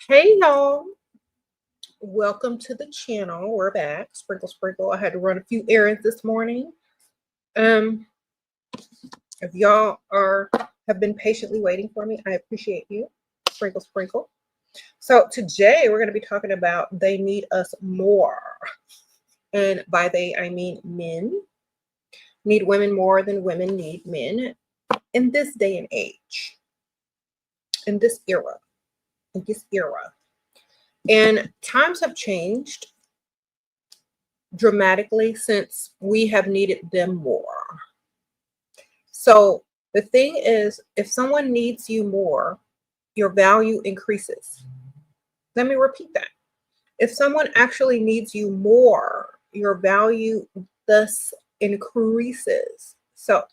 Hey y'all, welcome to the channel. We're back. Sprinkle, sprinkle. I had to run a few errands this morning. Um, if y'all have been patiently waiting for me, I appreciate you. Sprinkle, sprinkle. So today we're going to be talking about they need us more. And by they, I mean men need women more than women need men in this day and age, in this era, in this era. And times have changed dramatically since we have needed them more. So the thing is, if someone needs you more, your value increases. Let me repeat that. If someone actually needs you more, your value thus increases. So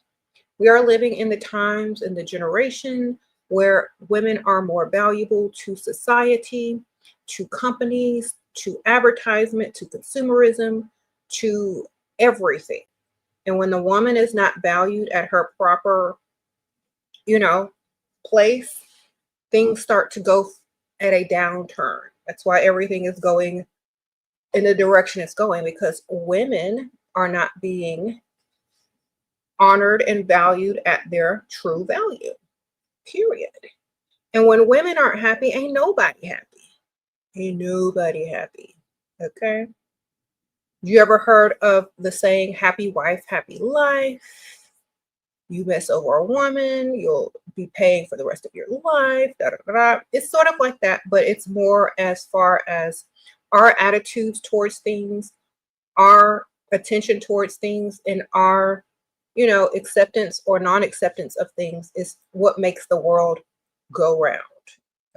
we are living in the times and the generation where women are more valuable to society, to companies, to advertisement, to consumerism, to everything. And when the woman is not valued at her proper, you know, place, things start to go at a downturn. That's why everything is going in the direction it's going, because women are not being honored and valued at their true value, period. And when women aren't happy, ain't nobody happy. Ain't nobody happy. Okay. You ever heard of the saying, happy wife, happy life? You mess over a woman, you'll be paying for the rest of your life. Da, da, da, da. It's sort of like that, but it's more as far as our attitudes towards things, our attention towards things, and our, acceptance or non-acceptance of things is what makes the world go round.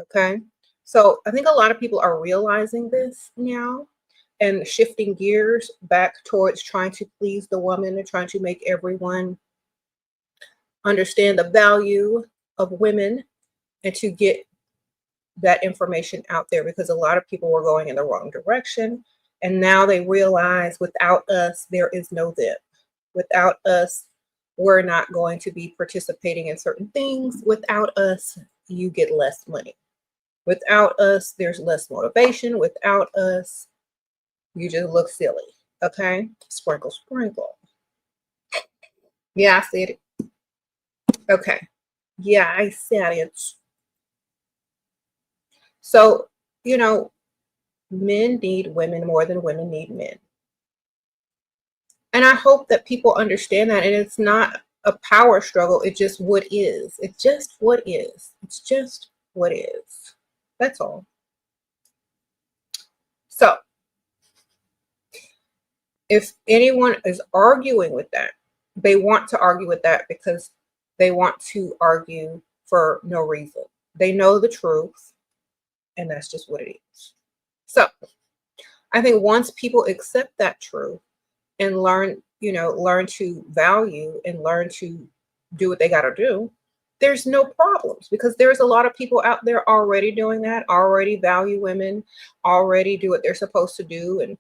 Okay. So I think a lot of people are realizing this now and shifting gears back towards trying to please the woman and trying to make everyone understand the value of women and to get that information out there, because a lot of people were going in the wrong direction. And now they realize without us, there is no them. Without us, we're not going to be participating in certain things. Without us, you get less money. Without us, there's less motivation. Without us, you just look silly. Okay? Sprinkle, sprinkle. Yeah, I said it. Okay. Yeah, I said it. So, men need women more than women need men. And I hope that people understand that. And it's not a power struggle. It's just what is. It's just what is. It's just what is. That's all. So if anyone is arguing with that, they want to argue with that because they want to argue for no reason. They know the truth, and that's just what it is. So I think once people accept that truth and learn to value and learn to do what they got to do, there's no problems, because there's a lot of people out there already doing that, already value women, already do what they're supposed to do, and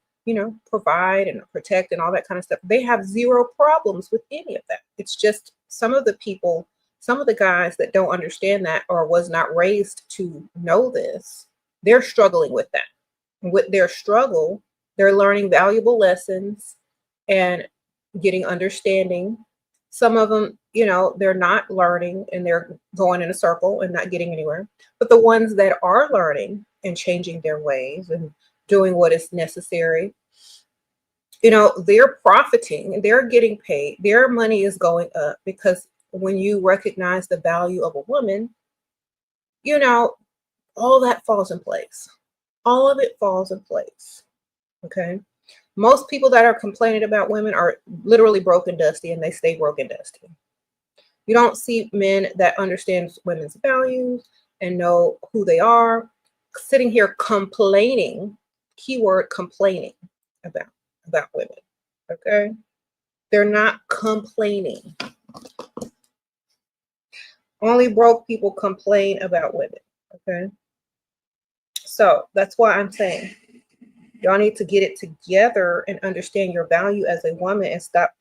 provide and protect and all that kind of stuff. They have zero problems with any of that. It's just some of the people, some of the guys that don't understand that or was not raised to know this, they're struggling with that. With their struggle, they're learning valuable lessons and getting understanding. Some of them, they're not learning and they're going in a circle and not getting anywhere. But the ones that are learning and changing their ways and doing what is necessary, they're profiting, they're getting paid, their money is going up, because when you recognize the value of a woman, all that falls in place. All of it falls in place. Okay. Most people that are complaining about women are literally broken dusty, and they stay broken dusty. You don't see men that understand women's values and know who they are sitting here complaining, keyword complaining about women. Okay. They're not complaining. Only broke people complain about women. Okay. So that's why I'm saying y'all need to get it together and understand your value as a woman and stop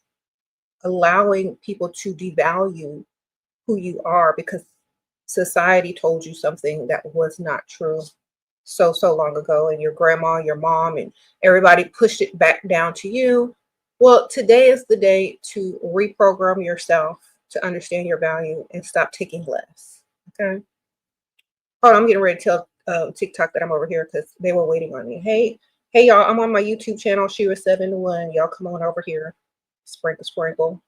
allowing people to devalue who you are because society told you something that was not true. so long ago, and your grandma, your mom, and everybody pushed it back down to you. Well, today is the day to reprogram yourself to understand your value and stop taking less. Okay. Oh, I'm getting ready to tell TikTok that I'm over here because they were waiting on me. Hey, y'all, I'm on my YouTube channel, SheRaSeven. Y'all come on over here. Sprinkle, sprinkle.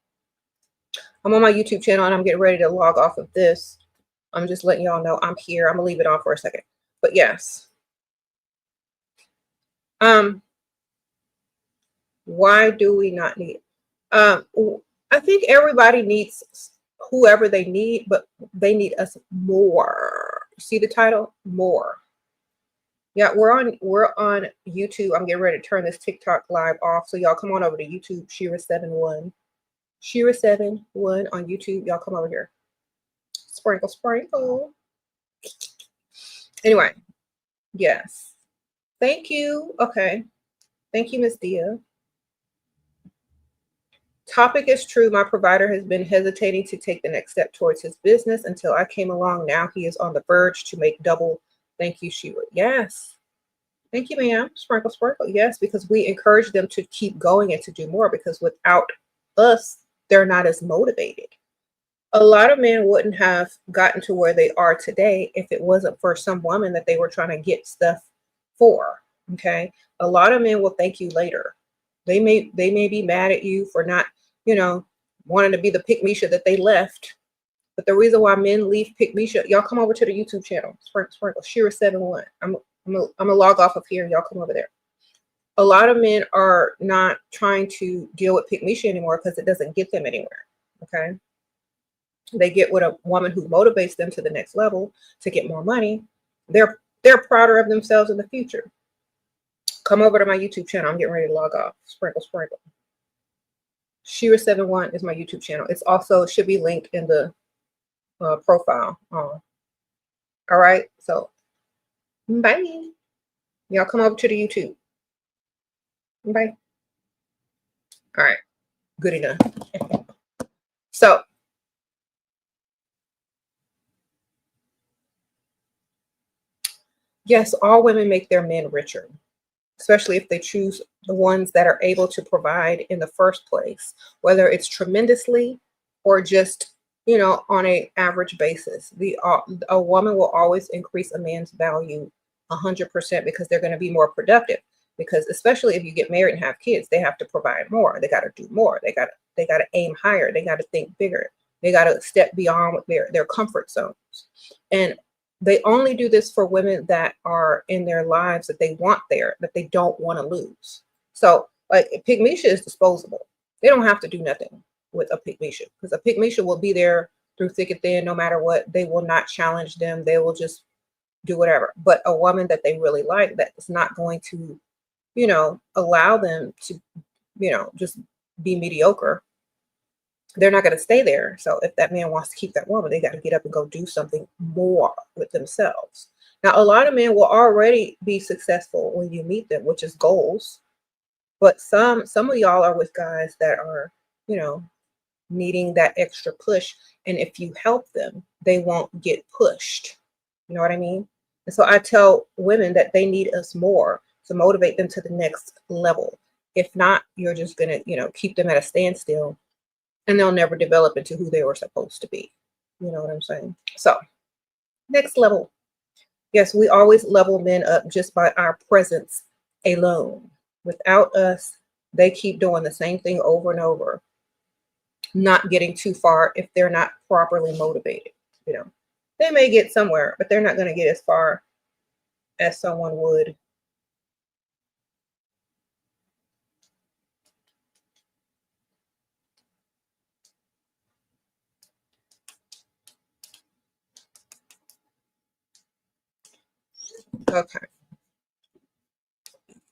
I'm on my YouTube channel and I'm getting ready to log off of this. I'm just letting y'all know I'm here. I'm gonna leave it on for a second. But yes. Why do we not need? I think everybody needs whoever they need, but they need us more. See the title? More. Yeah, we're on YouTube. I'm getting ready to turn this TikTok live off. So y'all come on over to YouTube, SheRaSeven. SheRaSeven on YouTube. Y'all come over here. Sprinkle, sprinkle. Anyway, yes. Thank you. Okay. Thank you, Miss Dia. Topic is true. My provider has been hesitating to take the next step towards his business until I came along. Now he is on the verge to make double. Thank you, Sheila. Yes. Thank you, ma'am. Sprinkle, sprinkle. Yes, because we encourage them to keep going and to do more, because without us, they're not as motivated. A lot of men wouldn't have gotten to where they are today if it wasn't for some woman that they were trying to get stuff for. Okay. A lot of men will thank you later. They may be mad at you for not, wanting to be the pick Misha that they left. But the reason why men leave pick Misha, y'all come over to the YouTube channel, sprinkle, SheRaSeven. I'm gonna log off of here and y'all come over there. A lot of men are not trying to deal with pick Misha anymore because it doesn't get them anywhere. Okay. They get with a woman who motivates them to the next level to get more money. They're prouder of themselves in the future. Come over to my YouTube channel. I'm getting ready to log off. Sprinkle, sprinkle. SheRaSeven is my YouTube channel. It's also should be linked in the profile. All right. So bye. Y'all come over to the YouTube. Bye. All right. Good enough. So yes, all women make their men richer, especially if they choose the ones that are able to provide in the first place, whether it's tremendously or just, on a average basis. A woman will always increase a man's value 100% because they're going to be more productive. Because especially if you get married and have kids, they have to provide more. They got to do more. They got to aim higher. They got to think bigger. They got to step beyond their comfort zones. And they only do this for women that are in their lives that they want there, that they don't want to lose. So like Pygmisha is disposable. They don't have to do nothing with a Pygmisha because a Pygmisha will be there through thick and thin no matter what. They will not challenge them. They will just do whatever. But a woman that they really like, that is not going to, allow them to, just be mediocre. They're not going to stay there. So if that man wants to keep that woman, they got to get up and go do something more with themselves. Now, a lot of men will already be successful when you meet them, which is goals. But some of y'all are with guys that are, needing that extra push. And if you help them, they won't get pushed. You know what I mean? And so I tell women that they need us more to motivate them to the next level. If not, you're just going to, keep them at a standstill. And they'll never develop into who they were supposed to be. You know what I'm saying? So, next level. Yes, we always level men up just by our presence alone. Without us, they keep doing the same thing over and over, not getting too far if they're not properly motivated. They may get somewhere, but they're not going to get as far as someone would.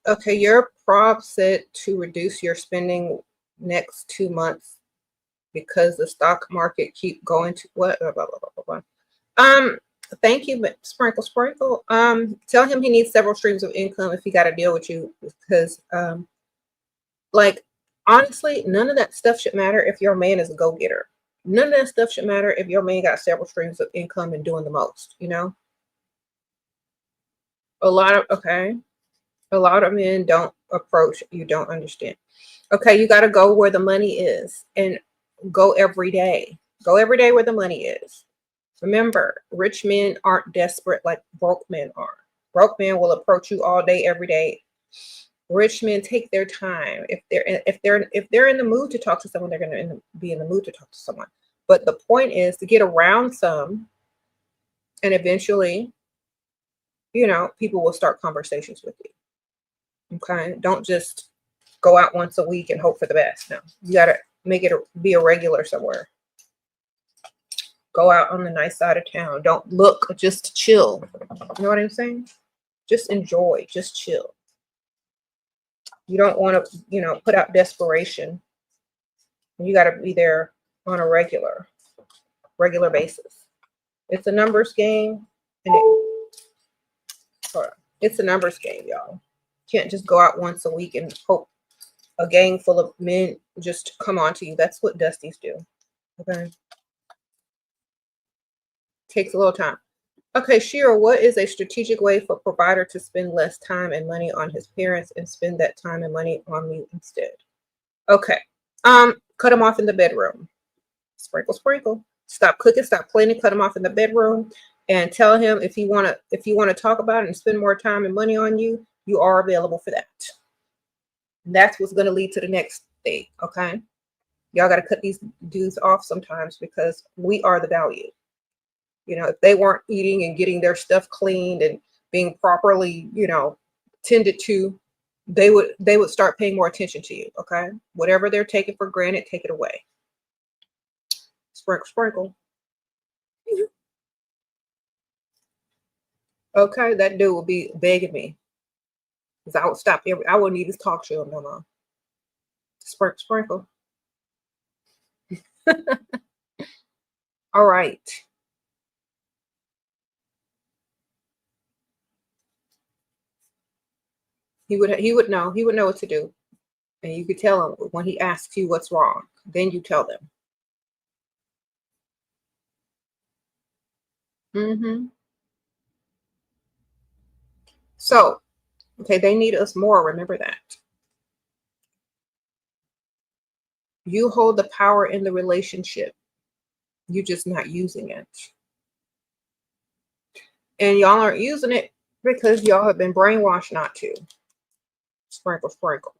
Okay, your prop said to reduce your spending next 2 months because the stock market keep going to what? Blah, blah, blah, blah, blah. Thank you, sprinkle, sprinkle. Tell him he needs several streams of income if he got to deal with you, because like honestly, none of that stuff should matter if your man is a go-getter. None of that stuff should matter if your man got several streams of income and doing the most, Okay. A lot of men don't approach, you don't understand. Okay, you got to go where the money is and go every day. Go every day where the money is. Remember, rich men aren't desperate like broke men are. Broke men will approach you all day, every day. Rich men take their time. If they're in the mood to talk to someone, they're going to be in the mood to talk to someone. But the point is to get around some, and eventually, people will start conversations with you. Okay, don't just go out once a week and hope for the best. No, you got to make it be a regular somewhere. Go out on the nice side of town. Don't look, just chill. You know what I'm saying? Just enjoy, just chill. You don't want to, put out desperation. You got to be there on a regular basis. It's a numbers game, and it's a numbers game, y'all. Can't just go out once a week and hope a gang full of men just come on to you. That's what Dusties do. Okay. Takes a little time. Okay, Shira, what is a strategic way for a provider to spend less time and money on his parents and spend that time and money on me instead? Okay. Cut him off in the bedroom. Sprinkle, sprinkle. Stop cooking, stop cleaning, cut him off in the bedroom, and tell him if you want to talk about it and spend more time and money on you, you are available for that. And that's what's going to lead to the next thing. Okay. Y'all got to cut these dudes off sometimes because we are the value. If they weren't eating and getting their stuff cleaned and being properly, tended to, they would start paying more attention to you. Okay. Whatever they're taking for granted, take it away. Sprinkle, sprinkle. Okay. That dude will be begging me because I would stop I wouldn't need his talk show no more. Sprinkle, sprinkle. All right. He would know what to do. And you could tell him when he asks you what's wrong. Then you tell them. So, okay, they need us more. Remember that. You hold the power in the relationship. You're just not using it. And y'all aren't using it because y'all have been brainwashed not to. Sprinkle, sprinkle.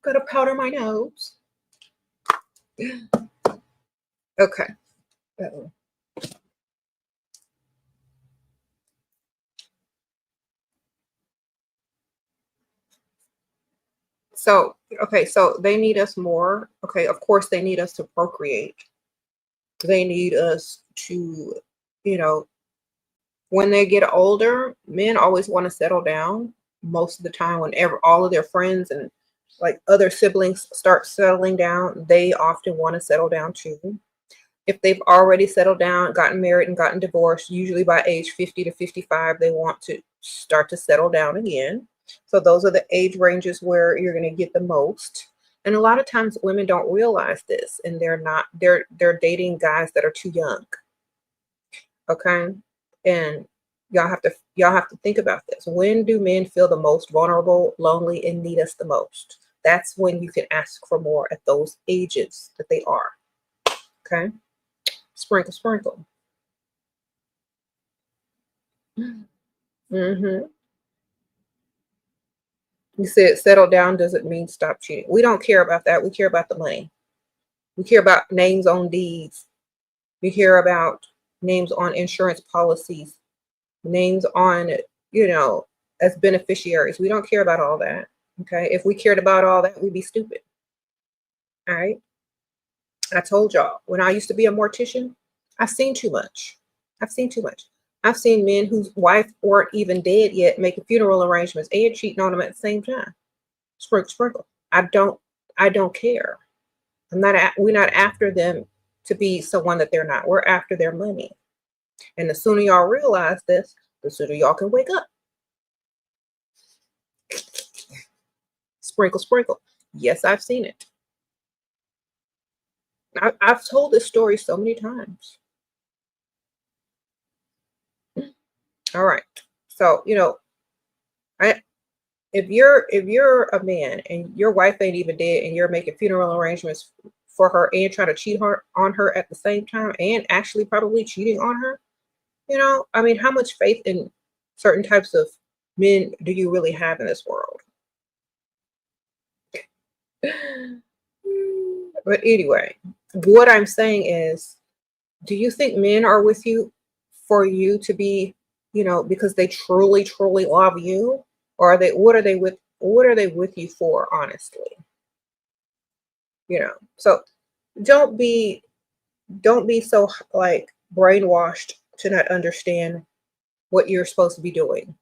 Gotta powder my nose. Okay. Uh-oh. So, okay, so they need us more. Okay, of course they need us to procreate. They need us to, when they get older, men always want to settle down most of the time. Whenever all of their friends and like other siblings start settling down, they often want to settle down too. If they've already settled down, gotten married and gotten divorced, usually by age 50 to 55, they want to start to settle down again. So those are the age ranges where you're going to get the most. And a lot of times women don't realize this, and they're dating guys that are too young. Okay? And y'all have to think about this. When do men feel the most vulnerable, lonely, and need us the most? That's when you can ask for more at those ages that they are. Okay? Sprinkle, sprinkle. You said settle down doesn't mean stop cheating. We don't care about that. We care about the money. We care about names on deeds. We care about names on insurance policies, names on, as beneficiaries. We don't care about all that. Okay. If we cared about all that, we'd be stupid. All right. I told y'all when I used to be a mortician, I've seen too much. I've seen men whose wife weren't even dead yet making funeral arrangements and cheating on them at the same time. Sprinkle, sprinkle. I don't care. We're not after them to be someone that they're not. We're after their money. And the sooner y'all realize this, the sooner y'all can wake up. Sprinkle, sprinkle. Yes, I've seen it. I've told this story so many times. All right. So, I if you're a man and your wife ain't even dead and you're making funeral arrangements for her and trying to cheat on her at the same time and actually probably cheating on her, I mean, how much faith in certain types of men do you really have in this world? But anyway, what I'm saying is, do you think men are with you for you to be, because they truly, truly love you? Or what are they with you for, honestly? So don't be don't be so like brainwashed to not understand what you're supposed to be doing.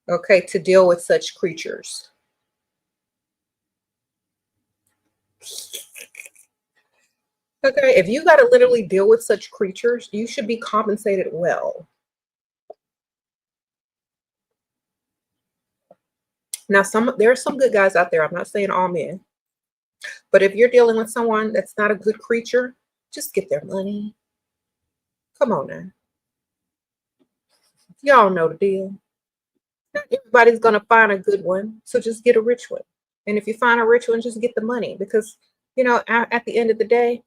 Okay, to deal with such creatures. Okay, if you got to literally deal with such creatures, you should be compensated well. Now, there are some good guys out there. I'm not saying all men, but if you're dealing with someone that's not a good creature, just get their money. Come on now. Y'all know the deal. Not everybody's gonna find a good one, so just get a rich one. And if you find a rich one, just get the money because at the end of the day,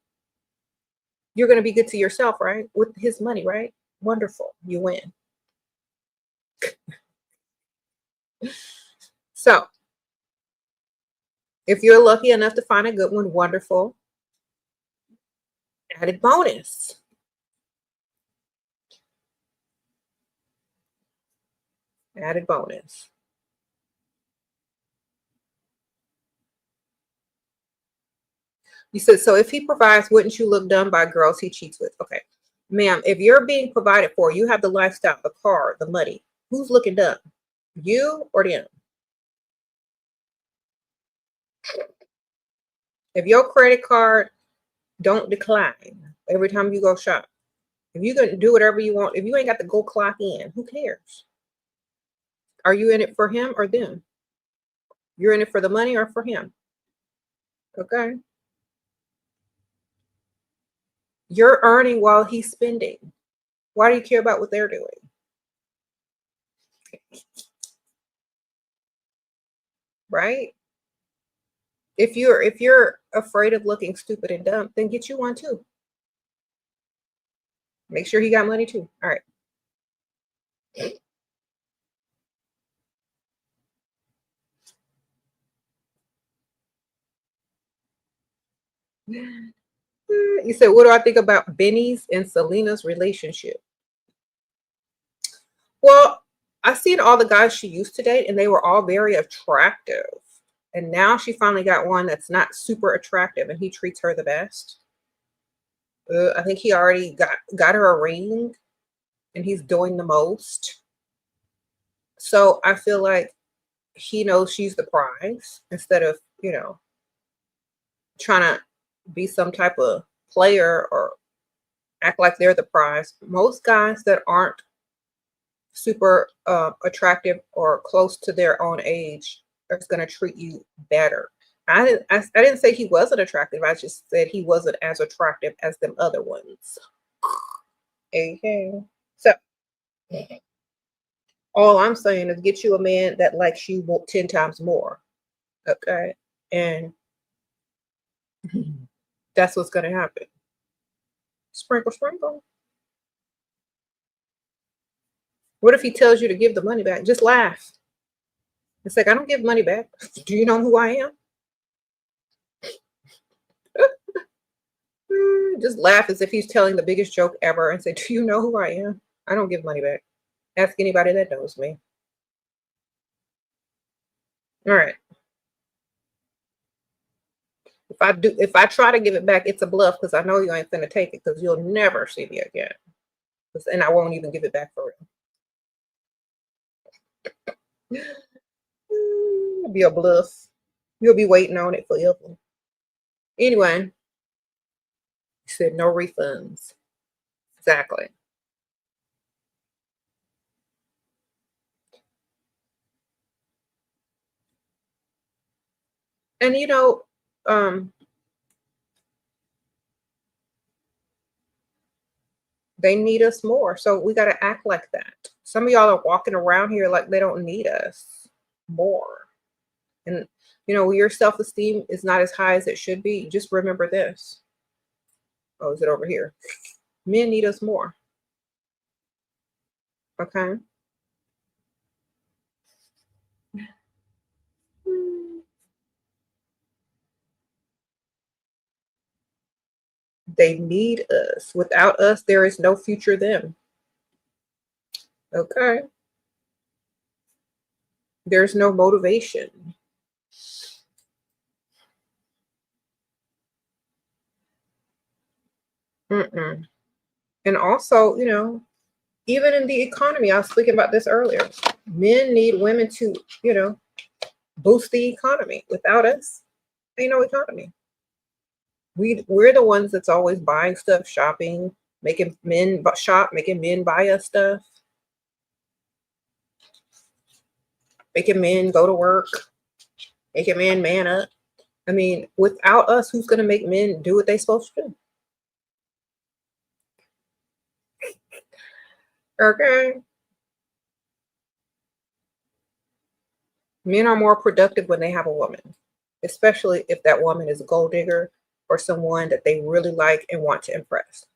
you're gonna be good to yourself, right? With his money, right? Wonderful, you win. So if you're lucky enough to find a good one, wonderful. Added bonus. Added bonus. You said, so if he provides, wouldn't you look dumb by girls he cheats with? Okay. Ma'am, if you're being provided for, you have the lifestyle, the car, the money. Who's looking dumb? You or them? If your credit card don't decline every time you go shop, if you can do whatever you want, if you ain't got to go clock in, who cares? Are you in it for him or them? You're in it for the money or for him? Okay. You're earning while he's spending. Why do you care about what they're doing? Right? If you're afraid of looking stupid and dumb, then get you one too. Make sure he got money too. All right. You said, what do I think about Benny's and Selena's relationship? Well, I've seen all the guys she used to date, and they were all very attractive. And now she finally got one that's not super attractive, and he treats her the best. I think he already got her a ring, and he's doing the most. So I feel like he knows she's the prize instead of trying to be some type of player or act like they're the prize. Most guys that aren't super attractive or close to their own age are going to treat you better. I didn't say he wasn't attractive. I just said he wasn't as attractive as them other ones. Okay. So all I'm saying is get you a man that likes you 10 times more. Okay. And that's what's going to happen. Sprinkle, sprinkle. What if he tells you to give the money back? Just laugh. It's like, I don't give money back. Do you know who I am? Just laugh as if he's telling the biggest joke ever and say, do you know who I am? I don't give money back. Ask anybody that knows me. All right. If I try to give it back, it's a bluff because I know you ain't gonna take it because you'll never see me again. And I won't even give it back for real. It'll be a bluff. You'll be waiting on it forever. Anyway, you said no refunds. Exactly. And um, They need us more. So we got to act like that. Some of y'all are walking around here like they don't need us more. And, your self-esteem is not as high as it should be. Just remember this. Oh, is it over here? Men need us more. Okay. They need us. Without us, there is no future them. Okay. There's no motivation. Mm-mm. And also, even in the economy, I was speaking about this earlier. Men need women to, boost the economy. Without us, ain't no economy. We're the ones that's always buying stuff, shopping, making men shop, making men buy us stuff, making men go to work, making men man up. I mean, without us, who's going to make men do what they're supposed to do? Okay. Men are more productive when they have a woman, especially if that woman is a gold digger or someone that they really like and want to impress.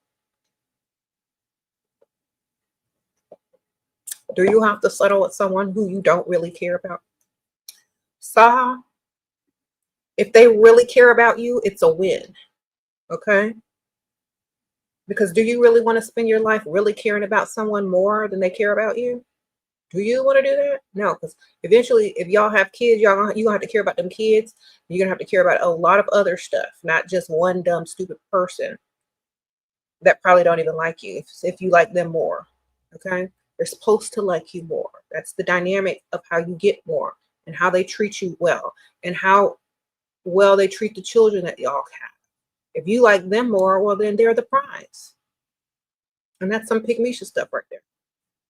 Do you have to settle with someone who you don't really care about? Saha, if they really care about you, it's a win. Okay? Because do you really want to spend your life really caring about someone more than they care about you? Do you want to do that? No, because eventually, if y'all have kids, you're gonna have to care about them kids. You're gonna have to care about a lot of other stuff, not just one dumb, stupid person that probably don't even like you. If you like them more, okay, they're supposed to like you more. That's the dynamic of how you get more and how they treat you well and how well they treat the children that y'all have. If you like them more, well, then they're the prize, and that's some pygmisha stuff right there.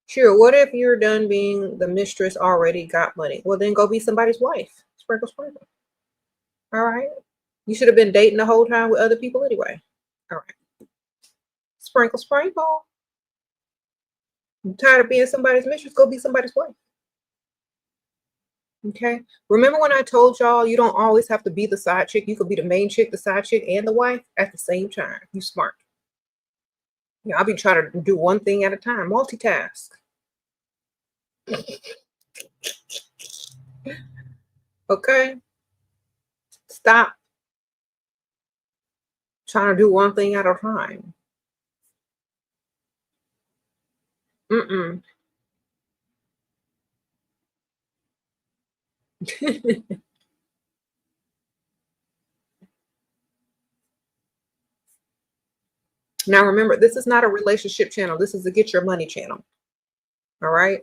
Sure, what if you're done being the mistress, already got money? Well, then go be somebody's wife. Sprinkle, sprinkle. All right. You should have been dating the whole time with other people anyway. All right. Sprinkle, sprinkle. I'm tired of being somebody's mistress, go be somebody's wife. Okay. Remember when I told y'all you don't always have to be the side chick. You could be the main chick, the side chick, and the wife at the same time. You smart. I'll be trying to do one thing at a time, multitask. Okay. Stop trying to do one thing at a time. Mm-mm. Now remember, this is not a relationship channel. This is a get your money channel. All right.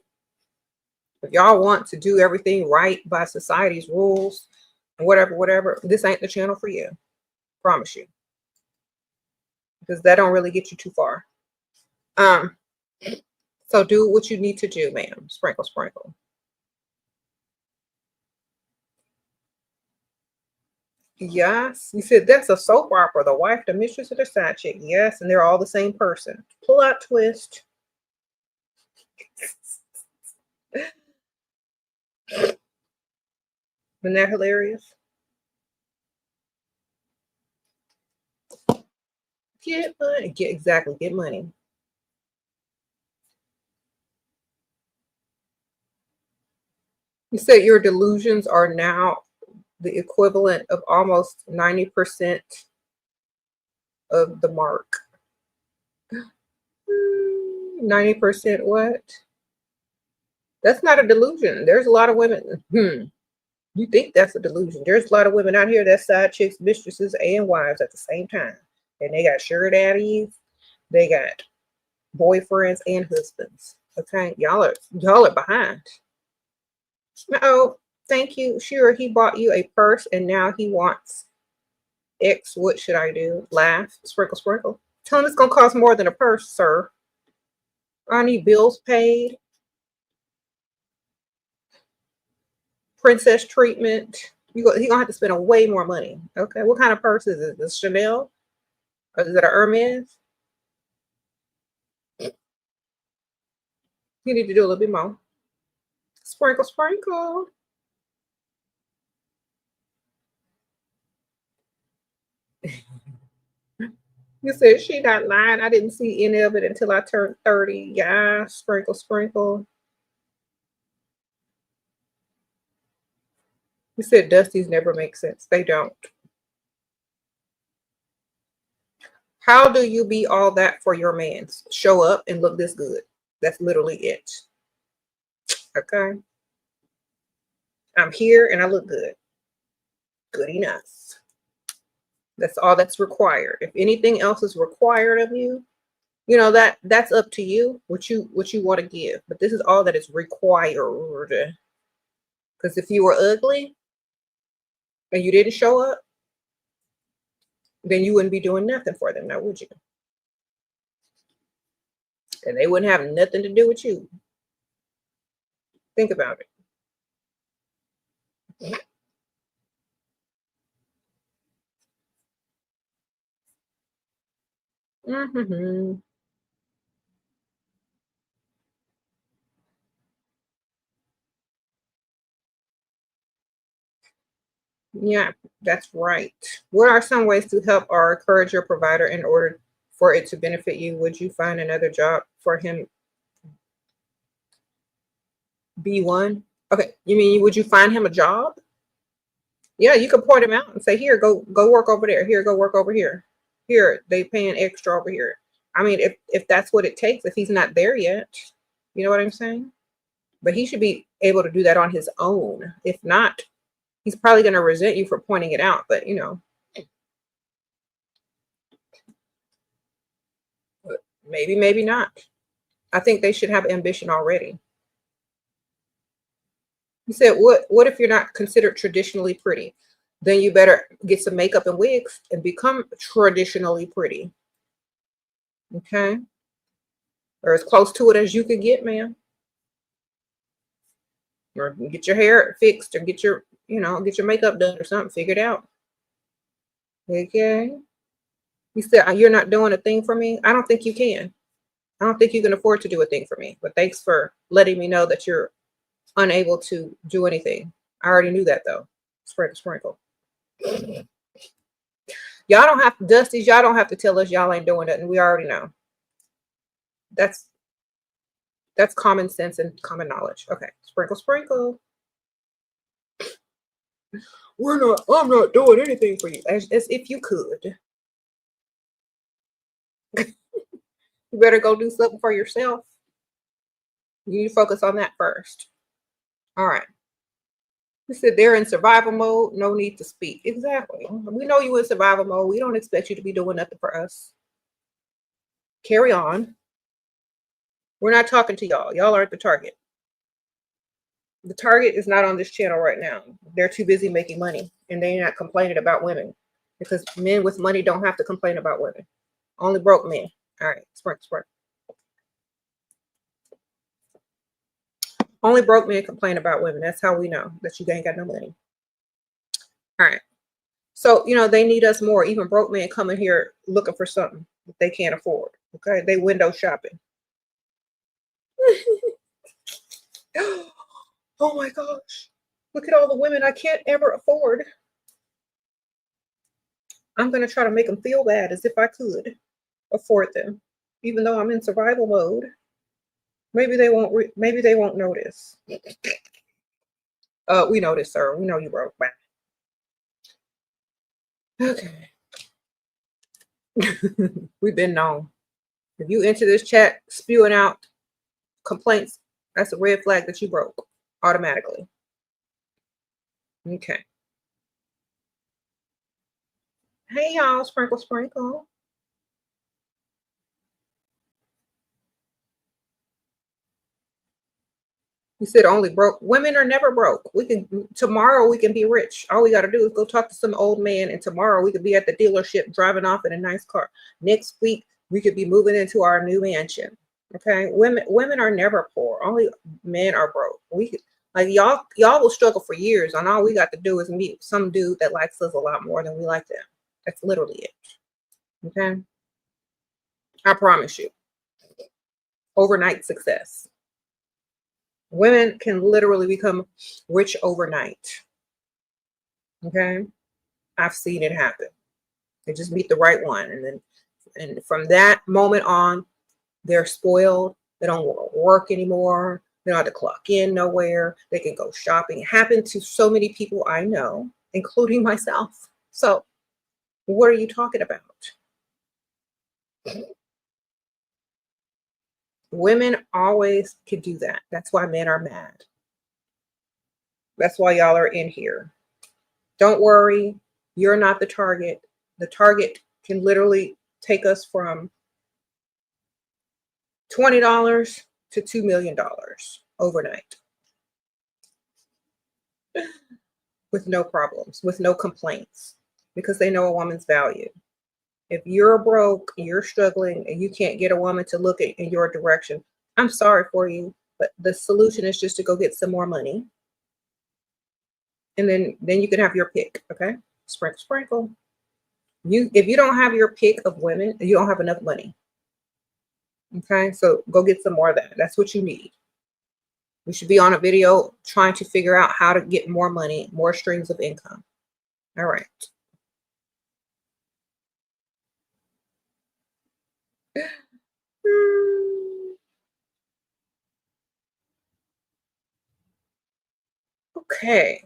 If y'all want to do everything right by society's rules and whatever, this ain't the channel for you. Promise you. Because that don't really get you too far. So do what you need to do, ma'am. Sprinkle, sprinkle. Yes. You said that's a soap opera. The wife, the mistress, or the side chick. Yes, and they're all the same person. Pull out twist. Isn't that hilarious? Get money. Get money. You said your delusions are now the equivalent of almost 90% of the mark. 90% what? That's not a delusion. There's a lot of women. You think that's a delusion. There's a lot of women out here that's side chicks, mistresses, and wives at the same time. And they got sugar daddies, they got boyfriends and husbands. Okay. Y'all are behind. Oh, thank you. Sure, he bought you a purse and now he wants X. What should I do? Laugh. Sprinkle, sprinkle. Tell him it's gonna cost more than a purse, sir. I need bills paid. Princess treatment. He's gonna have to spend a way more money. Okay, what kind of purse is it? Is it Chanel? Or is it a Hermes? You need to do a little bit more. Sprinkle, sprinkle. You said she not lying. I didn't see any of it until I turned 30. Yeah, sprinkle, sprinkle. You said Dusties never make sense. They don't. How do you be all that for your man? Show up and look this good. That's literally it. Okay. I'm here and I look good. Good enough. That's all that's required. If anything else is required of you, you know, that's up to you, what you want to give. But this is all that is required. Because if you were ugly and you didn't show up, then you wouldn't be doing nothing for them now, would you? And they wouldn't have nothing to do with you. Think about it. Mm-hmm. Yeah, that's right. What are some ways to help or encourage your provider in order for it to benefit you? Would you find another job for him? B1? Okay, you mean would you find him a job? Yeah, you can point him out and say, here, go work over there. Here, go work over here. Here, they paying extra over here. I mean, if that's what it takes, if he's not there yet, you know what I'm saying? But he should be able to do that on his own. If not, he's probably going to resent you for pointing it out. But you know, maybe, maybe not. I think they should have ambition already. You said, what if you're not considered traditionally pretty? Then you better get some makeup and wigs and become traditionally pretty. Okay? Or as close to it as you could get, ma'am. Or get your hair fixed or get your, you know, get your makeup done or something. Figure it out. Okay? You said, you're not doing a thing for me? I don't think you can. I don't think you can afford to do a thing for me. But thanks for letting me know that you're unable to do anything. I already knew that though. Sprinkle, sprinkle. Y'all don't have to, Dusties, y'all don't have to tell us y'all ain't doing nothing. We already know. That's common sense and common knowledge. Okay. Sprinkle, sprinkle. I'm not doing anything for you. As if you could. You better go do something for yourself. You need to focus on that first. All right. You said they're in survival mode. No need to speak. Exactly. We know you in survival mode. We don't expect you to be doing nothing for us. Carry on. We're not talking to y'all. Y'all aren't the target. The target is not on this channel right now. They're too busy making money and they're not complaining about women because men with money don't have to complain about women. Only broke men. All right. Sprinkle, sprinkle. Only broke men complain about women. That's how we know that you ain't got no money. All right. So, you know, they need us more. Even broke men coming here looking for something that they can't afford. Okay. They window shopping. Oh my gosh. Look at all the women I can't ever afford. I'm going to try to make them feel bad as if I could afford them, even though I'm in survival mode. Maybe they won't notice. We notice, sir. We know you broke. Bye. Okay. We've been known. If you enter this chat spewing out complaints, that's a red flag that you broke automatically. Okay. Hey, y'all. Sprinkle, sprinkle. You said only broke. Women are never broke. Tomorrow we can be rich. All we got to do is go talk to some old man, and tomorrow we could be at the dealership driving off in a nice car. Next week we could be moving into our new mansion. Okay, women are never poor. Only men are broke. Like y'all will struggle for years, and all we got to do is meet some dude that likes us a lot more than we like them. That's literally it. Okay, I promise you, overnight success. Women can literally become rich overnight. Okay. I've seen it happen. They just meet the right one. And from that moment on, they're spoiled. They don't want to work anymore. They don't have to clock in nowhere. They can go shopping. It happened to so many people I know, including myself. So what are you talking about? Women always can do that. That's why men are mad. That's why y'all are in here. Don't worry. You're not the target. The target can literally take us from $20 to $2 million overnight with no problems, with no complaints, because they know a woman's value. If you're broke, you're struggling, and you can't get a woman to look in your direction, I'm sorry for you, but the solution is just to go get some more money. And then you can have your pick, okay? Sprinkle, sprinkle. If you don't have your pick of women, you don't have enough money. Okay, so go get some more of that. That's what you need. We should be on a video trying to figure out how to get more money, more streams of income. All right. Okay.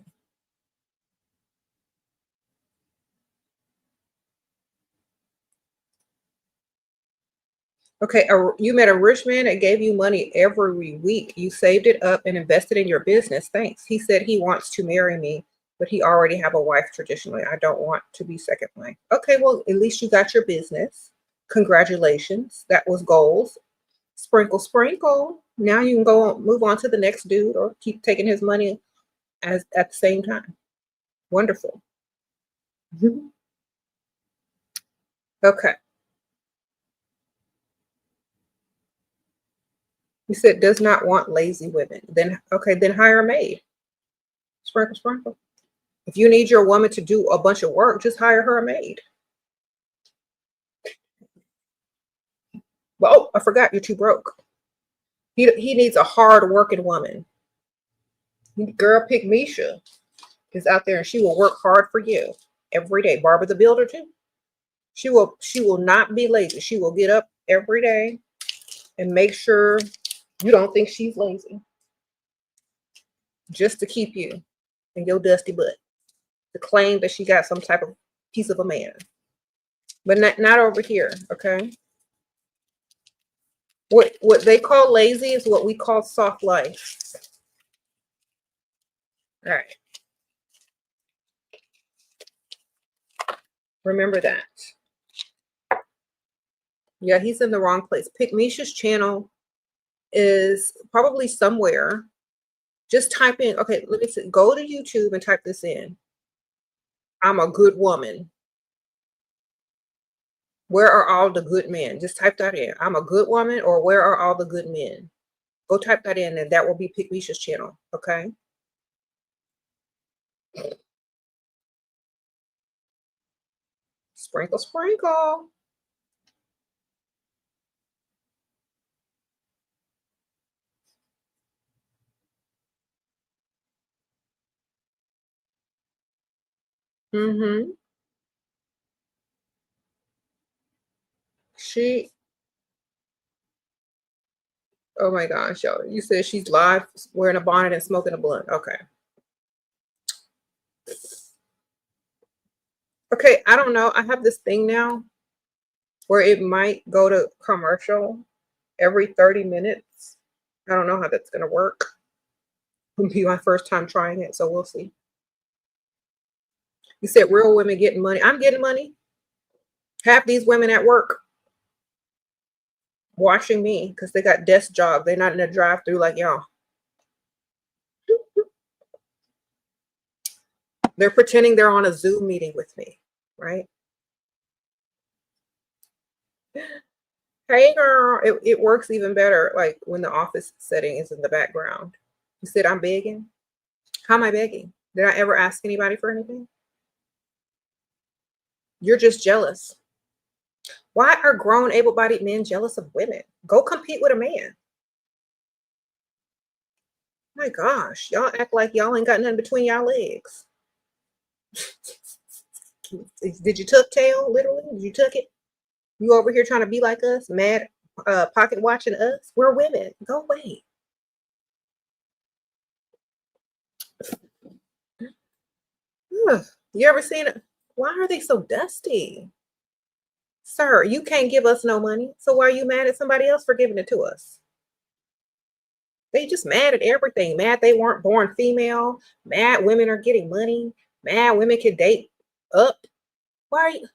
Okay, you met a rich man that gave you money every week. You saved it up and invested in your business. Thanks. He said he wants to marry me, but he already have a wife traditionally. I don't want to be second wife. Okay, well, at least you got your business. Congratulations. That was goals. Sprinkle, sprinkle. Now you can move on to the next dude or keep taking his money as at the same time. Wonderful. Okay. You said does not want lazy women. Then okay, then hire a maid. Sprinkle, sprinkle. If you need your woman to do a bunch of work, just hire her a maid. Well, oh, I forgot you're too broke. He needs a hard working woman. Girl, pick Misha is out there and she will work hard for you every day. Barbara the Builder too. She will not be lazy. She will get up every day and make sure you don't think she's lazy. Just to keep you in your dusty butt. To claim that she got some type of piece of a man. But not over here, okay? What they call lazy is what we call soft life. All right. Remember that. Yeah, he's in the wrong place. Pick Misha's channel is probably somewhere. Just type in, okay, let me see. Go to YouTube and type this in. I'm a good woman. Where are all the good men? Just type that in. I'm a good woman, or where are all the good men? Go type that in, and that will be Pick Misha's channel, okay? Sprinkle, sprinkle. Mm-hmm. Oh my gosh, yo. You said she's live wearing a bonnet and smoking a blunt. Okay. Okay, I don't know. I have this thing now where it might go to commercial every 30 minutes. I don't know how that's going to work. It'll be my first time trying it, so we'll see. You said real women getting money. I'm getting money. Half these women at work watching me because they got desk jobs. They're not in a drive-through like y'all. They're pretending they're on a Zoom meeting with me, right? Hey girl, it works even better like when the office setting is in the background. You said I'm begging. How am I begging? Did I ever ask anybody for anything? You're just jealous. Why are grown able-bodied men jealous of women? Go compete with a man. My gosh, y'all act like y'all ain't got nothing between y'all legs. Did you tuck tail, literally? Did you tuck it? You over here trying to be like us, mad, pocket watching us? We're women. Go away. Ugh. You ever seen it? Why are they so dusty? Sir, you can't give us no money. So why are you mad at somebody else for giving it to us? They just mad at everything. Mad they weren't born female. Mad women are getting money. Mad women can date up. Why are you?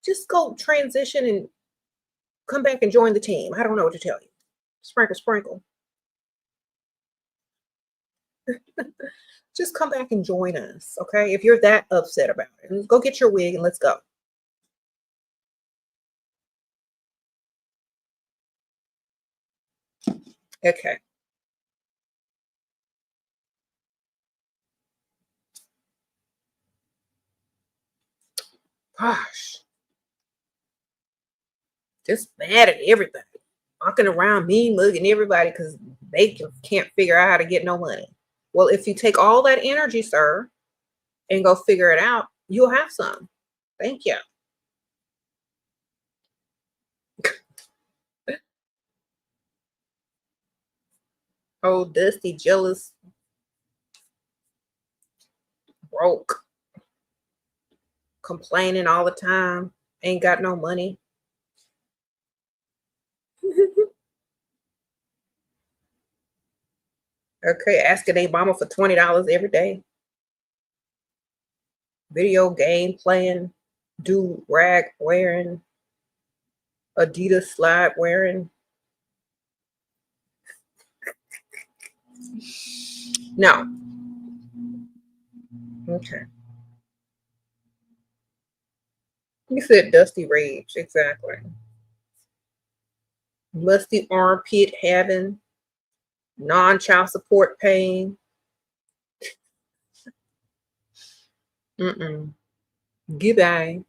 Just go transition and come back and join the team. I don't know what to tell you. Sprinkle, sprinkle. Just come back and join us, okay? If you're that upset about it, go get your wig and let's go. Okay. Gosh. Just mad at everybody. Walking around mean mugging everybody because they can't figure out how to get no money. Well, if you take all that energy, sir, and go figure it out, you'll have some. Thank you. Oh, dusty, jealous, broke, complaining all the time, ain't got no money. Okay, asking a mama for $20 every day. Video game playing, do rag wearing, Adidas slide wearing. No. Okay. You said dusty rage, exactly. Musty armpit having, non-child support paying. Mm-mm. Goodbye.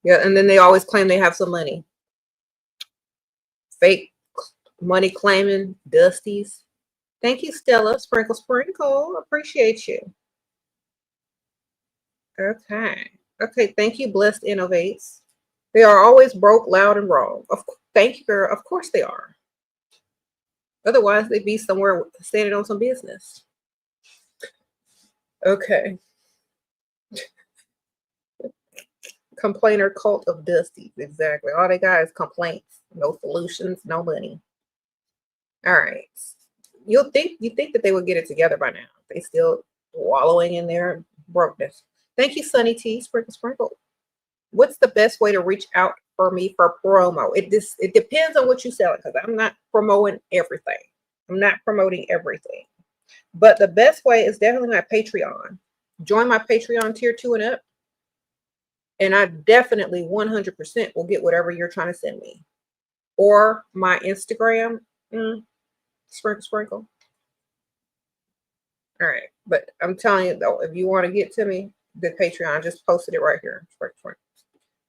Yeah, and then they always claim they have some money. Fake money claiming dusties. Thank you, Stella. Sprinkle, sprinkle. Appreciate you. Okay. Okay. Thank you, Blessed Innovates. They are always broke, loud, and wrong. Thank you, girl. Of course they are. Otherwise, they'd be somewhere standing on some business. Okay. Complainer cult of dusties. Exactly. All they got is complaints. No solutions, no money. All right. You think that they would get it together by now. They still wallowing in their brokenness. Thank you, Sunny T. Sprinkle, sprinkle. What's the best way to reach out for me for promo? It depends on what you sell, because I'm not promoting everything. I'm not promoting everything. But the best way is definitely my Patreon. Join my Patreon tier 2 and up. And I definitely 100% will get whatever you're trying to send me. Or my Instagram. Sprinkle, sprinkle. All right. But I'm telling you, though, if you want to get to me, the Patreon, just posted it right here. Sprinkle, sprinkle.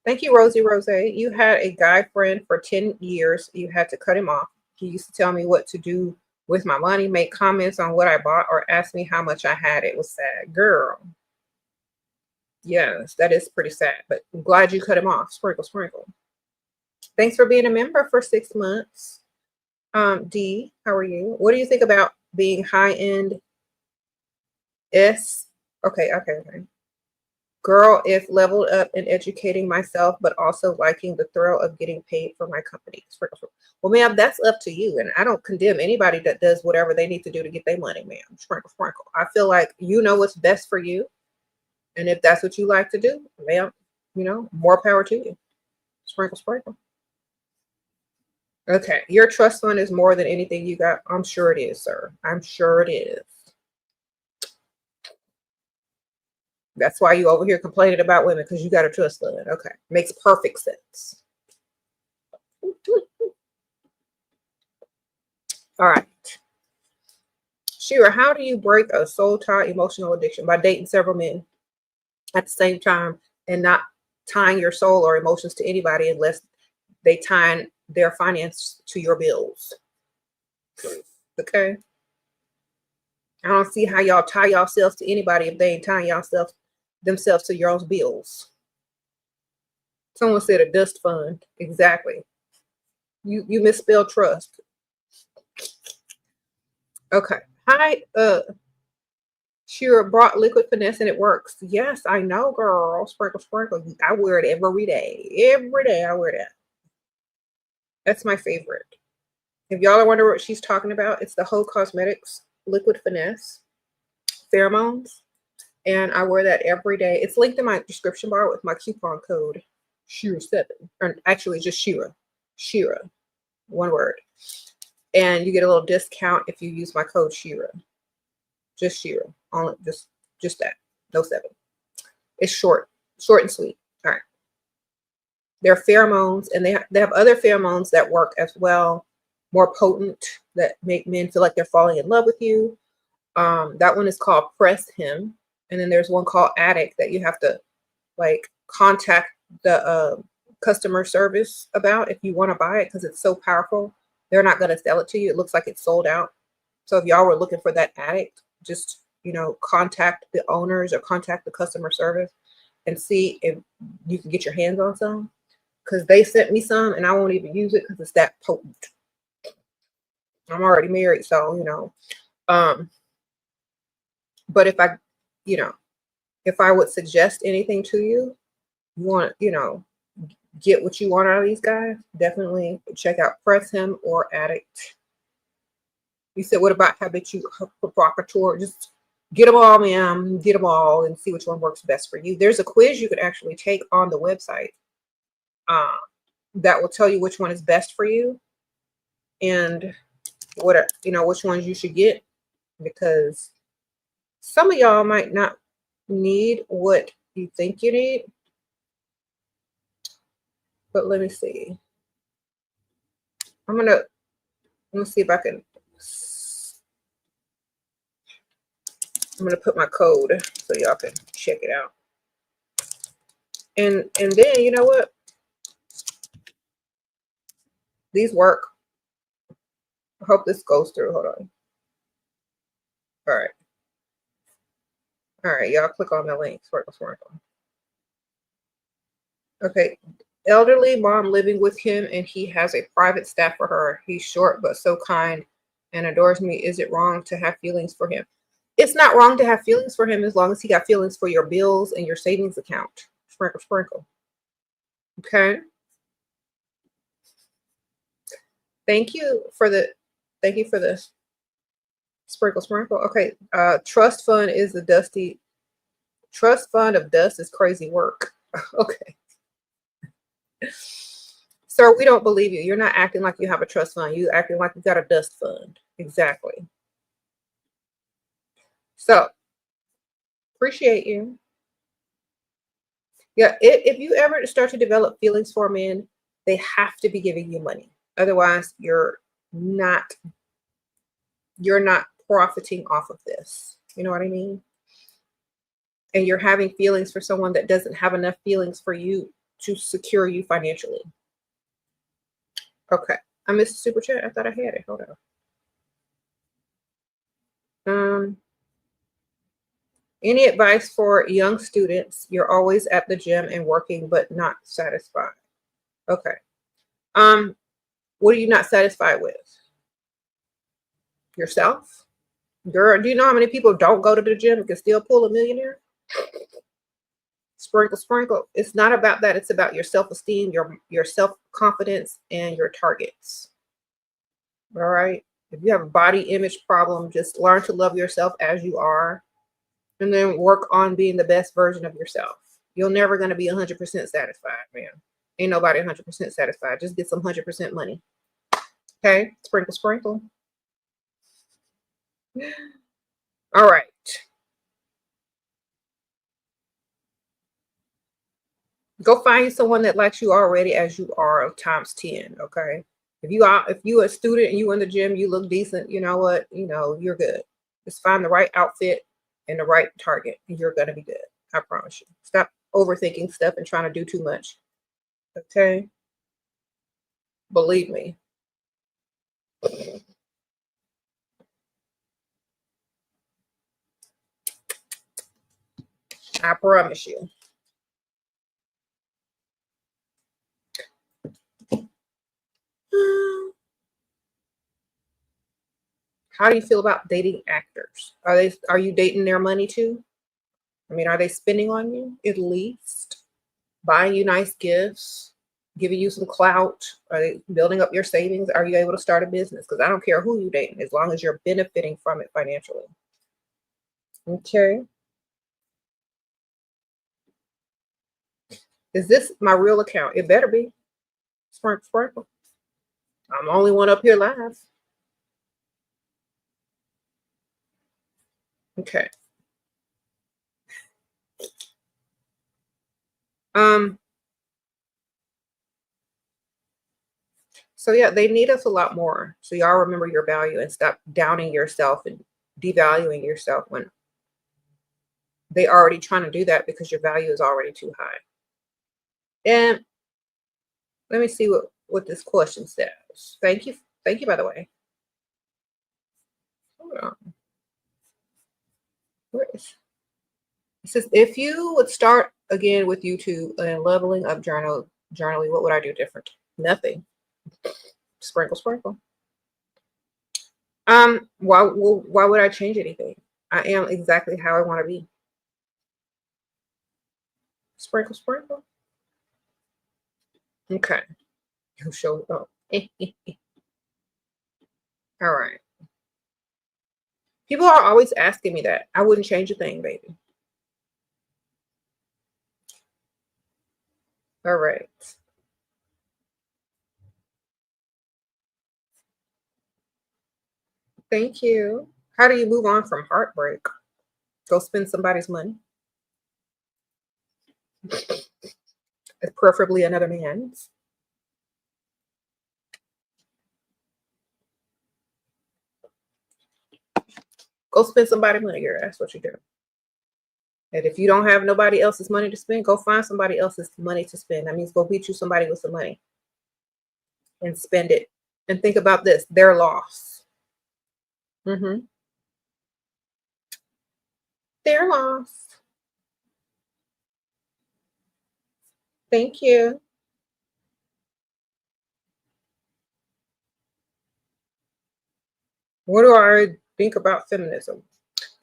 Thank you, Rosie Rose. You had a guy friend for 10 years. You had to cut him off. He used to tell me what to do with my money, make comments on what I bought, or ask me how much I had. It was sad. Girl. Yes, that is pretty sad. But I'm glad you cut him off. Sprinkle, sprinkle. Thanks for being a member for 6 months. D, how are you? What do you think about being high-end S? Okay. Girl, if leveled up and educating myself, but also liking the thrill of getting paid for my company. Well, ma'am, that's up to you. And I don't condemn anybody that does whatever they need to do to get their money, ma'am. Sprinkle, sprinkle. I feel like you know what's best for you. And if that's what you like to do, ma'am, more power to you. Sprinkle, sprinkle. Okay. Your trust fund is more than anything you got. I'm sure it is, sir. I'm sure it is. That's why you over here complaining about women, because you got a trust fund. Okay. Makes perfect sense. All right. Shira, how do you break a soul tie emotional addiction? By dating several men at the same time and not tying your soul or emotions to anybody unless they tie their finance to your bills. Okay. I don't see how y'all tie yourselves to anybody if they ain't tying themselves to your own bills. Someone said a dust fund. Exactly. You misspelled trust. Okay. Hi, Shira brought liquid finesse and it works. Yes, I know, girl. Sprinkle, sprinkle. I wear it every day. Every day I wear that. That's my favorite. If y'all are wondering what she's talking about, it's the Whole Cosmetics Liquid Finesse Pheromones. And I wear that every day. It's linked in my description bar with my coupon code SheRaSeven. Or actually just Shira. Shira. One word. And you get a little discount if you use my code Shira. Just Shira. Only just that. No 7. It's short and sweet. All right. They're pheromones, and they have other pheromones that work as well, more potent, that make men feel like they're falling in love with you. That one is called Press Him. And then there's one called Addict that you have to like contact the customer service about if you want to buy it, because it's so powerful. They're not going to sell it to you. It looks like it's sold out. So if y'all were looking for that Addict, just, contact the owners or contact the customer service and see if you can get your hands on some, because they sent me some and I won't even use it because it's that potent. I'm already married, so, but if I would suggest anything to you, you want to, get what you want out of these guys, definitely check out Press Him or Addict. You said, what about habitual provocateur? Just get them all, ma'am. Get them all and see which one works best for you. There's a quiz you could actually take on the website that will tell you which one is best for you and which ones you should get, because some of y'all might not need what you think you need. But let me see. I'm gonna see if I can. I'm gonna put my code so y'all can check it out. And then you know what? These work. I hope this goes through. Hold on. All right. All right, y'all click on the link. Sprinkle. Okay. Elderly mom living with him, and he has a private staff for her. He's short but so kind and adores me. Is it wrong to have feelings for him? It's not wrong to have feelings for him as long as he got feelings for your bills and your savings account. Sprinkle. Okay. Thank you for this. Sprinkle. Okay. Trust fund is the dusty. Trust fund of dust is crazy work. Okay. Sir, we don't believe you. You're not acting like you have a trust fund. You're acting like you got a dust fund. Exactly. So, appreciate you. Yeah, if you ever start to develop feelings for men, they have to be giving you money. Otherwise, you're not profiting off of this. You know what I mean? And you're having feelings for someone that doesn't have enough feelings for you to secure you financially. Okay. I missed super chat. I thought I had it. Hold on. Any advice for young students? You're always at the gym and working, but not satisfied. Okay. What are you not satisfied with? Yourself? Girl, do you know how many people don't go to the gym and can still pull a millionaire? Sprinkle. It's not about that. It's about your self-esteem, your self-confidence, and your targets. All right. If you have a body image problem, just learn to love yourself as you are, and then work on being the best version of yourself. You're never going to be 100% satisfied, man. Ain't nobody 100% satisfied. Just get some 100% money. Okay. Sprinkle. All right. Go find you someone that likes you already as you are times 10. Okay. If you a student and you in the gym, you look decent, you know what? You're good. Just find the right outfit and the right target, and you're gonna be good. I promise you. Stop overthinking stuff and trying to do too much. Okay. Believe me. I promise you. How do you feel about dating actors? Are you dating their money too? I mean, are they spending on you at least? Buying you nice gifts, giving you some clout? Are they building up your savings? Are you able to start a business? Because I don't care who you dating, as long as you're benefiting from it financially. Okay. Is this my real account? It better be. Sprinkle, sprinkle. I'm the only one up here live. Okay. So yeah, they need us a lot more. So y'all remember your value and stop downing yourself and devaluing yourself when they already trying to do that because your value is already too high. And let me see what this question says. Thank you. Thank you, by the way. Hold on. Where is it? Says, if you would start again with YouTube and leveling up journaling, what would I do different? Nothing. Sprinkle, sprinkle. Why would I change anything? I am exactly how I want to be. Sprinkle, sprinkle. Okay. Who showed up? All right. People are always asking me that. I wouldn't change a thing, baby. All right. Thank you. How do you move on from heartbreak? Go spend somebody's money, preferably another man's. Go spend somebody's money, girl. That's what you do. And if you don't have nobody else's money to spend, go find somebody else's money to spend. That means go beat you somebody with some money and spend it. And think about this, their loss. Their loss. Thank you. What do I think about feminism?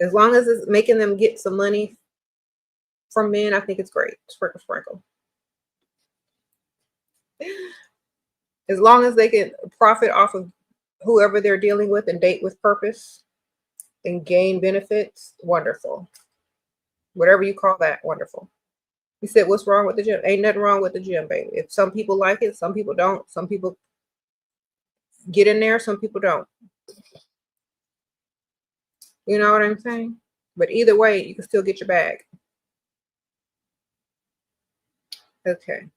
As long as it's making them get some money from men, I think it's great. Sprinkle, sprinkle. As long as they can profit off of whoever they're dealing with and date with purpose and gain benefits, wonderful. Whatever you call that, wonderful. You said, what's wrong with the gym? Ain't nothing wrong with the gym, baby. If some people like it, some people don't. Some people get in there, some people don't. You know what I'm saying? But either way, you can still get your bag. Okay.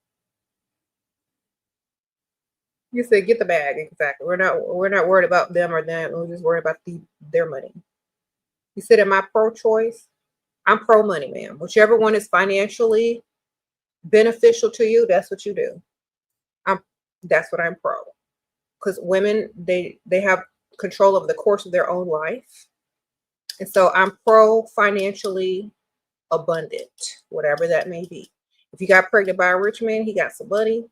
You said get the bag, exactly. We're not worried about them or them. We're just worried about their money. You said, am I pro-choice? I'm pro-money, ma'am. Whichever one is financially beneficial to you, that's what you do. That's what I'm pro. Because women, they have control of the course of their own life. And so I'm pro financially abundant, whatever that may be. If you got pregnant by a rich man, he got some money.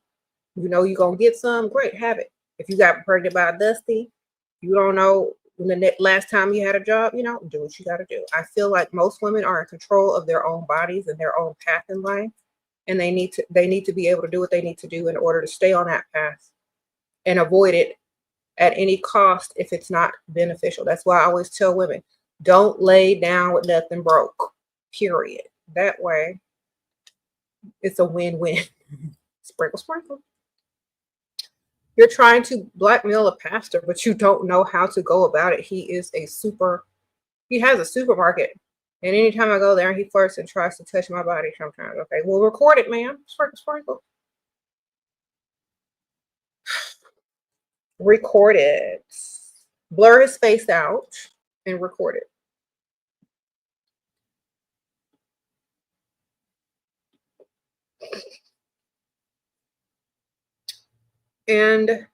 You know you're gonna get some, great, have it. If you got pregnant by a dusty, you don't know when the last time you had a job, do what you gotta do. I feel like most women are in control of their own bodies and their own path in life. And they need to be able to do what they need to do in order to stay on that path and avoid it at any cost if it's not beneficial. That's why I always tell women, don't lay down with nothing broke, period. That way, it's a win-win. Sprinkle, sprinkle. You're trying to blackmail a pastor, but you don't know how to go about it. He has a supermarket. And anytime I go there, he flirts and tries to touch my body sometimes. Okay, well, record it, ma'am. Sprinkle, sprinkle. Record it. Blur his face out and record it. And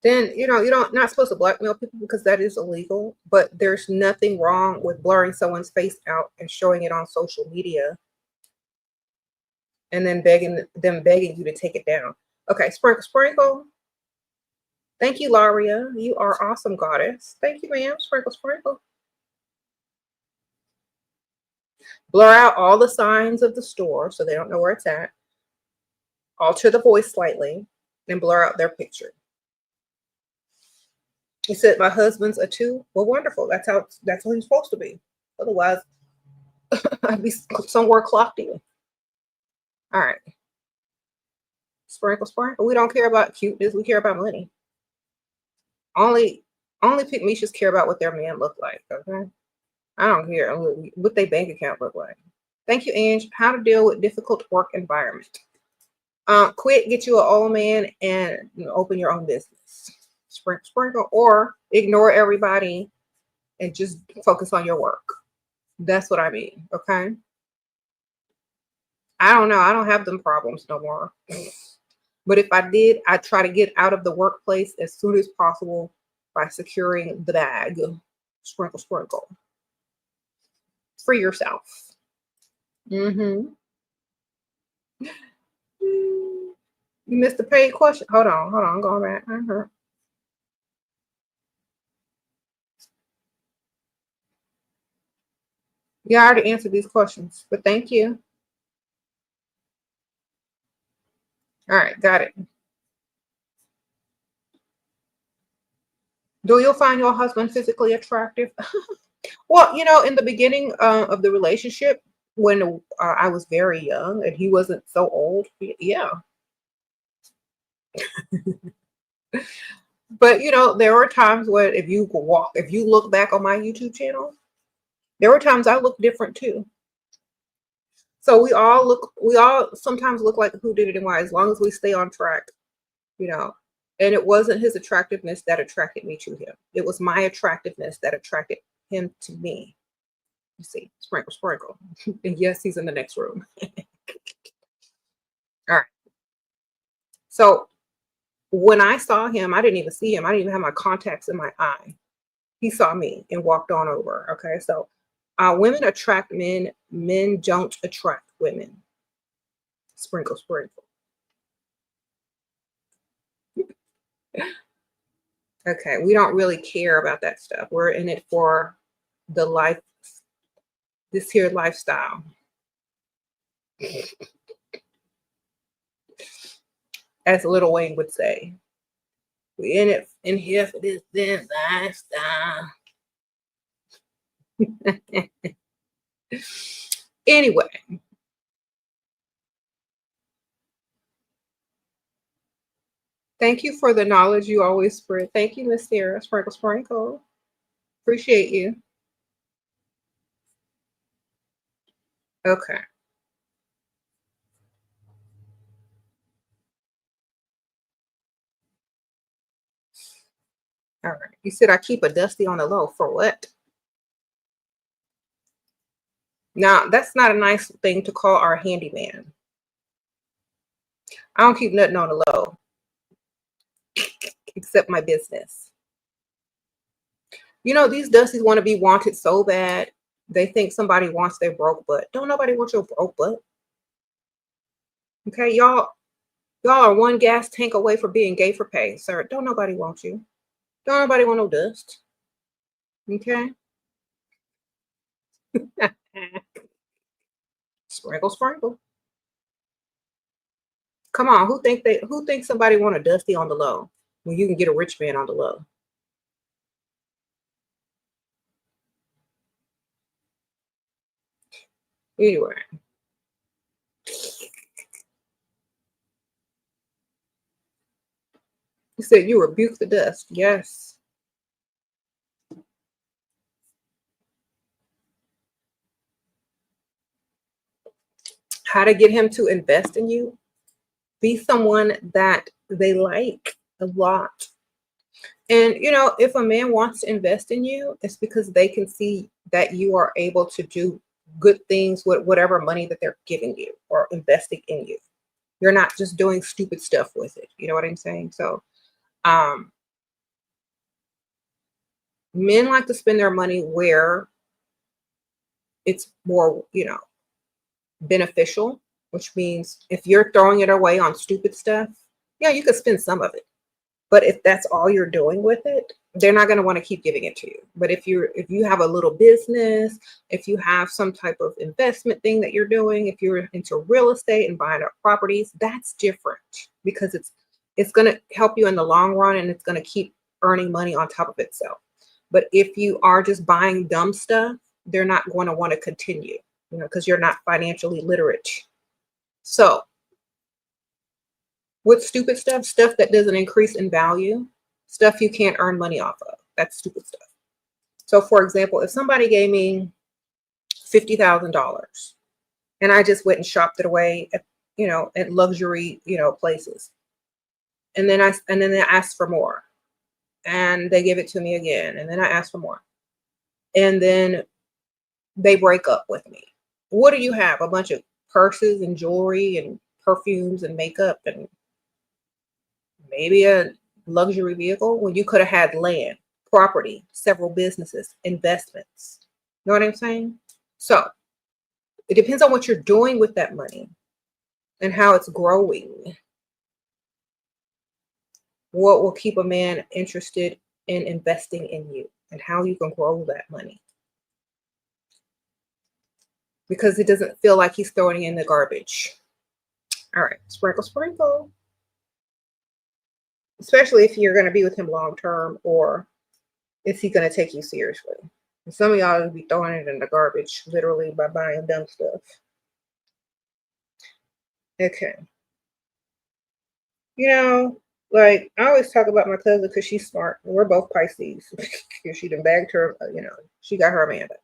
then, you don't not supposed to blackmail people because that is illegal, but there's nothing wrong with blurring someone's face out and showing it on social media and then begging you to take it down. Okay, sprinkle, sprinkle. Thank you, Laria. You are awesome, goddess. Thank you, ma'am. Sprinkle, sprinkle. Blur out all the signs of the store so they don't know where it's at. Alter the voice slightly and blur out their picture. He said, my husband's a 2. Well, wonderful. That's what he's supposed to be. Otherwise, I'd be somewhere clocked in. All right. Sprinkle, sprinkle. We don't care about cuteness. We care about money. Only pygmies care about what their man look like. Okay. I don't care what their bank account look like. Thank you, Ange. How to deal with difficult work environment. Quit, get you an old man, and open your own business. Sprinkle, sprinkle, or ignore everybody and just focus on your work. That's what I mean. Okay. I don't know. I don't have them problems no more. But if I did, I'd try to get out of the workplace as soon as possible by securing the bag. Sprinkle, sprinkle. Free yourself. Mm-hmm. You missed the paid question. Hold on. I'm going back. Yeah, I already answered these questions, but thank you. All right, got it. Do you find your husband physically attractive? Well, in the beginning of the relationship, when I was very young and he wasn't so old, yeah. But there were times when if you look back on my YouTube channel, there were times I looked different too. So we all sometimes look like who did it and why, as long as we stay on track, And it wasn't his attractiveness that attracted me to him. It was my attractiveness that attracted him to me. You see, sprinkle, sprinkle. And yes, he's in the next room. All right. So when I saw him, I didn't even see him. I didn't even have my contacts in my eye. He saw me and walked on over. Okay. So women attract men. Men don't attract women. Sprinkle, sprinkle. Okay. We don't really care about that stuff. We're in it for the life, this here lifestyle. As Lil Wayne would say, we in here for this lifestyle. Anyway. Thank you for the knowledge you always spread. Thank you, Miss Sarah. Sprinkle, sprinkle. Appreciate you. Okay. All right. You said I keep a dusty on the low. For what? Now, that's not a nice thing to call our handyman. I don't keep nothing on the low except my business. These dusties want to be wanted so bad. They think somebody wants their broke butt. Don't nobody want your broke butt. Okay, y'all are one gas tank away from being gay for pay, sir. Don't nobody want you. Don't nobody want no dust. Okay. Sprinkle, sprinkle. Come on, who think somebody want a dusty on the low when you can get a rich man on the low? Anyway. You said you rebuke the dust. Yes. How to get him to invest in you? Be someone that they like a lot. And, if a man wants to invest in you, it's because they can see that you are able to do good things with whatever money that they're giving you or investing in you. You're not just doing stupid stuff with it. You know what I'm saying? So um, men like to spend their money where it's more, beneficial, which means if you're throwing it away on stupid stuff, yeah, you could spend some of it. But if that's all you're doing with it, they're not going to want to keep giving it to you. But if you have a little business, if you have some type of investment thing that you're doing, if you're into real estate and buying up properties, that's different because it's going to help you in the long run and it's going to keep earning money on top of itself. But if you are just buying dumb stuff, they're not going to want to continue, because you're not financially literate. So with stupid stuff that doesn't increase in value, stuff you can't earn money off of, that's stupid stuff. So for example, if somebody gave me $50,000 and I just went and shopped it away at luxury, places. And then they asked for more and they give it to me again. And then I ask for more. And then they break up with me. What do you have? A bunch of purses and jewelry and perfumes and makeup and maybe a luxury vehicle when you could have had land, property, several businesses, investments. You know what I'm saying? So it depends on what you're doing with that money and how it's growing. What will keep a man interested in investing in you and how you can grow that money. Because it doesn't feel like he's throwing in the garbage. All right, sprinkle, sprinkle. Especially if you're going to be with him long term, or is he going to take you seriously? And some of y'all will be throwing it in the garbage, literally, by buying dumb stuff. Okay. Like I always talk about my cousin because she's smart. We're both Pisces. She done bagged her, she got her Amanda.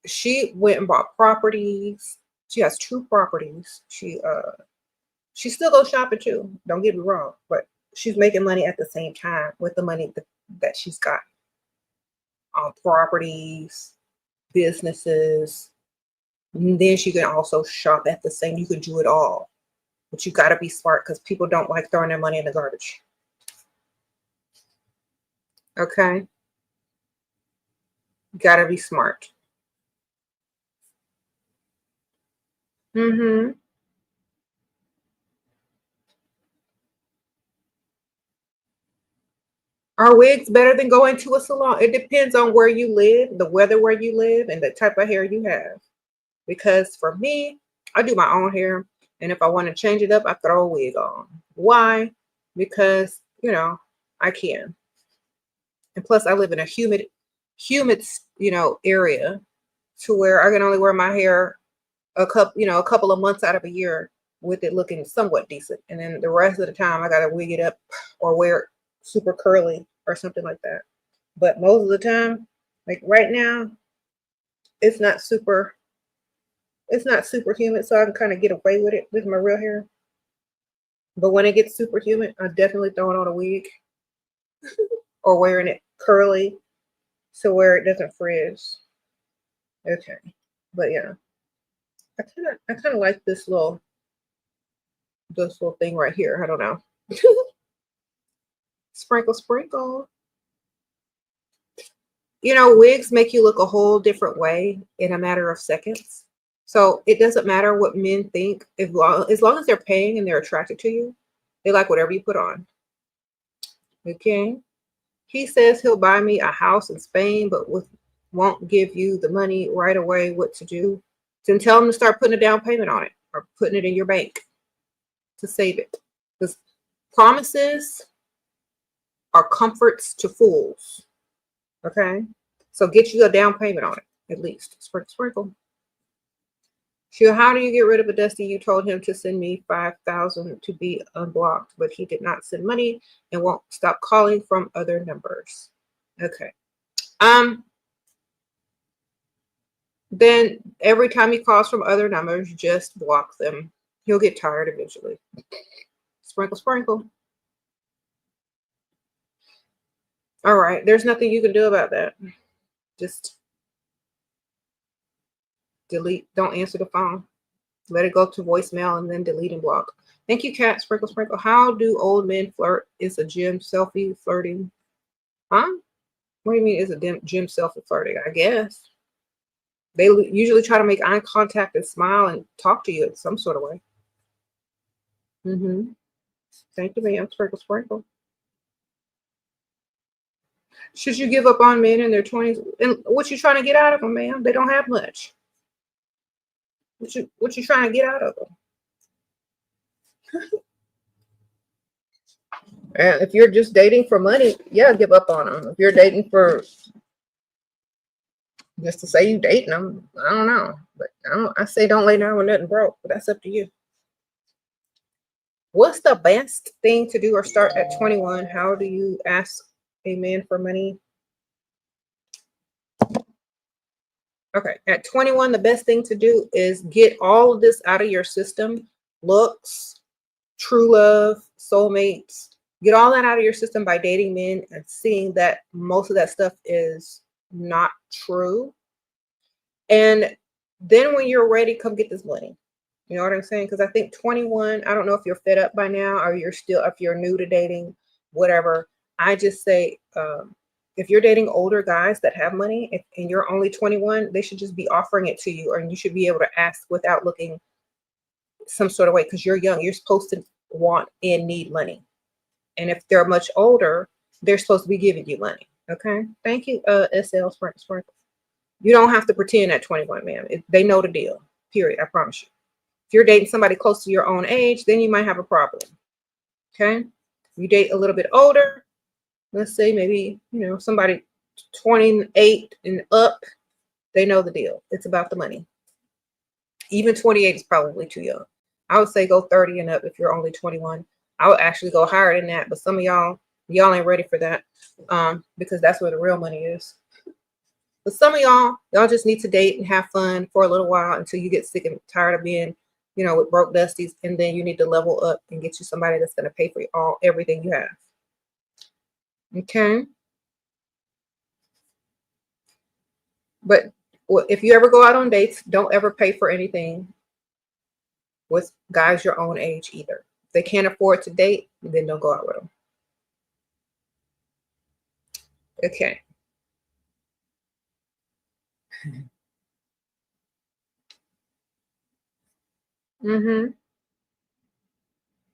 She went and bought properties. She has 2 properties. She still goes shopping too. Don't get me wrong, but she's making money at the same time with the money that she's got on properties, businesses. And then she can also shop at the same. You can do it all, but you got to be smart because people don't like throwing their money in the garbage. Okay, you got to be smart. Mm-hmm. Are wigs better than going to a salon? It depends on where you live, the weather where you live, and the type of hair you have. Because for me, I do my own hair, and if I want to change it up, I throw a wig on. Why? Because I can, and plus I live in a humid, area, to where I can only wear my hair a couple of months out of a year with it looking somewhat decent, and then the rest of the time I gotta wig it up or wear it super curly or something like that. But most of the time, like right now, it's not super humid, so I can kind of get away with it with my real hair. But when it gets super humid, I'm definitely throwing on a wig or wearing it curly so where it doesn't frizz. Okay, but yeah, I kind of like this little thing right here. I don't know. Sprinkle, sprinkle. Wigs make you look a whole different way in a matter of seconds. So it doesn't matter what men think, as long as they're paying and they're attracted to you, they like whatever you put on. Okay. He says he'll buy me a house in Spain, but won't give you the money right away. What to do? Then tell him to start putting a down payment on it or putting it in your bank to save it. Because promises are comforts to fools. Okay. So get you a down payment on it, at least. Sprinkle, sprinkle. Sure, how do you get rid of a Dusty? You told him to send me 5,000 to be unblocked, but he did not send money and won't stop calling from other numbers. Okay. Then every time he calls from other numbers, just block them. He'll get tired eventually. Sprinkle, sprinkle. All right. There's nothing you can do about that. Just delete, don't answer the phone. Let it go to voicemail and then delete and block. Thank you, Cat. Sprinkle, sprinkle. How do old men flirt? Is a gym selfie flirting? Huh? What do you mean is a gym selfie flirting? I guess. They usually try to make eye contact and smile and talk to you in some sort of way. Thank you, ma'am. Sprinkle, sprinkle. Should you give up on men in their 20s? And what you trying to get out of them, ma'am? They don't have much. What you trying to get out of them? And if you're just dating for money, yeah, give up on them. If you're dating for just to say you dating them, I don't know. But I say don't lay down with nothing broke, but that's up to you. What's the best thing to do or start at 21? How do you ask a man for money? Okay, at 21, the best thing to do is get all of this out of your system. Looks, true love, soulmates. Get all that out of your system by dating men and seeing that most of that stuff is not true. And then when you're ready, come get this money. You know what I'm saying? Because I think 21, I don't know if you're fed up by now or if you're new to dating, whatever. I just say, if you're dating older guys that have money and you're only 21, they should just be offering it to you, and you should be able to ask without looking some sort of way because you're young. You're supposed to want and need money. And if they're much older, they're supposed to be giving you money. Okay. Thank you, SL Sprinkle. You don't have to pretend at 21, ma'am. They know the deal. Period. I promise you. If you're dating somebody close to your own age, then you might have a problem. Okay. You date a little bit older. Let's say maybe, somebody 28 and up, they know the deal. It's about the money. Even 28 is probably too young. I would say go 30 and up if you're only 21. I would actually go higher than that, but some of y'all ain't ready for that because that's where the real money is. But some of y'all just need to date and have fun for a little while until you get sick and tired of being, with broke dusties, and then you need to level up and get you somebody that's going to pay for everything you have. Okay. But if you ever go out on dates, don't ever pay for anything with guys your own age either. If they can't afford to date, then don't go out with them. Okay.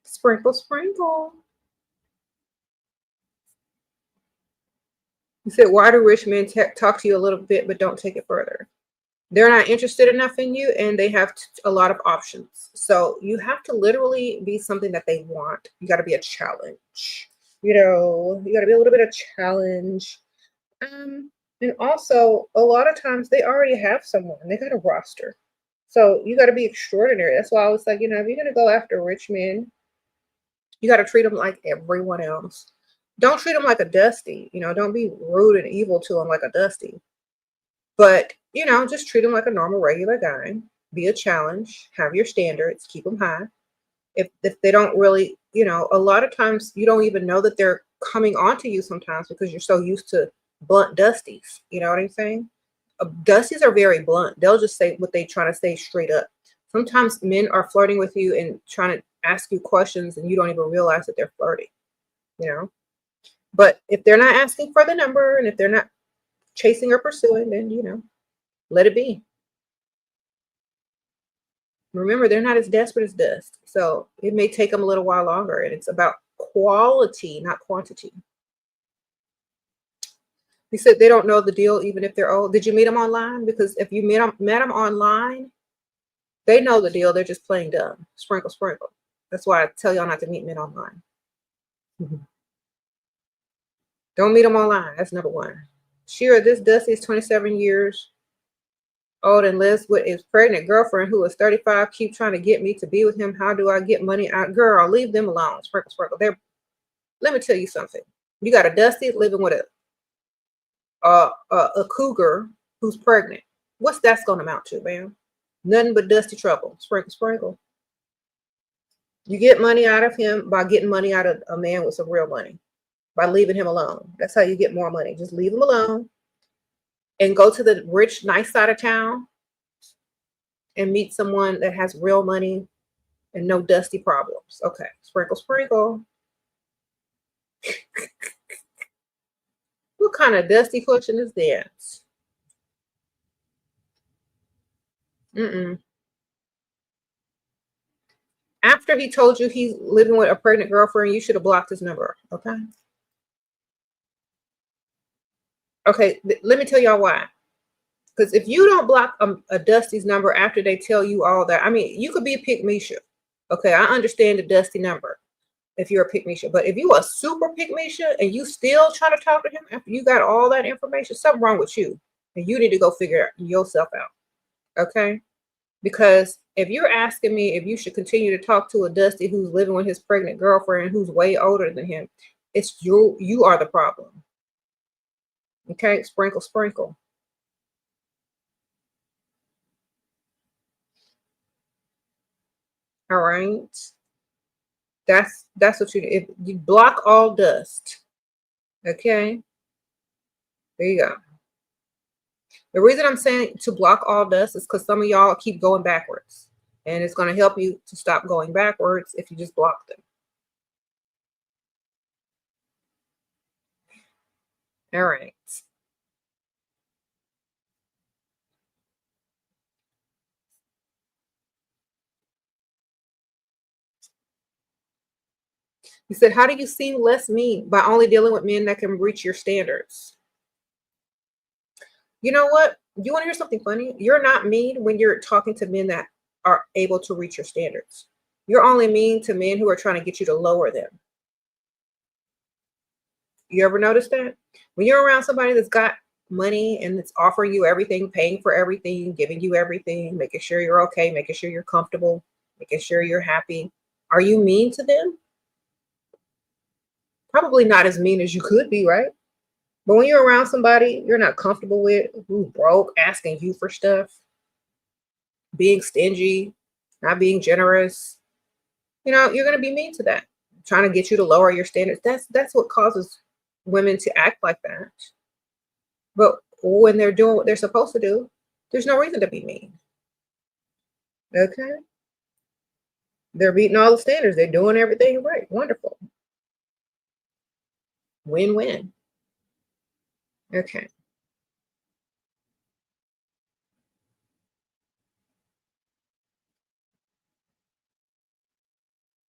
Sprinkle, sprinkle. You said, why do rich men talk to you a little bit but don't take it further? They're not interested enough in you, and they have a lot of options. So you have to literally be something that they want. You got to be a challenge. You got to be a little bit of challenge. And also, a lot of times they already have someone. They got a roster. So you got to be extraordinary. That's why I was like, if you're going to go after rich men, you got to treat them like everyone else. Don't treat them like a Dusty. Don't be rude and evil to them like a Dusty. But, just treat them like a normal, regular guy. Be a challenge. Have your standards. Keep them high. If they don't really, a lot of times you don't even know that they're coming onto you sometimes because you're so used to blunt Dusties. You know what I'm saying? Dusties are very blunt. They'll just say what they trying to say straight up. Sometimes men are flirting with you and trying to ask you questions and you don't even realize that they're flirting, But if they're not asking for the number and if they're not chasing or pursuing, then, let it be. Remember, they're not as desperate as Dust. So it may take them a little while longer, and it's about quality, not quantity. He said they don't know the deal even if they're old. Did you meet them online? Because if you met them online, they know the deal. They're just playing dumb. Sprinkle, sprinkle. That's why I tell y'all not to meet men online. Don't meet them online. That's number one. Shira, this Dusty is 27 years old and lives with his pregnant girlfriend who is 35. Keep trying to get me to be with him. How do I get money out? Girl, leave them alone. Sprinkle, sprinkle. Let me tell you something. You got a Dusty living with a cougar who's pregnant. What's that's going to amount to, man? Nothing but Dusty trouble. Sprinkle, sprinkle. You get money out of him by getting money out of a man with some real money. By leaving him alone. That's how you get more money. Just leave him alone and go to the rich, nice side of town and meet someone that has real money and no dusty problems. Okay, sprinkle, sprinkle. What kind of dusty question is that? Mm-mm. After he told you he's living with a pregnant girlfriend, you should have blocked his number. Okay. Okay, let me tell y'all why. Because if you don't block a Dusty's number after they tell you all that, I mean, you could be a pick Misha. Okay, I understand the Dusty number if you're a pick Misha. But if you a super pick Misha and you still trying to talk to him after you got all that information, something wrong with you. And you need to go figure yourself out. Okay? Because if you're asking me if you should continue to talk to a Dusty who's living with his pregnant girlfriend who's way older than him, it's you are the problem. Okay, sprinkle, sprinkle. All right. That's what if you block all dust. Okay. There you go. The reason I'm saying to block all dust is because some of y'all keep going backwards. And it's going to help you to stop going backwards if you just block them. All right. He said, how do you seem less mean? By only dealing with men that can reach your standards. You know what? You want to hear something funny? You're not mean when you're talking to men that are able to reach your standards. You're only mean to men who are trying to get you to lower them. You ever notice that? When you're around somebody that's got money and it's offering you everything, paying for everything, giving you everything, making sure you're okay, making sure you're comfortable, making sure you're happy, are you mean to them? Probably not as mean as you could be, right? But when you're around somebody you're not comfortable with, who's broke, asking you for stuff, being stingy, not being generous, you're going to be mean to that, trying to get you to lower your standards. That's what causes women to act like that. But when they're doing what they're supposed to do, there's no reason to be mean. Okay? They're meeting all the standards. They're doing everything right. Wonderful. Win-win. Okay.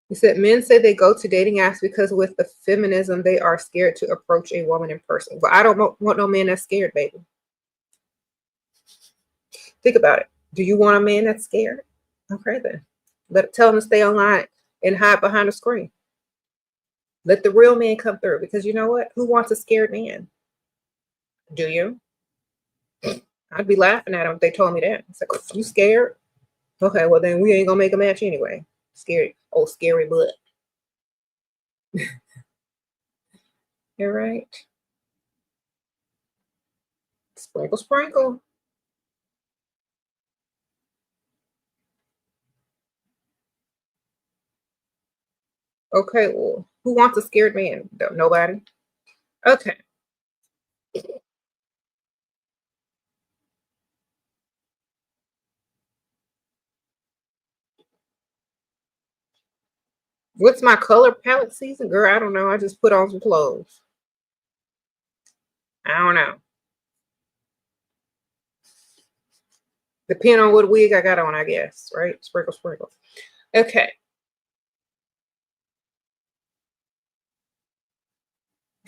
He said men say they go to dating apps because with the feminism, they are scared to approach a woman in person. But I don't want no man that's scared, baby. Think about it. Do you want a man that's scared? Okay, then. Tell him to stay online and hide behind a screen. Let the real man come through because you know what? Who wants a scared man? Do you? I'd be laughing at them if they told me that. It's like, you scared? Okay, well then we ain't gonna make a match anyway. Scary. Oh, scary butt. You're right. Sprinkle, sprinkle. Okay, well, who wants a scared man? Nobody. Okay. What's my color palette season? Girl, I don't know. I just put on some clothes. I don't know. Depending on what wig I got on, I guess. Right? Sprinkle, sprinkle. Okay.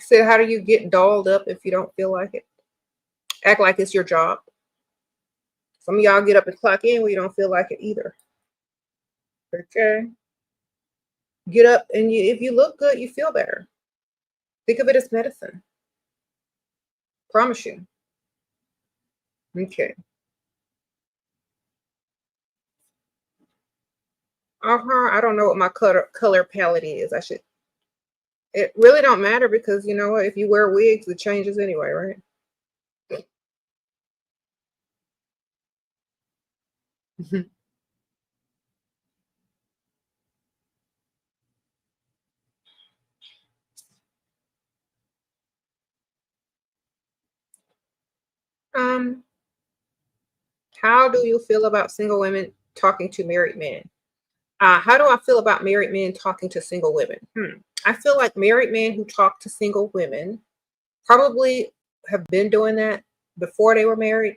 So how do you get dolled up if you don't feel like it? Act like it's your job. Some of y'all get up and clock in when you don't feel like it either. Okay. Get up and if you look good, you feel better. Think of it as medicine. Promise you. Okay. I don't know what my color palette is. I should. It really don't matter because you know what? If you wear wigs, it changes anyway, right? um, How do you feel about single women talking to married men? How do I feel about married men talking to single women? I feel like married men who talk to single women probably have been doing that before they were married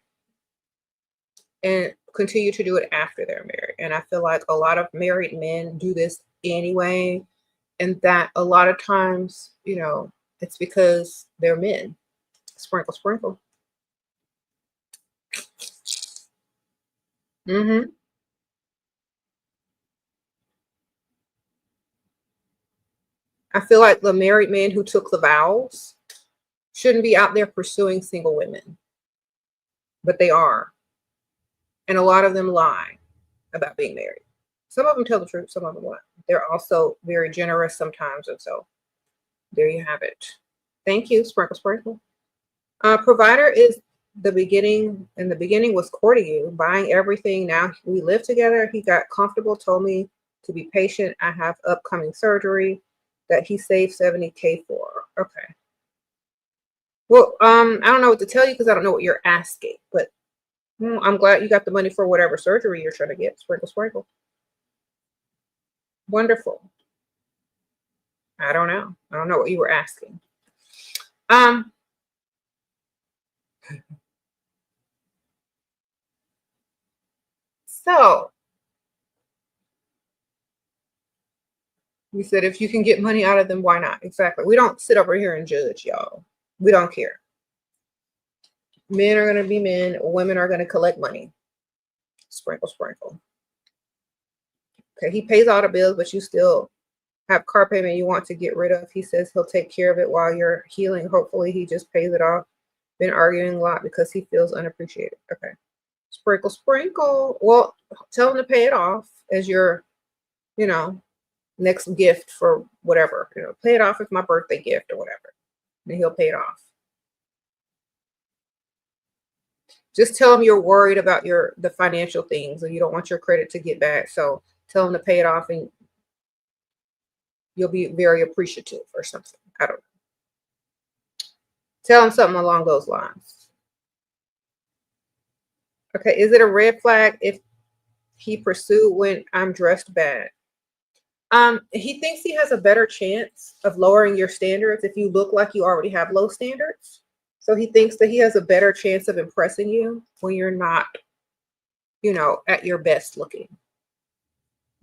and continue to do it after they're married. And I feel like a lot of married men do this anyway, and that a lot of times, it's because they're men. Sprinkle, sprinkle. hmm I feel like the married men who took the vows shouldn't be out there pursuing single women, but they are. And a lot of them lie about being married. Some of them tell the truth, some of them lie. They're also very generous sometimes. And so there you have it. Thank you, Sprinkle Sprinkle. Provider is the beginning. In the beginning was courting you, buying everything. Now we live together. He got comfortable, told me to be patient. I have upcoming surgery that he saved 70K for. Okay. Well, I don't know what to tell you because I don't know what you're asking, but I'm glad you got the money for whatever surgery you're trying to get. Sprinkle, sprinkle. Wonderful. I don't know. I don't know what you were asking. So you said if you can get money out of them, why not? Exactly. We don't sit over here and judge, y'all. We don't care. Men are going to be men. Women are going to collect money. Sprinkle, sprinkle. Okay, he pays all the bills, but you still have car payment you want to get rid of. He says he'll take care of it while you're healing. Hopefully he just pays it off. Been arguing a lot because he feels unappreciated. Okay. Sprinkle, sprinkle. Well, tell him to pay it off as your, next gift for whatever. Pay it off as my birthday gift or whatever. And he'll pay it off. Just tell him you're worried about the financial things and you don't want your credit to get bad. So tell him to pay it off and you'll be very appreciative or something. I don't know. Tell him something along those lines. Okay, is it a red flag if he pursued when I'm dressed bad? He thinks he has a better chance of lowering your standards if you look like you already have low standards. So he thinks that he has a better chance of impressing you when you're not, at your best looking.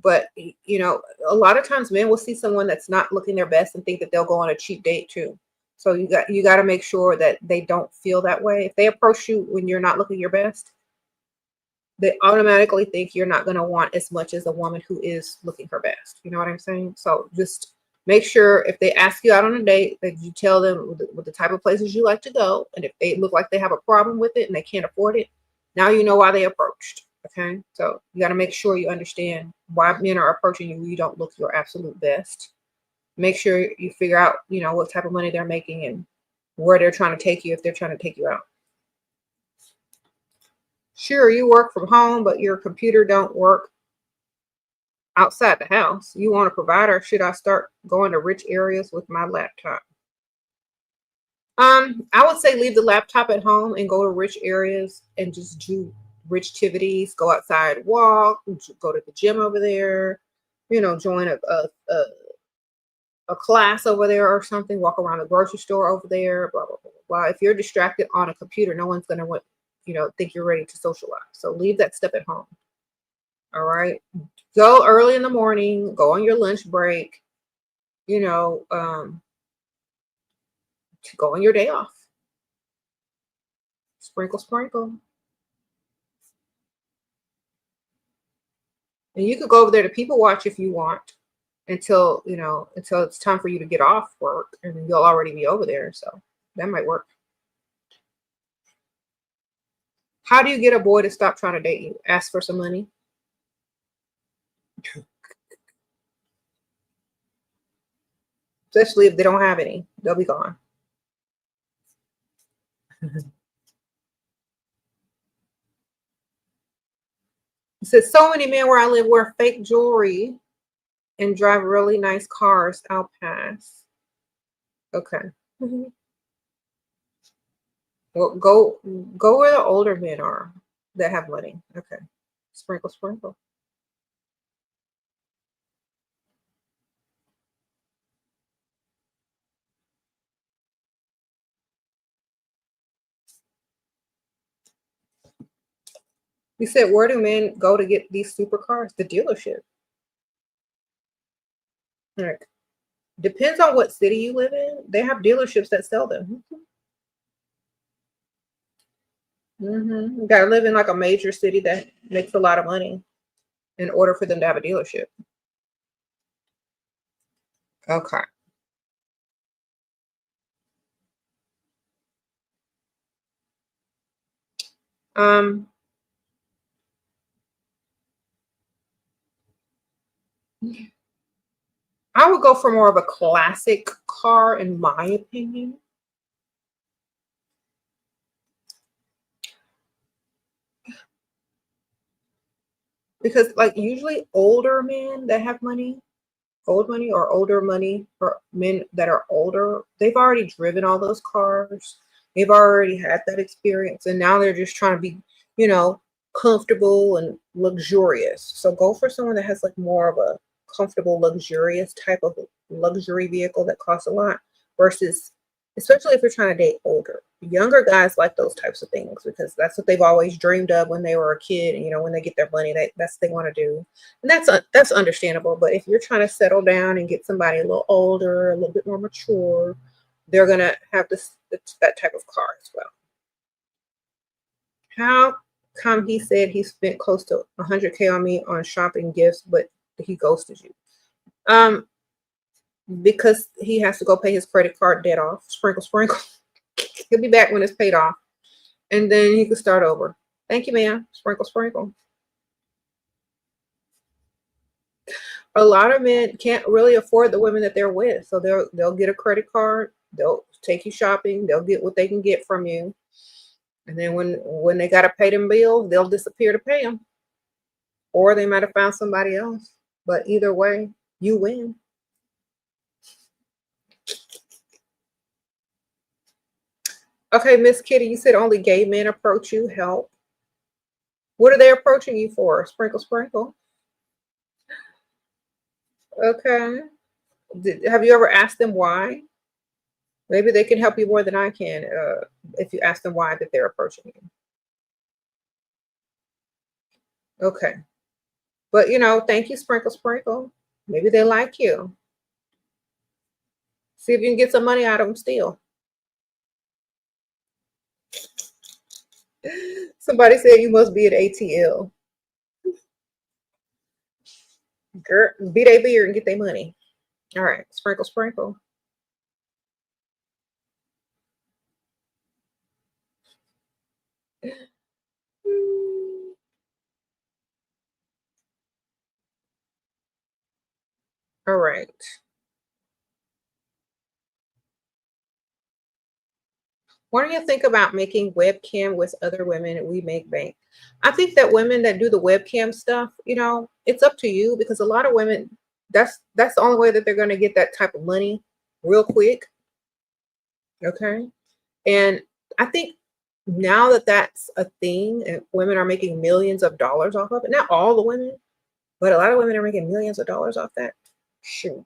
But, a lot of times men will see someone that's not looking their best and think that they'll go on a cheap date too. So you got to make sure that they don't feel that way. If they approach you when you're not looking your best, they automatically think you're not going to want as much as a woman who is looking her best. You know what I'm saying? So just make sure if they ask you out on a date that you tell them with the type of places you like to go. And if they look like they have a problem with it and they can't afford it, now you know why they approached. Okay. So you got to make sure you understand why men are approaching you when you don't look your absolute best. Make sure you figure out, what type of money they're making and where they're trying to take you if they're trying to take you out. Sure, you work from home, but your computer don't work outside the house. You want a provider? Should I start going to rich areas with my laptop? I would say leave the laptop at home and go to rich areas and just do rich activities. Go outside, walk, go to the gym over there. Join a class over there or something. Walk around the grocery store over there. Blah blah blah blah. If you're distracted on a computer, no one's gonna think you're ready to socialize. So leave that stuff at home. All right. Go early in the morning, go on your lunch break, to go on your day off. Sprinkle, sprinkle. And you could go over there to people watch if you want until it's time for you to get off work and you'll already be over there. So that might work. How do you get a boy to stop trying to date you? Ask for some money. Especially if they don't have any. They'll be gone. It says so many men where I live wear fake jewelry and drive really nice cars. I'll pass. Okay. Well, go where the older men are. that have money. Okay. Sprinkle, sprinkle. You said, where do men go to get these supercars? The dealership. Like, depends on what city you live in. They have dealerships that sell them. You gotta live in like a major city that makes a lot of money in order for them to have a dealership. Okay. Um, I would go for more of a classic car, in my opinion. Because like usually older men that have money, old money or older money, or men that are older, they've already driven all those cars. They've already had that experience and now they're just trying to be, you know, comfortable and luxurious. So go for someone that has like more of a comfortable, luxurious type of luxury vehicle that costs a lot versus, especially if you're trying to date older. Younger guys like those types of things because that's what they've always dreamed of when they were a kid. And, you know, when they get their money, that's what they want to do. And that's understandable. But if you're trying to settle down and get somebody a little older, a little bit more mature, they're gonna have that type of car as well. How come he said he spent close to 100K on me on shopping gifts, but he ghosted you? Um, because he has to go pay his credit card debt off. Sprinkle, sprinkle. He'll be back when it's paid off, and then he can start over. Thank you, ma'am. Sprinkle, sprinkle. A lot of men can't really afford the women that they're with, so they'll get a credit card, they'll take you shopping, they'll get what they can get from you, and then when they got to pay them bills, they'll disappear to pay them, or they might have found somebody else. But either way, you win. Okay, Miss Kitty, you said only gay men approach you. Help. What are they approaching you for? Sprinkle, sprinkle. Okay. Have you ever asked them why? Maybe they can help you more than I can if you ask them why that they're approaching you. Okay. But, you know, thank you, Sprinkle Sprinkle. Maybe they like you. See if you can get some money out of them still. Somebody said you must be at ATL. Girl, beat a beer and get their money. All right. Sprinkle Sprinkle. All right. What do you think about making webcam with other women and we make bank? I think that women that do the webcam stuff, you know, it's up to you because a lot of women, that's the only way that they're going to get that type of money real quick. Okay. And I think now that that's a thing and women are making millions of dollars off of it, not all the women, but a lot of women are making millions of dollars off that. Shoot,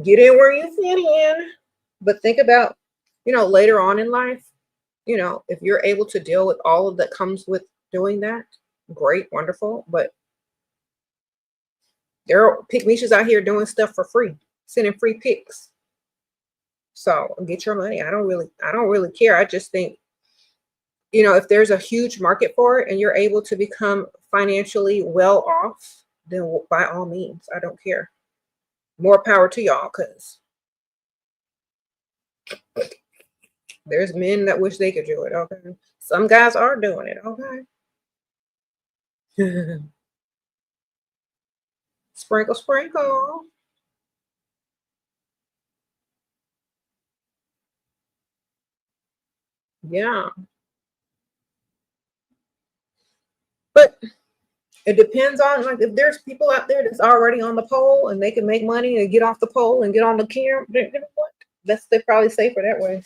get in where you fit in. But think about, you know, later on in life, you know, if you're able to deal with all of that comes with doing that, great, wonderful. But there are pick niches out here doing stuff for free, sending free pics. So get your money. I don't really care. I just think, you know, if there's a huge market for it and you're able to become financially well off, then by all means, I don't care. More power to y'all, because there's men that wish they could do it. Okay. Some guys are doing it. Okay. Sprinkle, sprinkle. Yeah. But it depends on, like, if there's people out there that's already on the pole and they can make money and get off the pole and get on the camera, you know what? They're probably safer that way.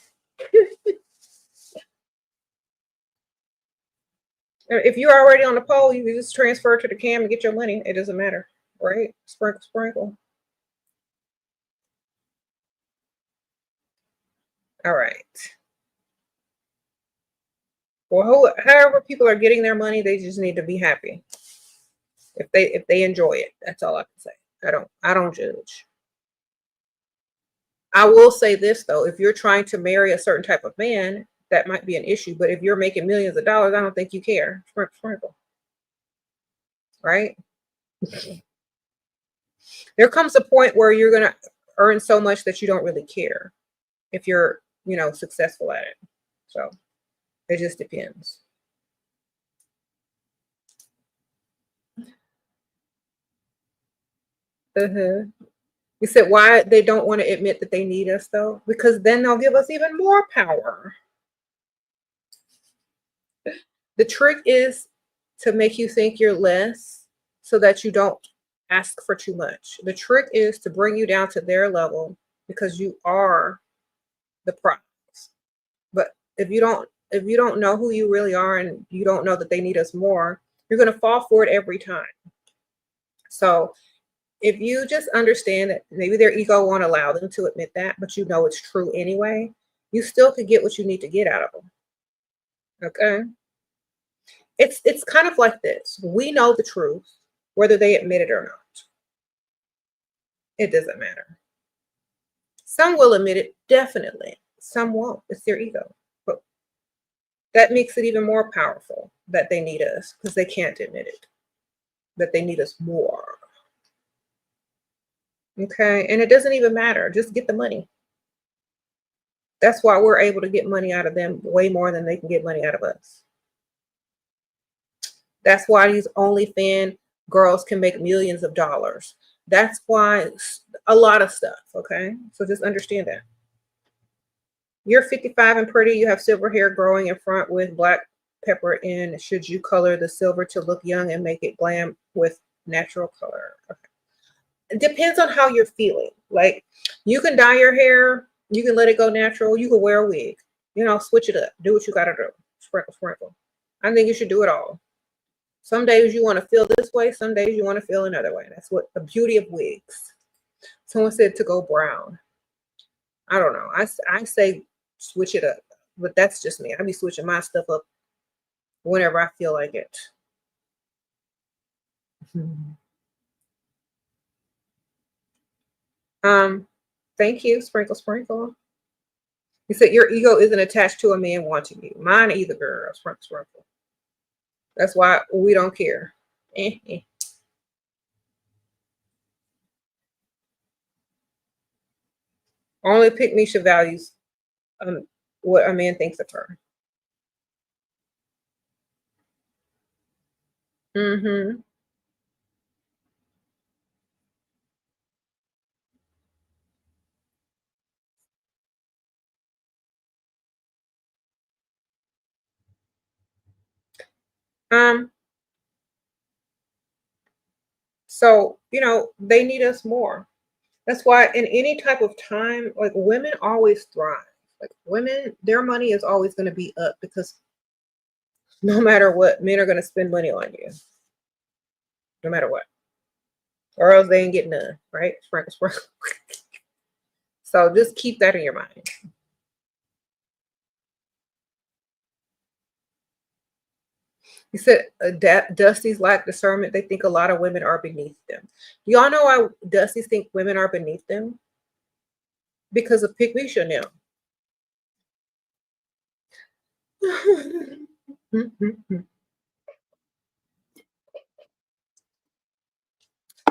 If you're already on the pole, you can just transfer to the cam and get your money. It doesn't matter, right? Sprinkle, sprinkle. All right. Well, however people are getting their money, they just need to be happy. If they enjoy it, that's all I can say. I don't judge. I will say this though, if you're trying to marry a certain type of man, that might be an issue. But if you're making millions of dollars, I don't think you care. Sprinkle, sprinkle. Right? There comes a point where you're gonna earn so much that you don't really care if you're, successful at it. So it just depends. You said why they don't want to admit that they need us though? Because then they'll give us even more power. The trick is to make you think you're less so that you don't ask for too much. The trick is to bring you down to their level because you are the prize. But if you don't know who you really are and you don't know that they need us more, you're going to fall for it every time. So if you just understand that maybe their ego won't allow them to admit that, but you know it's true anyway, you still could get what you need to get out of them. Okay? It's kind of like this. We know the truth, whether they admit it or not. It doesn't matter. Some will admit it, definitely. Some won't. It's their ego. But that makes it even more powerful that they need us because they can't admit it, that they need us more. Okay? And it doesn't even matter. Just get the money. That's why we're able to get money out of them way more than they can get money out of us. That's why these OnlyFans girls can make millions of dollars. That's why a lot of stuff, okay? So just understand that. You're 55 and pretty. You have silver hair growing in front with black pepper in. Should you color the silver to look young and make it glam with natural color? Okay. It depends on how you're feeling. Like you can dye your hair. You can let it go natural. You can wear a wig. Switch it up. Do what you got to do. Sprinkle, sprinkle. I think you should do it all. Some days you want to feel this way. Some days you want to feel another way. That's what the beauty of wigs. Someone said to go brown. I don't know. I say switch it up, but that's just me. I be switching my stuff up whenever I feel like it. Thank you, sprinkle, sprinkle. You said your ego isn't attached to a man wanting you. Mine either, girl. Sprinkle, sprinkle. That's why we don't care. Only pick Misha values what a man thinks of her. Mm-hmm. So, they need us more. That's why in any type of time, like women always thrive. Like women, their money is always going to be up because no matter what, men are going to spend money on you. No matter what. Or else they ain't getting none, right? Sprinkle, sprinkle. So just keep that in your mind. You said Dusties lack discernment. They think a lot of women are beneath them. Y'all know why Dusties think women are beneath them? Because of Pygmisha now.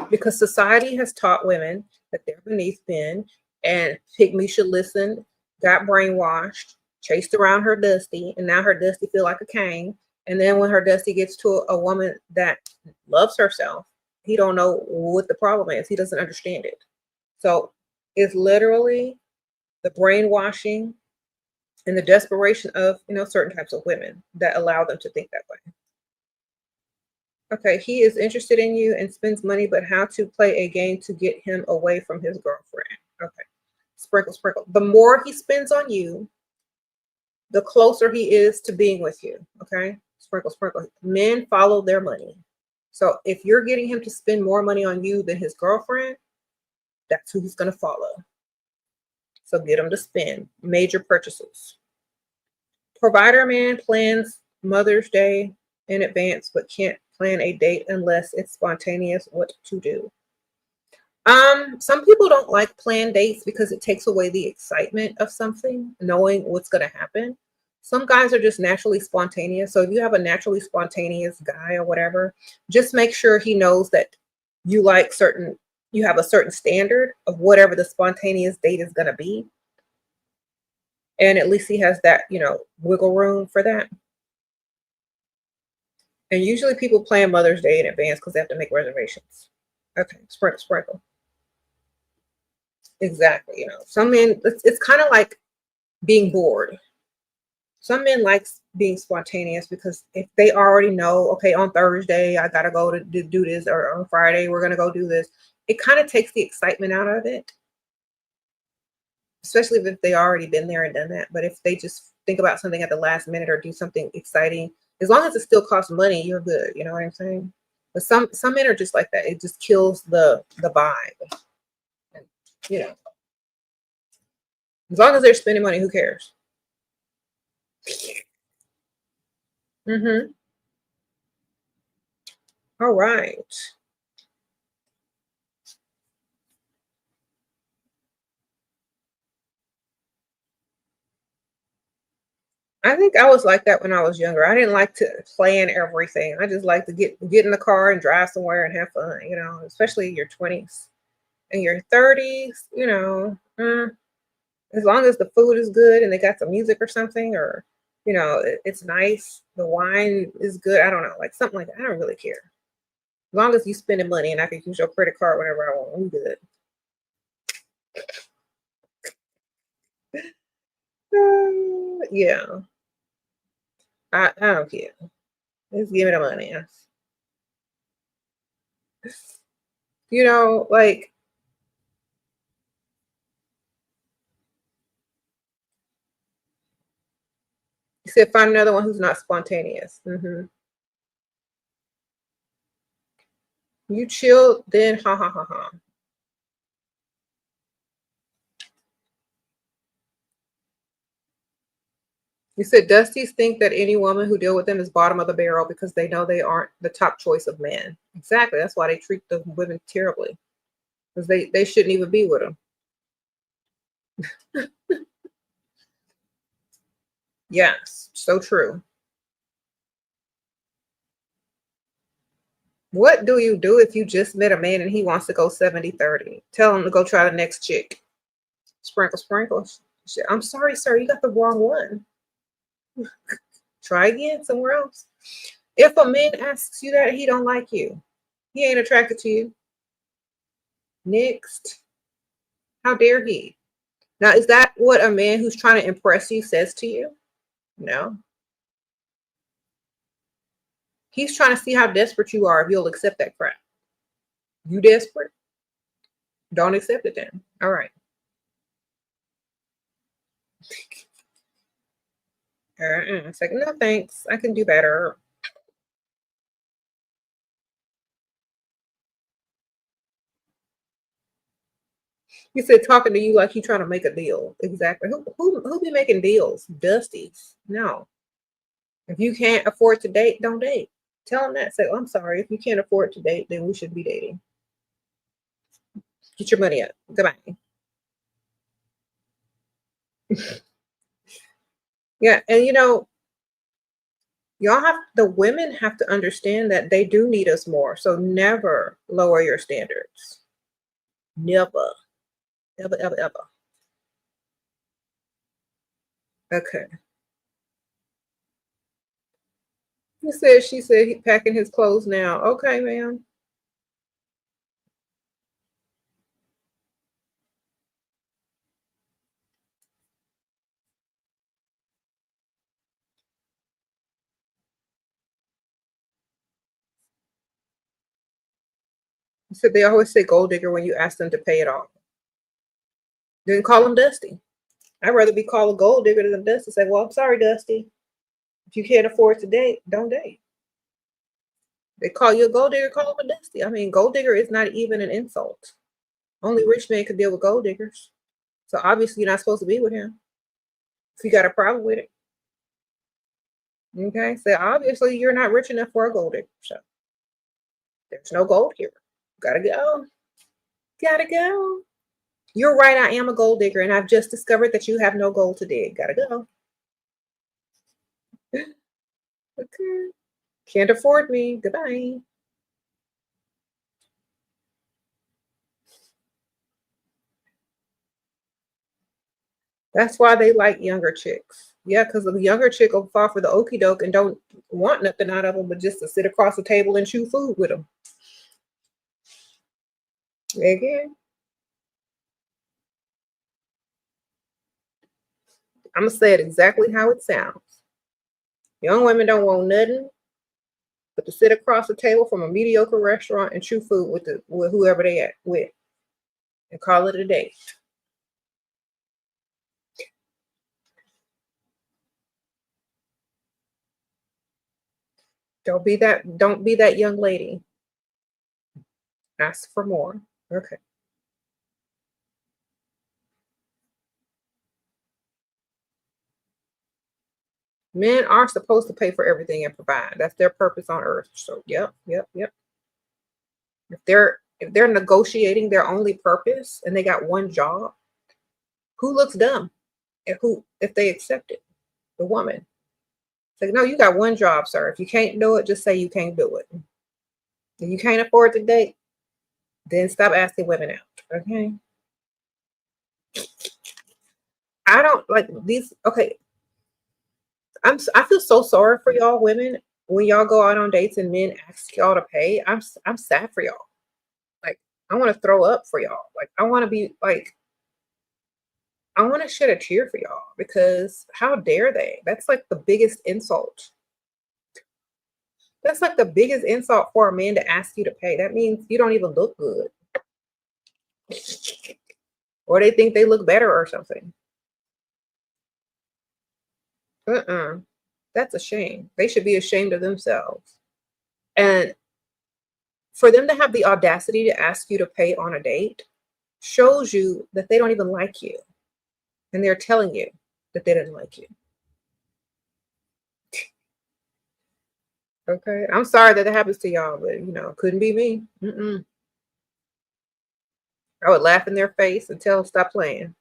Because society has taught women that they're beneath men, and Pygmisha listened, got brainwashed, chased around her Dusty, and now her Dusty feel like a king. And then when her Dusty gets to a woman that loves herself, he don't know what the problem is. He doesn't understand it. So it's literally the brainwashing and the desperation of certain types of women that allow them to think that way. Okay, he is interested in you and spends money, but how to play a game to get him away from his girlfriend. Okay, sprinkle, sprinkle. The more he spends on you, the closer he is to being with you. Okay, Sprinkle, sprinkle. Men follow their money. So if you're getting him to spend more money on you than his girlfriend, that's who he's going to follow. So get him to spend major purchases. Provider man plans Mother's Day in advance, but can't plan a date unless it's spontaneous. What to do? Some people don't like planned dates because it takes away the excitement of something, knowing what's going to happen. Some guys are just naturally spontaneous. So if you have a naturally spontaneous guy or whatever, just make sure he knows that you like you have a certain standard of whatever the spontaneous date is going to be. And at least he has that, wiggle room for that. And usually people plan Mother's Day in advance because they have to make reservations. Okay, sprinkle, sprinkle. Exactly. Some men, it's kind of like being bored. Some men like being spontaneous because if they already know, okay, on Thursday, I got to go to do this, or on Friday, we're going to go do this. It kind of takes the excitement out of it, especially if they already been there and done that. But if they just think about something at the last minute or do something exciting, as long as it still costs money, you're good. You know what I'm saying? But some men are just like that. It just kills the vibe. And, as long as they're spending money, who cares? All right. I think I was like that when I was younger. I didn't like to plan everything. I just like to get in the car and drive somewhere and have fun, especially in your 20s and your 30s, as long as the food is good and they got some music or something, or, it's nice. The wine is good. I don't know, like something like that. I don't really care. As long as you spending money and I can use your credit card whenever I want, I'm good. Yeah. I don't care. Just give me the money. Like, you said find another one who's not spontaneous. You chill, then ha ha ha ha. You said Dusties think that any woman who deal with them is bottom of the barrel because they know they aren't the top choice of men. Exactly. That's why they treat the women terribly, because they shouldn't even be with them. Yes, so true. What do you do if you just met a man and he wants to go 70-30? Tell him to go try the next chick. Sprinkle, sprinkle. I'm sorry, sir, you got the wrong one. Try again somewhere else. If a man asks you that, he don't like you. He ain't attracted to you. Next. How dare he? Now, is that what a man who's trying to impress you says to you? No. He's trying to see how desperate you are if you'll accept that crap. You desperate? Don't accept it then. All right. Second, no thanks. I can do better. He said talking to you like he trying to make a deal. Exactly. Who be making deals? Dusties. No. If you can't afford to date, don't date. Tell him that. Say, I'm sorry. If you can't afford to date, then we should be dating. Get your money up. Goodbye. Yeah, and the women have to understand that they do need us more. So never lower your standards. Never. Ever, ever, ever. Okay. She said he's packing his clothes now. Okay, ma'am. He said they always say gold digger when you ask them to pay it off. Then call him Dusty. I'd rather be called a gold digger than Dusty. Say, well, I'm sorry, Dusty. If you can't afford to date, don't date. They call you a gold digger, call them a dusty. I mean, gold digger is not even an insult. Only rich men could deal with gold diggers. So obviously you're not supposed to be with him if you got a problem with it. Okay, so obviously you're not rich enough for a gold digger. So there's no gold here. Gotta go. Gotta go. You're right, I am a gold digger, and I've just discovered that you have no gold to dig. Gotta go. Okay. Can't afford me. Goodbye. That's why they like younger chicks. Yeah, because the younger chick will fall for the okie doke and don't want nothing out of them but just to sit across the table and chew food with them. Again, I'm going to say it exactly how it sounds. Young women don't want nothing but to sit across the table from a mediocre restaurant and chew food with whoever they at with and call it a day. Don't be that young lady. Ask for more. Okay. Men are supposed to pay for everything and provide. That's their purpose on earth. So yep, yep, yep. If they're negotiating their only purpose and they got one job, who looks dumb? If they accept it? The woman. It's like, no, you got one job, sir. If you can't do it, just say you can't do it. If you can't afford to date, then stop asking women out. Okay. I don't like these. Okay. I feel so sorry for y'all women when y'all go out on dates and men ask y'all to pay. I'm sad for y'all. Like, I want to throw up for y'all. Like, I want to be like, I want to shed a tear for y'all because how dare they? That's like the biggest insult. That's like the biggest insult for a man to ask you to pay. That means you don't even look good. Or they think they look better or something. Uh-uh. That's a shame. They should be ashamed of themselves. And for them to have the audacity to ask you to pay on a date shows you that they don't even like you. And they're telling you that they didn't like you. Okay. I'm sorry that happens to y'all, but couldn't be me. Mm-mm. I would laugh in their face and tell them stop playing.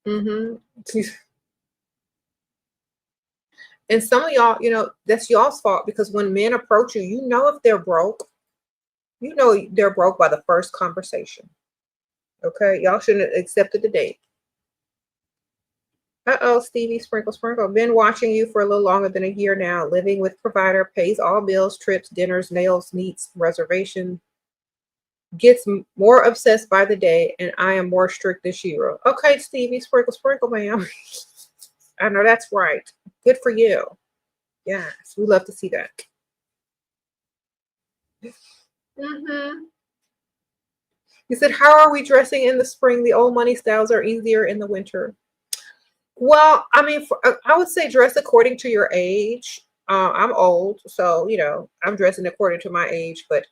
Mm-hmm. And some of y'all, that's y'all's fault because when men approach you, if they're broke, they're broke by the first conversation. Okay. Y'all shouldn't have accepted the date. Uh-oh, Stevie, sprinkle, sprinkle. Been watching you for a little longer than a year now. Living with provider, pays all bills, trips, dinners, nails, needs, reservation. Gets more obsessed by the day, and I am more strict than Shira. Okay, Stevie, sprinkle, sprinkle, ma'am. I know that's right. Good for you. Yes, we love to see that. Mm-hmm. You said, how are we dressing in the spring? The old money styles are easier in the winter. Well, I mean, I would say dress according to your age. I'm old, so I'm dressing according to my age. But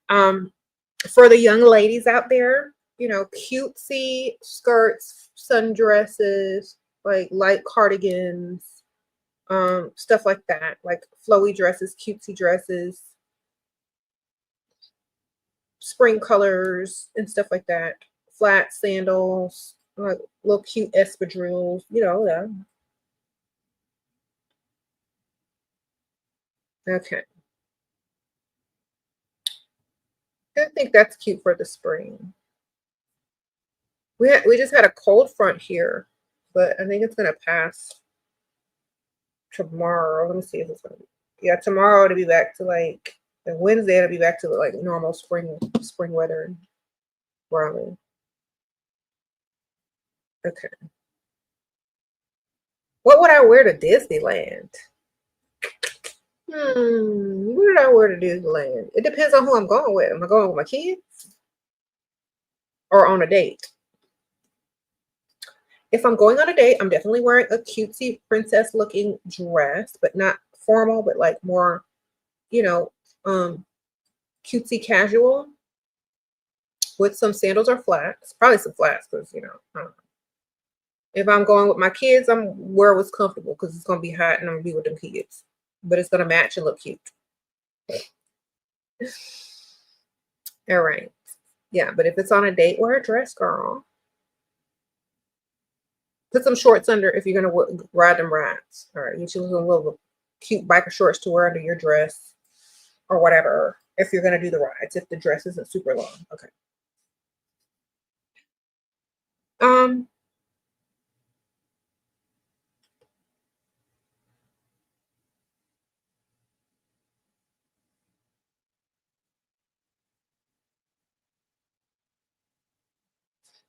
for the young ladies out there, cutesy skirts, sundresses, like light cardigans, stuff like that, like flowy dresses, cutesy dresses, spring colors and stuff like that. Flat sandals, like little cute espadrilles, yeah. Okay. I think that's cute for the spring. We just had a cold front here, but I think it's gonna pass tomorrow. Let me see if it's gonna be. Yeah, tomorrow it'll be back to like, and Wednesday it'll be back to like normal spring weather where I'm in. Okay. What would I wear to Disneyland? What did I wear to Disneyland? It depends on who I'm going with. Am I going with my kids? or on a date. If I'm going on a date, I'm definitely wearing a cutesy princess looking dress, but not formal, but like more, you know, cutesy casual with some sandals or flats, probably some flats because, you know, I don't know. If I'm going with my kids, I'm wear what's comfortable because it's going to be hot and I'm going to be with them kids, but it's going to match and look cute. All right. Yeah, but if it's on a date, wear a dress, girl. Put some shorts under if you're going to ride them rides. All right. Get you a little cute biker shorts to wear under your dress or whatever if you're going to do the rides, if the dress isn't super long. Okay.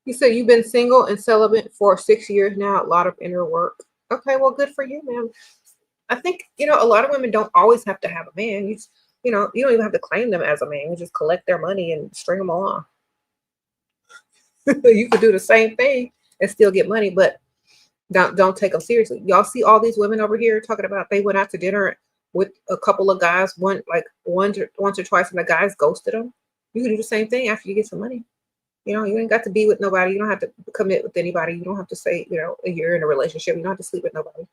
You said you've been single and celibate for 6 years now, a lot of inner work. Okay, well, good for you, man. I think, you know, a lot of women don't always have to have a man. You know, you don't even have to claim them as a man. You just collect their money and string them along. You could do the same thing and still get money, but don't take them seriously. Y'all see all these women over here talking about they went out to dinner with a couple of guys, once or twice, and the guys ghosted them. You can do the same thing after you get some money. You know, you ain't got to be with nobody. You don't have to commit with anybody. You don't have to say, you know, you're in a relationship. You don't have to sleep with nobody.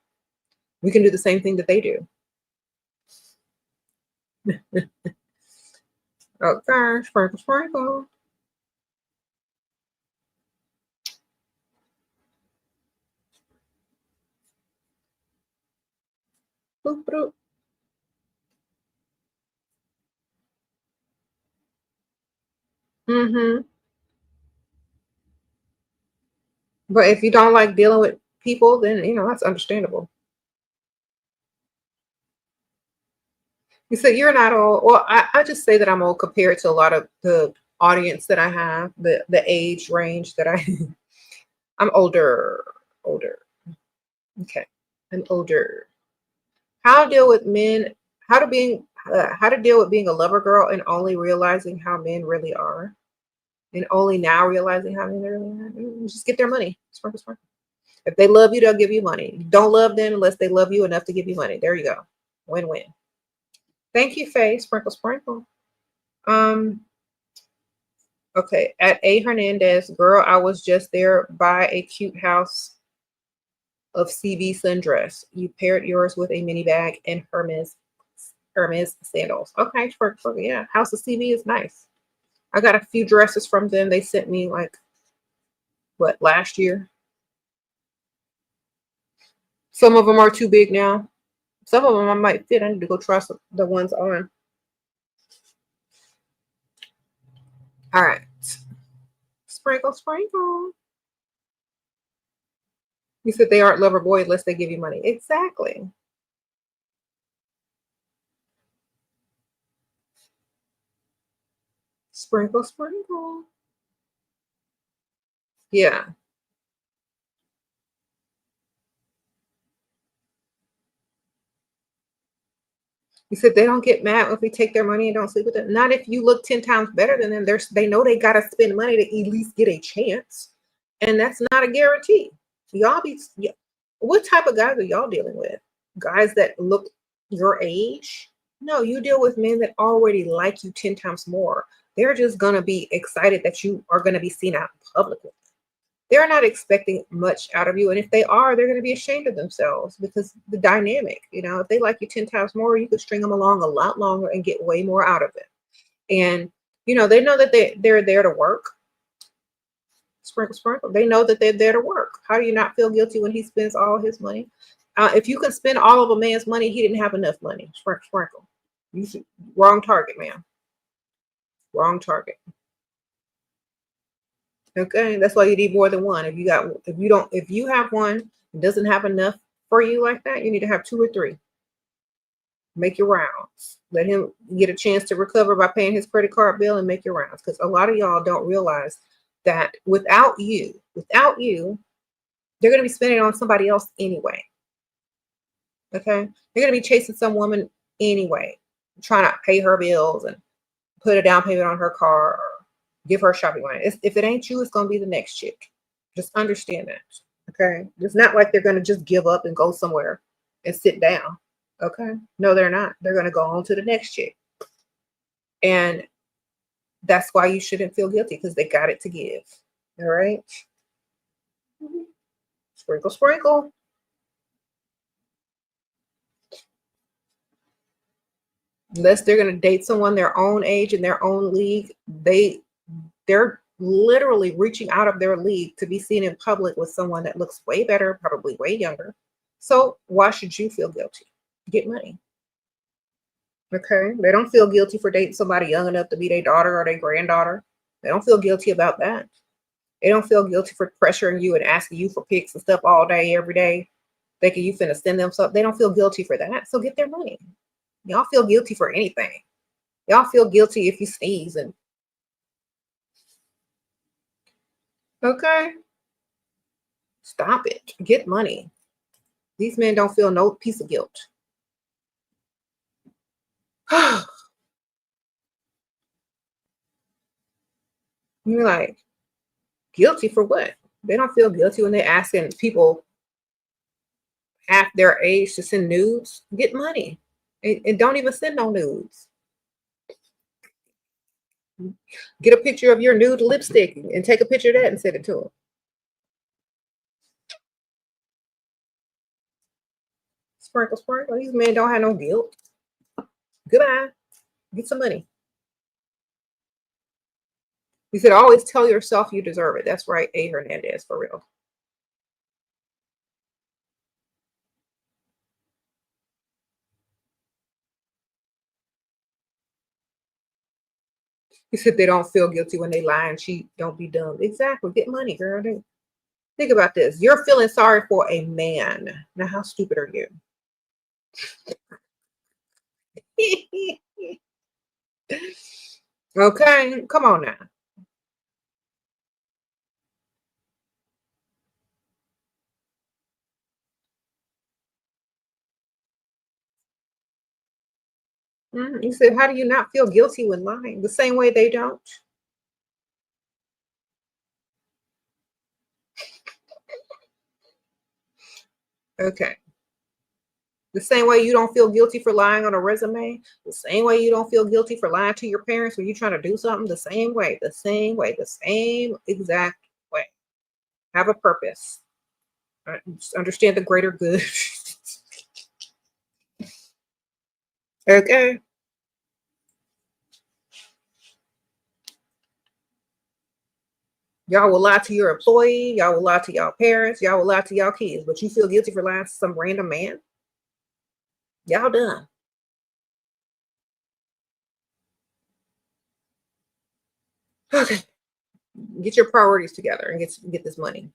We can do the same thing that they do. Okay, sprinkle, sprinkle. Boop, boop. Mm-hmm. But if you don't like dealing with people, then, you know, that's understandable. You said you're not old. Well, I just say that I'm old compared to a lot of the audience that I have, the age range that I'm older, older. Okay, I'm older. How to deal with men? How to deal with being a lover girl and only realizing how men really are, and only now realizing how men really are. Just get their money. Sprinkle, sprinkle. If they love you, they'll give you money. Don't love them unless they love you enough to give you money. There you go. Win-win. Thank you, Faye. Sprinkle, sprinkle. Um, okay. At A Hernandez, girl, I was just there by a cute house of CB sundress. You paired yours with a mini bag and Hermes sandals. Okay, yeah. House of CB is nice. I got a few dresses from them. They sent me like what, last year. Some of them are too big now. Some of them I might fit. I need to go try the ones on. All right. Sprinkle, sprinkle. You said they aren't lover boy unless they give you money. Exactly. Sprinkle, sprinkle. Yeah. You said they don't get mad if we take their money and don't sleep with them. Not if you look 10 times better than them. They know they got to spend money to at least get a chance. And that's not a guarantee. What type of guys are y'all dealing with? Guys that look your age? No, you deal with men that already like you 10 times more. They're just going to be excited that you are going to be seen out in public with them. They're not expecting much out of you. And if they are, they're going to be ashamed of themselves because the dynamic, you know, if they like you 10 times more, you could string them along a lot longer and get way more out of it. And, you know, they know that they're there to work. Sprinkle, sprinkle. They know that they're there to work. How do you not feel guilty when he spends all his money? If you can spend all of a man's money, he didn't have enough money. Sprinkle, sprinkle. You should, wrong target, ma'am. Wrong target. Okay, that's why you need more than one. If you have one and doesn't have enough for you like that, you need to have two or three. Make your rounds. Let him get a chance to recover by paying his credit card bill and make your rounds. Because a lot of y'all don't realize that without you, they're going to be spending it on somebody else anyway. Okay, they're going to be chasing some woman anyway, trying to pay her bills and put a down payment on her car, Give her shopping money. If it ain't you, it's gonna be the next chick. Just understand that. Okay. It's not like they're gonna just give up and go somewhere and sit down. Okay. No, they're not. They're gonna go on to the next chick. And that's why you shouldn't feel guilty, because they got it to give. All right. Sprinkle, sprinkle. Unless they're going to date someone their own age in their own league, they're literally reaching out of their league to be seen in public with someone that looks way better, probably way younger. So why should you feel guilty? Get money. Okay. They don't feel guilty for dating somebody young enough to be their daughter or their granddaughter. They don't feel guilty about that. They don't feel guilty for pressuring you and asking you for pics and stuff all day, every day, thinking you finna send them something. They don't feel guilty for that. So get their money. Y'all feel guilty for anything. Y'all feel guilty if you sneeze and okay. Stop it. Get money. These men don't feel no piece of guilt. You're like, guilty for what? They don't feel guilty when they're asking people half their age to send nudes. Get money. And don't even send no nudes. Get a picture of your nude lipstick and take a picture of that and send it to them. Sprinkle, sprinkle. These men don't have no guilt. Goodbye. Get some money. You said always tell yourself you deserve it. That's right, A. Hernandez, for real. You said they don't feel guilty when they lie and cheat. Don't be dumb. Exactly. Get money, girl. Think about this. You're feeling sorry for a man. Now, how stupid are you? Okay, come on now. You said, how do you not feel guilty when lying? The same way they don't. Okay. The same way you don't feel guilty for lying on a resume, the same way you don't feel guilty for lying to your parents when you're trying to do something, the same way, the same way, the same exact way. Have a purpose. Just understand the greater good. Okay. Y'all will lie to your employee. Y'all will lie to y'all parents. Y'all will lie to y'all kids. But you feel guilty for lying to some random man? Y'all done. Okay. Get your priorities together and get this money.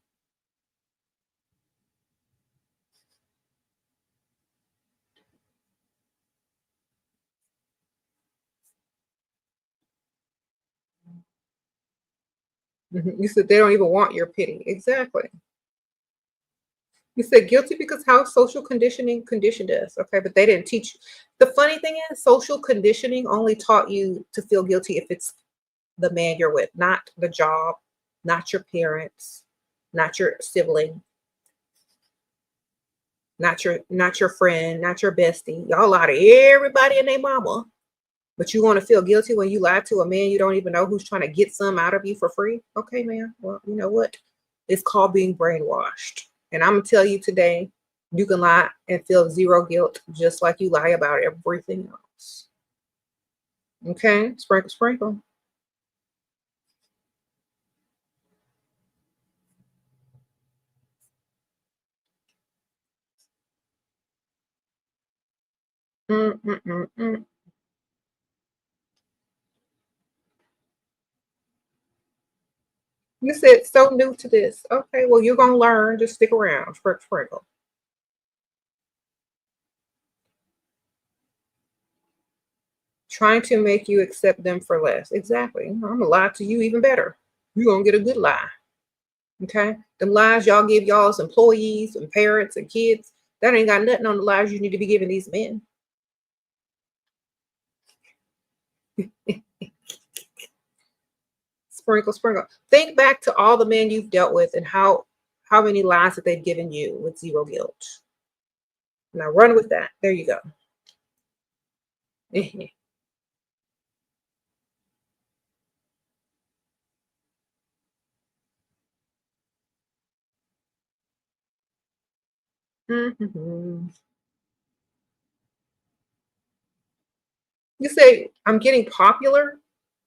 You said they don't even want your pity. Exactly. You said guilty because how social conditioning conditioned us. Okay, but they didn't teach you. The funny thing is, social conditioning only taught you to feel guilty if it's the man you're with, not the job, not your parents, not your sibling, not your friend, not your bestie. Y'all lie to everybody and their mama. But you want to feel guilty when you lie to a man you don't even know who's trying to get some out of you for free? Okay, man. Well, you know what? It's called being brainwashed. And I'm going to tell you today, you can lie and feel zero guilt just like you lie about everything else. Okay? Sprinkle, sprinkle. Mm, mm, mm, mm. You said so new to this. Okay, well, you're going to learn. Just stick around. Sprinkle, sprinkle. Trying to make you accept them for less. Exactly. I'm going to lie to you even better. You're going to get a good lie. Okay. Them lies y'all give y'all's employees and parents and kids, that ain't got nothing on the lies you need to be giving these men. Sprinkle, sprinkle. Think back to all the men you've dealt with and how many lies that they've given you with zero guilt. Now run with that. There you go. Mhm. You say, I'm getting popular?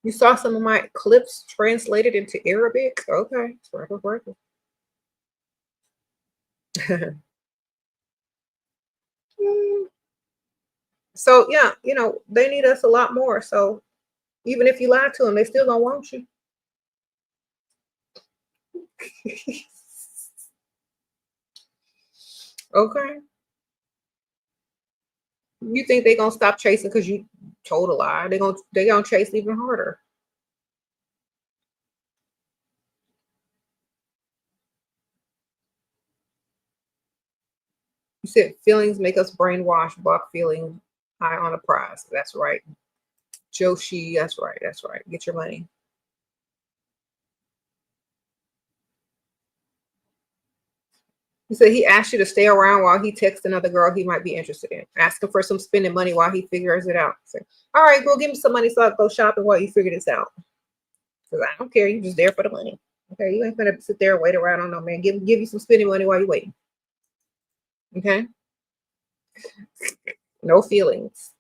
You saw some of my clips translated into Arabic? Okay. Sprinkle, sprinkle. Mm. So, yeah, they need us a lot more. So, even if you lie to them, they still don't want you. Okay. You think they're gonna stop chasing because you told a lie? They're gonna chase even harder. You said feelings make us brainwash, block feeling high on a prize. That's right. Joshi, that's right. That's right. Get your money. He said he asked you to stay around while he texts another girl he might be interested in. Ask him for some spending money while he figures it out. Say, all right, go give me some money so I'll go shopping while you figure this out. Because I don't care. You're just there for the money. Okay, you ain't gonna sit there and wait around on no man. Give you some spending money while you're waiting. Okay? No feelings.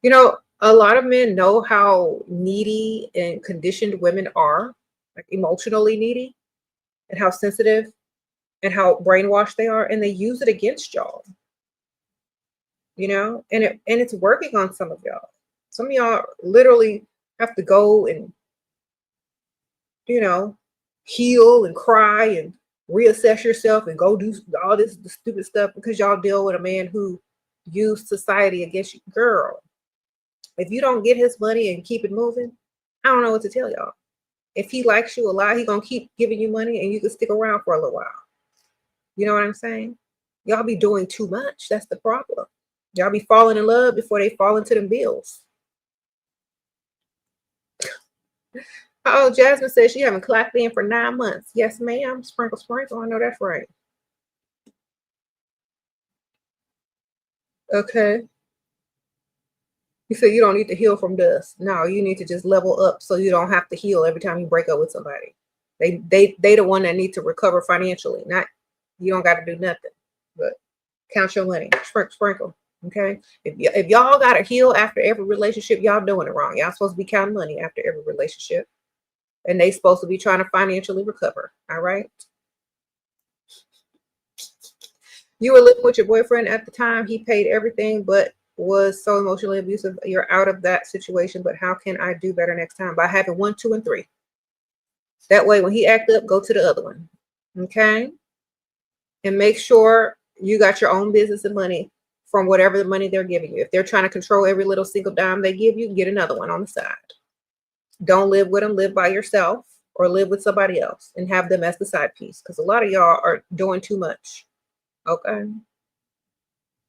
A lot of men know how needy and conditioned women are, like emotionally needy, and how sensitive and how brainwashed they are, and they use it against y'all, and it's working on some of y'all. Some of y'all literally have to go and, you know, heal and cry and reassess yourself and go do all this stupid stuff because y'all deal with a man who used society against you. Girl, if you don't get his money and keep it moving, I don't know what to tell y'all. If he likes you a lot, he gonna keep giving you money and you can stick around for a little while. You know what I'm saying? Y'all be doing too much. That's the problem. Y'all be falling in love before they fall into them bills. Oh, Jasmine says she haven't clocked in for 9 months. Yes, ma'am. Sprinkle, sprinkle. I know that's right. Okay. You said you don't need to heal from dust. No, you need to just level up so you don't have to heal every time you break up with somebody. They the one that need to recover financially. Not you don't got to do nothing. But count your money. Sprinkle, sprinkle. Okay. If y'all gotta heal after every relationship, y'all doing it wrong. Y'all supposed to be counting money after every relationship. And they supposed to be trying to financially recover. All right. You were living with your boyfriend at the time. He paid everything, but was so emotionally abusive. You're out of that situation. But how can I do better next time? By having 1, 2, and 3. That way, when he act up, go to the other one. Okay. And make sure you got your own business and money from whatever the money they're giving you. If they're trying to control every little single dime they give you, get another one on the side. Don't live with them. Live by yourself or live with somebody else and have them as the side piece. Because a lot of y'all are doing too much. Okay.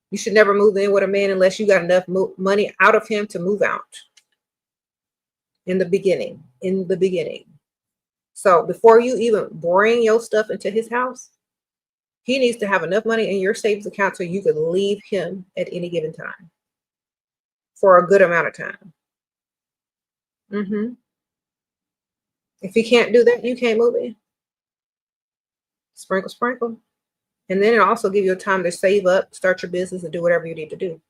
You should never move in with a man unless you got enough money out of him to move out in the beginning. In the beginning. So before you even bring your stuff into his house, he needs to have enough money in your savings account so you can leave him at any given time for a good amount of time. If he can't do that, you can't move in. Sprinkle, sprinkle. And then it also give you a time to save up, start your business, and do whatever you need to do.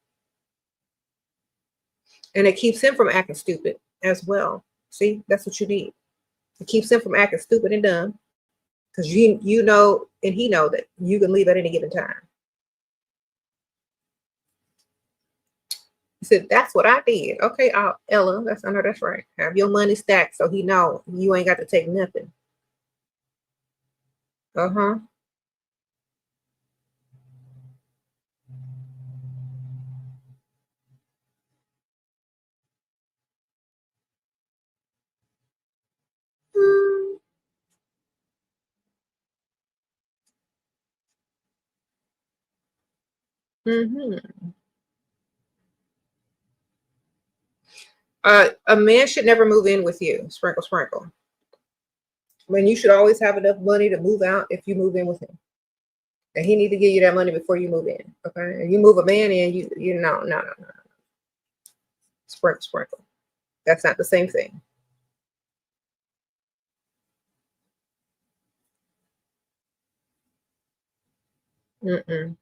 And it keeps him from acting stupid as well. See, that's what you need. It keeps him from acting stupid and dumb because you know and he know that you can leave at any given time. He said, that's what I did. Okay, Ella, I know that's right. Have your money stacked so he know you ain't got to take nothing. Uh-huh. Mm-hmm. A man should never move in with you. Sprinkle, sprinkle. I mean, you should always have enough money to move out if you move in with him. And he need to give you that money before you move in. Okay. And you move a man in, you no. Sprinkle, sprinkle. That's not the same thing. Mm-mm.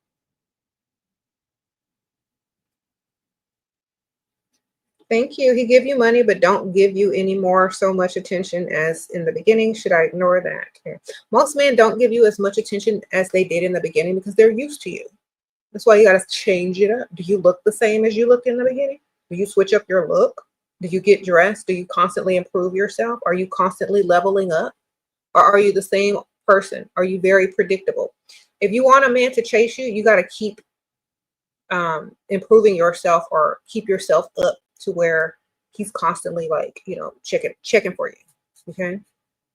Thank you. He give you money, but don't give you any more so much attention as in the beginning. Should I ignore that? Okay. Most men don't give you as much attention as they did in the beginning because they're used to you. That's why you got to change it up. Do you look the same as you looked in the beginning? Do you switch up your look? Do you get dressed? Do you constantly improve yourself? Are you constantly leveling up? Or are you the same person? Are you very predictable? If you want a man to chase you, you got to keep improving yourself or keep yourself up to where he's constantly like, checking for you. Okay.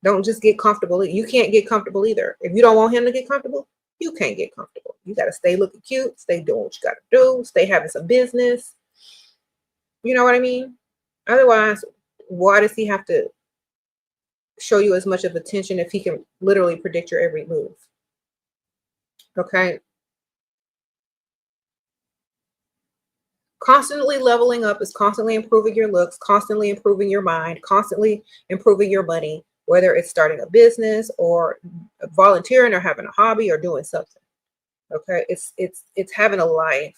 Don't just get comfortable. You can't get comfortable either. If you don't want him to get comfortable, you can't get comfortable. You got to stay looking cute, stay doing what you got to do, stay having some business. You know what I mean? Otherwise, why does he have to show you as much of attention if he can literally predict your every move? Okay. Constantly leveling up is constantly improving your looks, constantly improving your mind, constantly improving your money, whether it's starting a business or volunteering or having a hobby or doing something. Okay. It's having a life.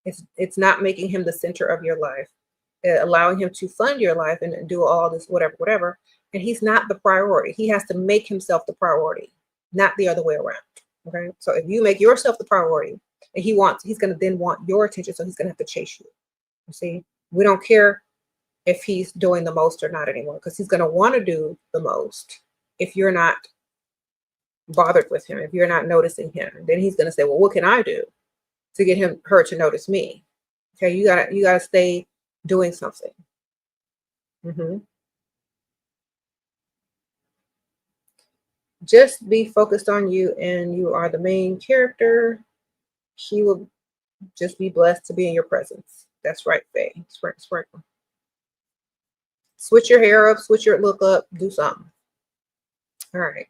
It's not making him the center of your life, allowing him to fund your life and do all this, whatever. And he's not the priority. He has to make himself the priority, not the other way around. Okay. So if you make yourself the priority and he's going to then want your attention. So he's going to have to chase you. You see, we don't care if he's doing the most or not anymore, because he's going to want to do the most if you're not bothered with him, if you're not noticing him. Then he's going to say, well, what can I do to get her to notice me? Okay, you gotta stay doing something. Mm-hmm. Just be focused on you, and you are the main character. He will just be blessed to be in your presence. That's right, Faye. Sprinkle. Switch your hair up, switch your look up, do something. All right.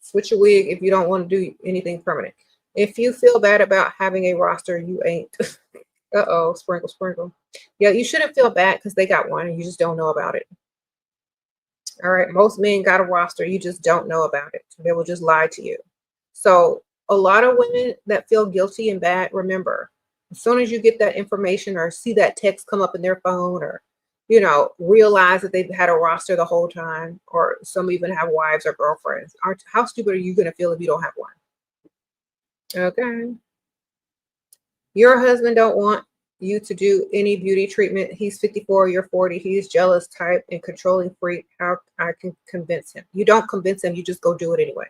Switch your wig if you don't want to do anything permanent. If you feel bad about having a roster, you ain't. Uh-oh, sprinkle. Yeah, you shouldn't feel bad because they got one and you just don't know about it. All right. Most men got a roster. You just don't know about it. They will just lie to you. So a lot of women that feel guilty and bad, remember, as soon as you get that information or see that text come up in their phone or, realize that they've had a roster the whole time, or some even have wives or girlfriends. How stupid are you going to feel if you don't have one? Okay. Your husband don't want you to do any beauty treatment. He's 54, you're 40. He's jealous type and controlling freak. How I can convince him? You don't convince him. You just go do it anyway.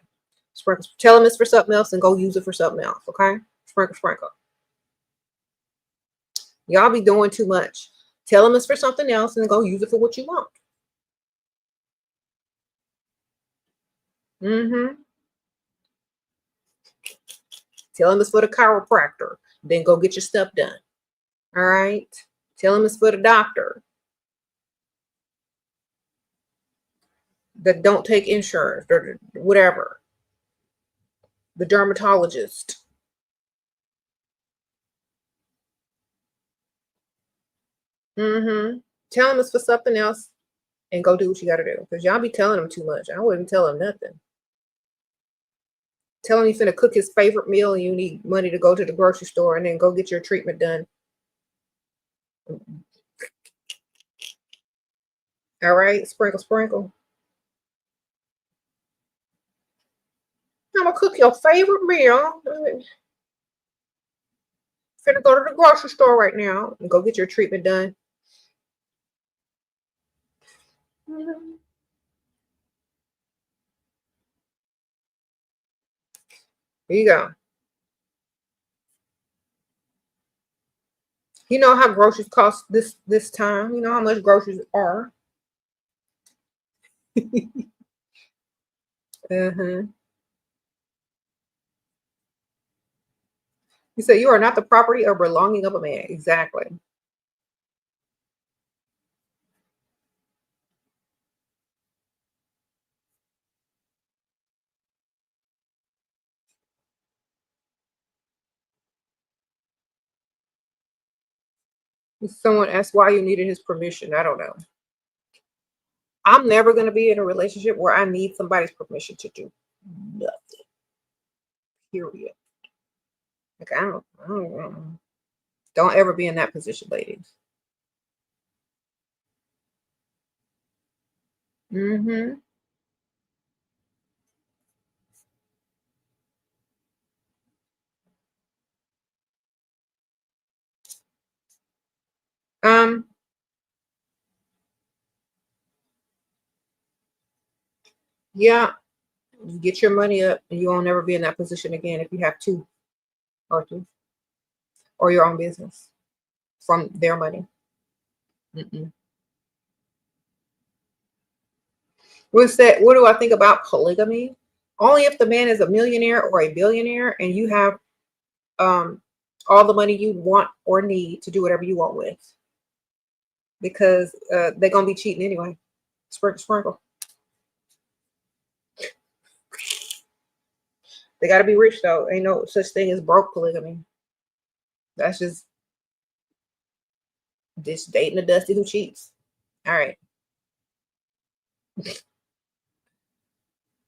Sprinkle. Tell him it's for something else and go use it for something else. Okay? Sprinkle. Y'all be doing too much. Tell him it's for something else and go use it for what you want. Mm-hmm. Tell him it's for the chiropractor. Then go get your stuff done. All right? Tell him it's for the doctor that don't take insurance or whatever. The dermatologist. Mm-hmm. Tell him it's for something else and go do what you got to do. Because y'all be telling him too much. I wouldn't tell him nothing. Tell him he's finna cook his favorite meal and you need money to go to the grocery store and then go get your treatment done. All right, sprinkle. I'm gonna cook your favorite meal. Finna go to the grocery store right now and go get your treatment done. Mm-hmm. Here you go. You know how groceries cost this time. You know how much groceries are. Uh-huh. You say you are not the property or belonging of a man. Exactly. Someone asked why you needed his permission. I don't know. I'm never going to be in a relationship where I need somebody's permission to do nothing. Period. Like don't ever be in that position, ladies. Mm-hmm. Um, yeah, you get your money up and you won't never be in that position again if you have two or three or your own business from their money. Mm-mm. What's that? What do I think about polygamy? Only if the man is a millionaire or a billionaire and you have um all the money you want or need to do whatever you want with, because they're gonna be cheating anyway. Sprinkle, sprinkle. They got to be rich though. Ain't no such thing as broke polygamy. That's just dating a dusty who cheats. All right.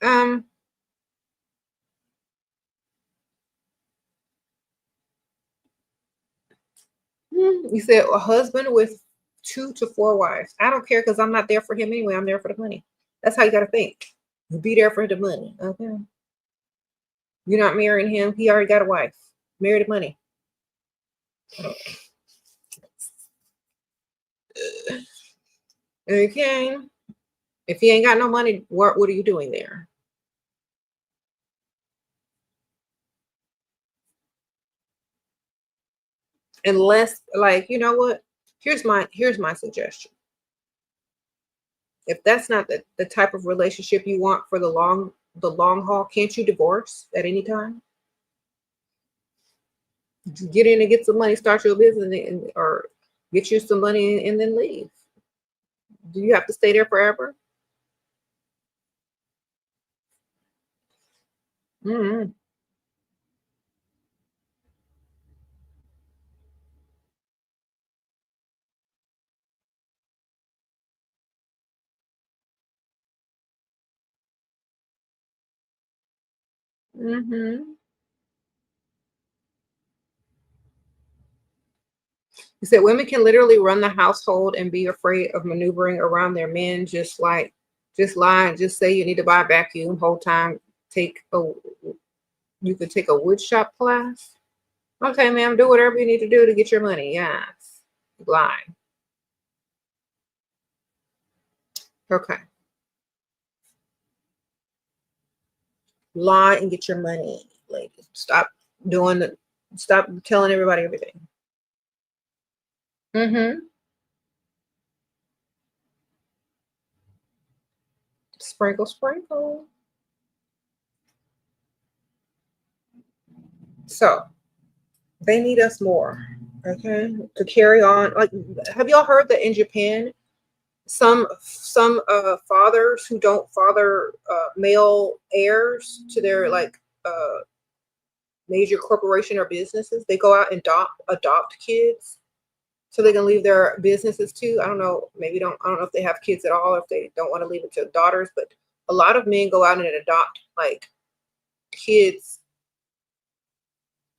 Um. You said a husband with 2 to 4 wives. I don't care because I'm not there for him anyway. I'm there for the money. That's how you got to think. You be there for the money. Okay. You're not marrying him. He already got a wife. Marry the money. Okay. If he ain't got no money, what are you doing there? Unless, like, you know what? Here's my suggestion. If that's not the type of relationship you want for the long haul, can't you divorce at any time? Get in and get some money, start your business, or get you some money and then leave. Do you have to stay there forever? Mm-hmm. Mm-hmm. You said women can literally run the household and be afraid of maneuvering around their men, just lie and just say you need to buy a vacuum whole time. Take a You could take a wood shop class. Okay, ma'am, do whatever you need to do to get your money. Yes. Lie. Okay. Lie and get your money, ladies. Stop telling everybody everything. Mm-hmm. Sprinkle, sprinkle. So they need us more, okay, to carry on. Like, have y'all heard that in Japan, some fathers who don't father male heirs to their like major corporation or businesses, they go out and adopt kids so they can leave their businesses too. I don't know, I don't know if they have kids at all, if they don't want to leave it to daughters, but a lot of men go out and adopt like kids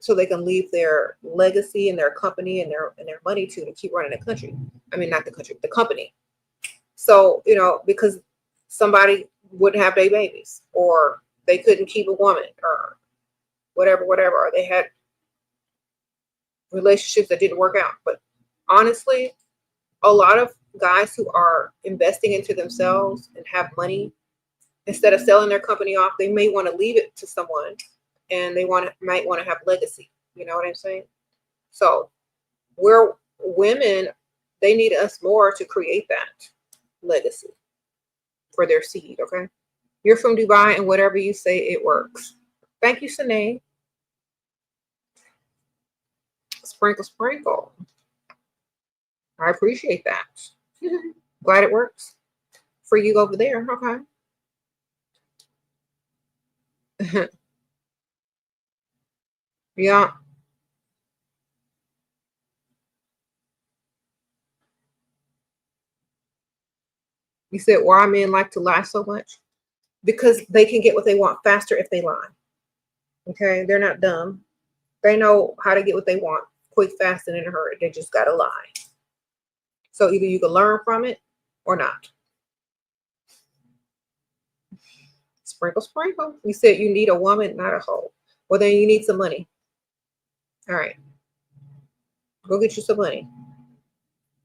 so they can leave their legacy and their company and their money to keep running the country. I mean, not the country, the company. So, because somebody wouldn't have their babies, or they couldn't keep a woman, or whatever, or they had relationships that didn't work out. But honestly, a lot of guys who are investing into themselves and have money, instead of selling their company off, they may want to leave it to someone, and they might want to have legacy. You know what I'm saying? So we're women, they need us more to create that legacy for their seed. Okay. You're from Dubai, and whatever you say, it works. Thank you, Sine. Sprinkle, sprinkle. I appreciate that. Glad it works for you over there. Okay. Yeah. You said why men like to lie so much? Because they can get what they want faster if they lie. Okay, they're not dumb. They know how to get what they want quick, fast, and in a hurry. They just gotta lie. So either you can learn from it or not. Sprinkle, sprinkle. You said you need a woman, not a hoe. Well, then you need some money. All right. Go get you some money.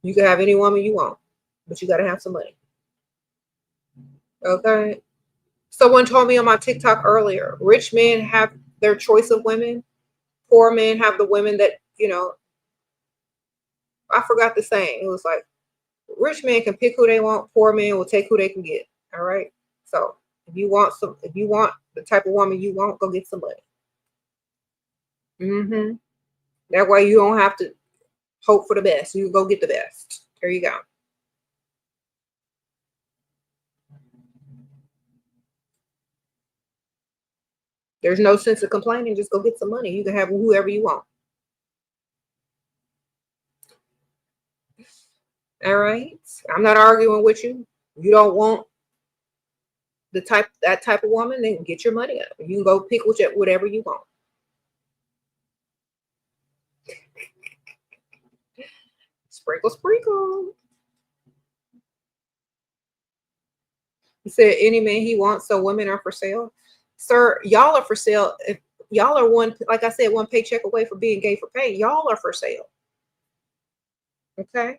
You can have any woman you want, but you got to have some money. Okay. Someone told me on my TikTok earlier, rich men have their choice of women. Poor men have the women that, I forgot the saying. It was like, rich men can pick who they want. Poor men will take who they can get. All right. So if you want the type of woman you want, go get some money. That way you don't have to hope for the best. You go get the best. There you go. There's no sense of complaining. Just go get some money. You can have whoever you want. All right. I'm not arguing with you. You don't want that type of woman, then get your money up. You can go pick whatever you want. Sprinkle, sprinkle. He said any man he wants, so women are for sale. Sir, y'all are for sale. If y'all are like I said, one paycheck away from being gay for pay, y'all are for sale. Okay.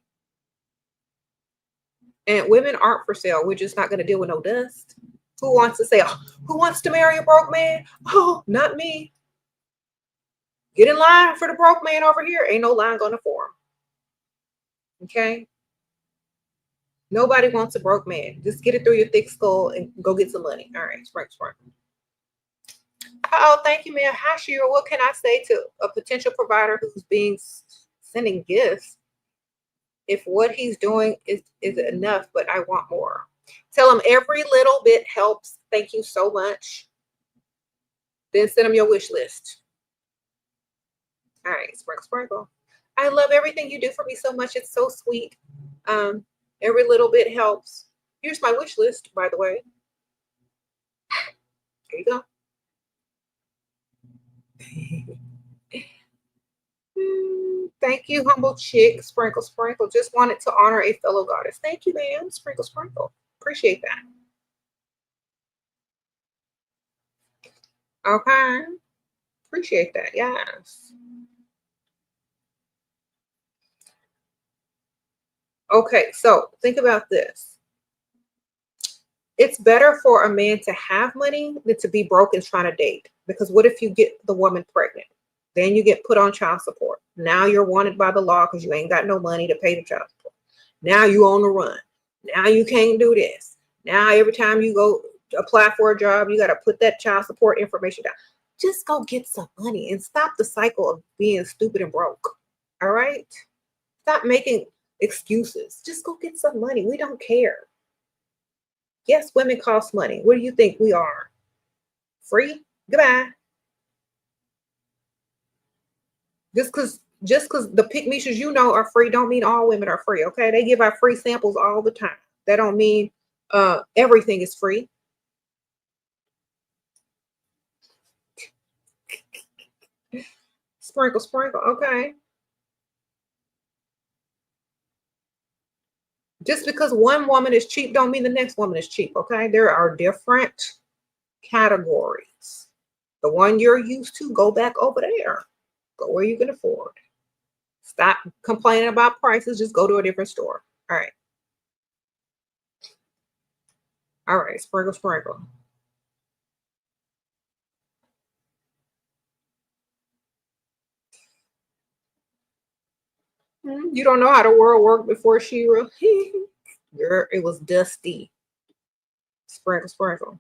And women aren't for sale. We're just not going to deal with no dust. Who wants to say, who wants to marry a broke man? Oh, not me. Get in line for the broke man over here. Ain't no line going to form. Okay. Nobody wants a broke man. Just get it through your thick skull and go get some money. All right. Sprinkle, sprinkle. Oh, thank you, man. Hi, Shira. What can I say to a potential provider who's sending gifts? If what he's doing is enough, but I want more. Tell him every little bit helps. Thank you so much. Then send him your wish list. All right, sprinkle, sprinkle. I love everything you do for me so much. It's so sweet. Every little bit helps. Here's my wish list, by the way. There you go. Thank you, humble chick. Sprinkle, sprinkle. Just wanted to honor a fellow goddess. Thank you, ma'am. Sprinkle, sprinkle. Appreciate that. Okay. Appreciate that. Yes. Okay, so think about this. It's better for a man to have money than to be broke and trying to date. Because what if you get the woman pregnant? Then you get put on child support. Now you're wanted by the law because you ain't got no money to pay the child support. Now you on the run. Now you can't do this. Now every time you go apply for a job, you got to put that child support information down. Just go get some money and stop the cycle of being stupid and broke. All right? Stop making excuses. Just go get some money. We don't care. Yes, women cost money. What do you think we are? Free? Goodbye. Just because the pick meshers are free don't mean all women are free. Okay, they give out free samples all the time. That don't mean everything is free. Sprinkle, sprinkle. Okay. Just because one woman is cheap don't mean the next woman is cheap. Okay, there are different categories. The one you're used to, go back over there. Go where you can afford. Stop complaining about prices. Just go to a different store. All right. All right. Sprinkle, sprinkle. You don't know how the world worked before Shira. Girl, it was dusty. Sprinkle, sprinkle.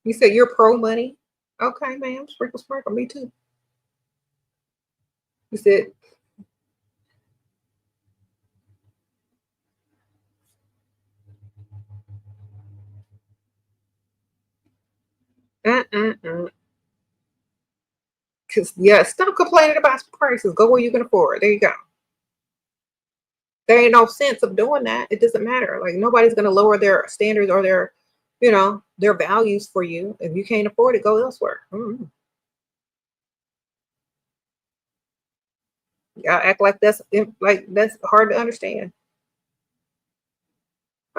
You said you're pro money. Okay, ma'am. Sprinkle, sprinkle. Me too. You said, mm-mm-mm. Because, yeah, stop complaining about prices. Go where you can afford. There you go. There ain't no sense of doing that. It doesn't matter. Like, nobody's going to lower their standards or their, their values for you. If you can't afford it, go elsewhere. Y'all act like that's hard to understand.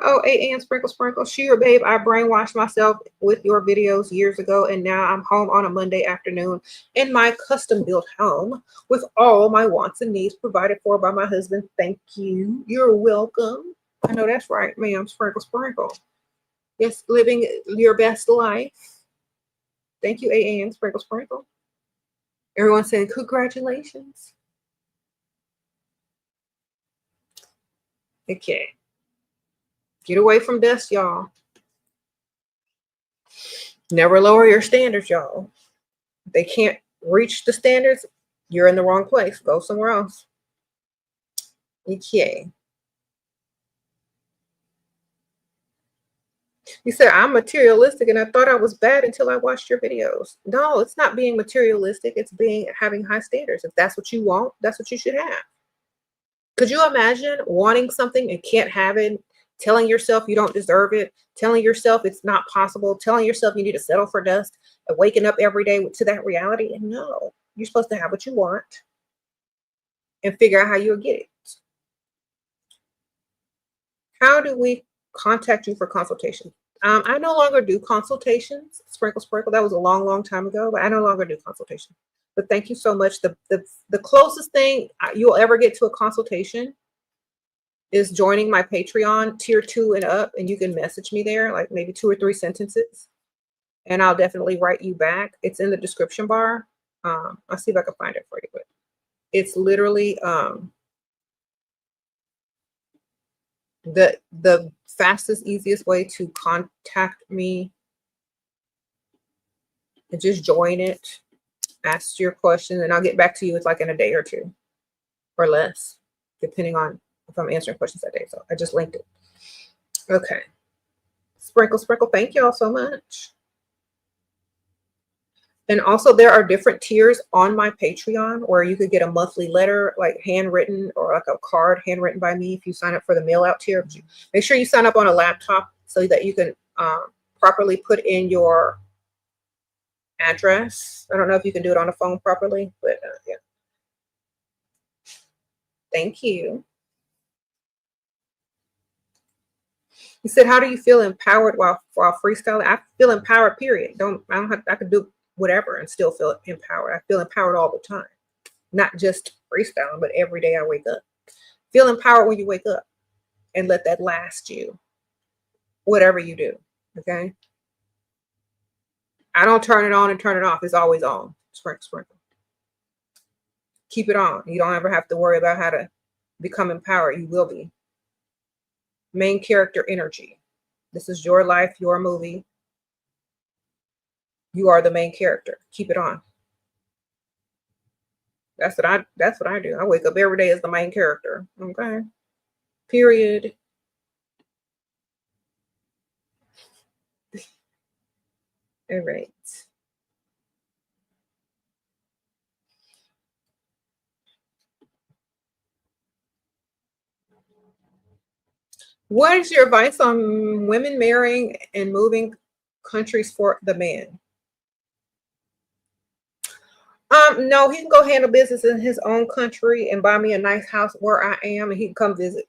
Oh, 8 a.m. Sprinkle, sprinkle. Sheer babe, I brainwashed myself with your videos years ago, and now I'm home on a Monday afternoon in my custom-built home with all my wants and needs provided for by my husband. Thank you. You're welcome. I know that's right, ma'am. Sprinkle, sprinkle. Yes, living your best life. Thank you, 8 a.m. Sprinkle, sprinkle. Everyone saying congratulations. Okay. Get away from dust, y'all. Never lower your standards, y'all. If they can't reach the standards, you're in the wrong place. Go somewhere else. Okay. You said, I'm materialistic and I thought I was bad until I watched your videos. No, it's not being materialistic. It's having high standards. If that's what you want, that's what you should have. Could you imagine wanting something and can't have it, telling yourself you don't deserve it, telling yourself it's not possible, telling yourself you need to settle for dust, and waking up every day to that reality? And no, you're supposed to have what you want and figure out how you'll get it. How do we contact you for consultation? I no longer do consultations. Sprinkle, sprinkle. That was a long, long time ago, but I no longer do consultation. But thank you so much. The closest thing you'll ever get to a consultation is joining my Patreon tier 2 and up, and you can message me there, like maybe 2 or 3 sentences, and I'll definitely write you back. It's in the description bar. I'll see if I can find it for you, but it's literally the fastest, easiest way to contact me. And just join it, ask your question, and I'll get back to you. It's like in a day or 2 or less, depending on if I'm answering questions that day. So I just linked it. Okay. Sprinkle, sprinkle. Thank y'all so much. And also there are different tiers on my Patreon where you could get a monthly letter, like handwritten, or like a card handwritten by me if you sign up for the mail out tier. Make sure you sign up on a laptop so that you can properly put in your address. I don't know if you can do it on a phone properly, but yeah. Thank you. You said, how do you feel empowered while freestyling? I feel empowered, period. I could do whatever and still feel empowered. I feel empowered all the time, not just freestyling, but every day I wake up. Feel empowered when you wake up and let that last you, whatever you do. Okay. I don't turn it on and turn it off. It's always on. Sprinkle, sprinkle. Keep it on. You don't ever have to worry about how to become empowered. You will be. Main character energy. This is your life, your movie. You are the main character. Keep it on. That's what I do. I wake up every day as the main character. Okay. Period. All right. What is your advice on women marrying and moving countries for the man? No, he can go handle business in his own country and buy me a nice house where I am, and he can come visit.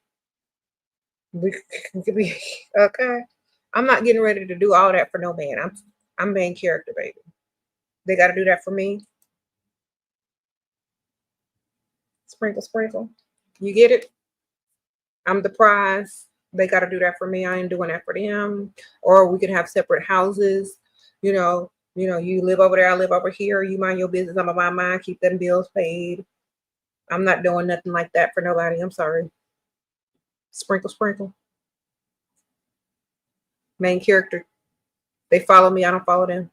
We could be okay. I'm not getting ready to do all that for no man. I'm main character, baby. They got to do that for me. Sprinkle, sprinkle. You get it? I'm the prize. They got to do that for me. I ain't doing that for them. Or we could have separate houses. You live over there, I live over here. You mind your business. I'm about mine. Keep them bills paid. I'm not doing nothing like that for nobody. I'm sorry. Sprinkle, sprinkle. Main character. They follow me, I don't follow them.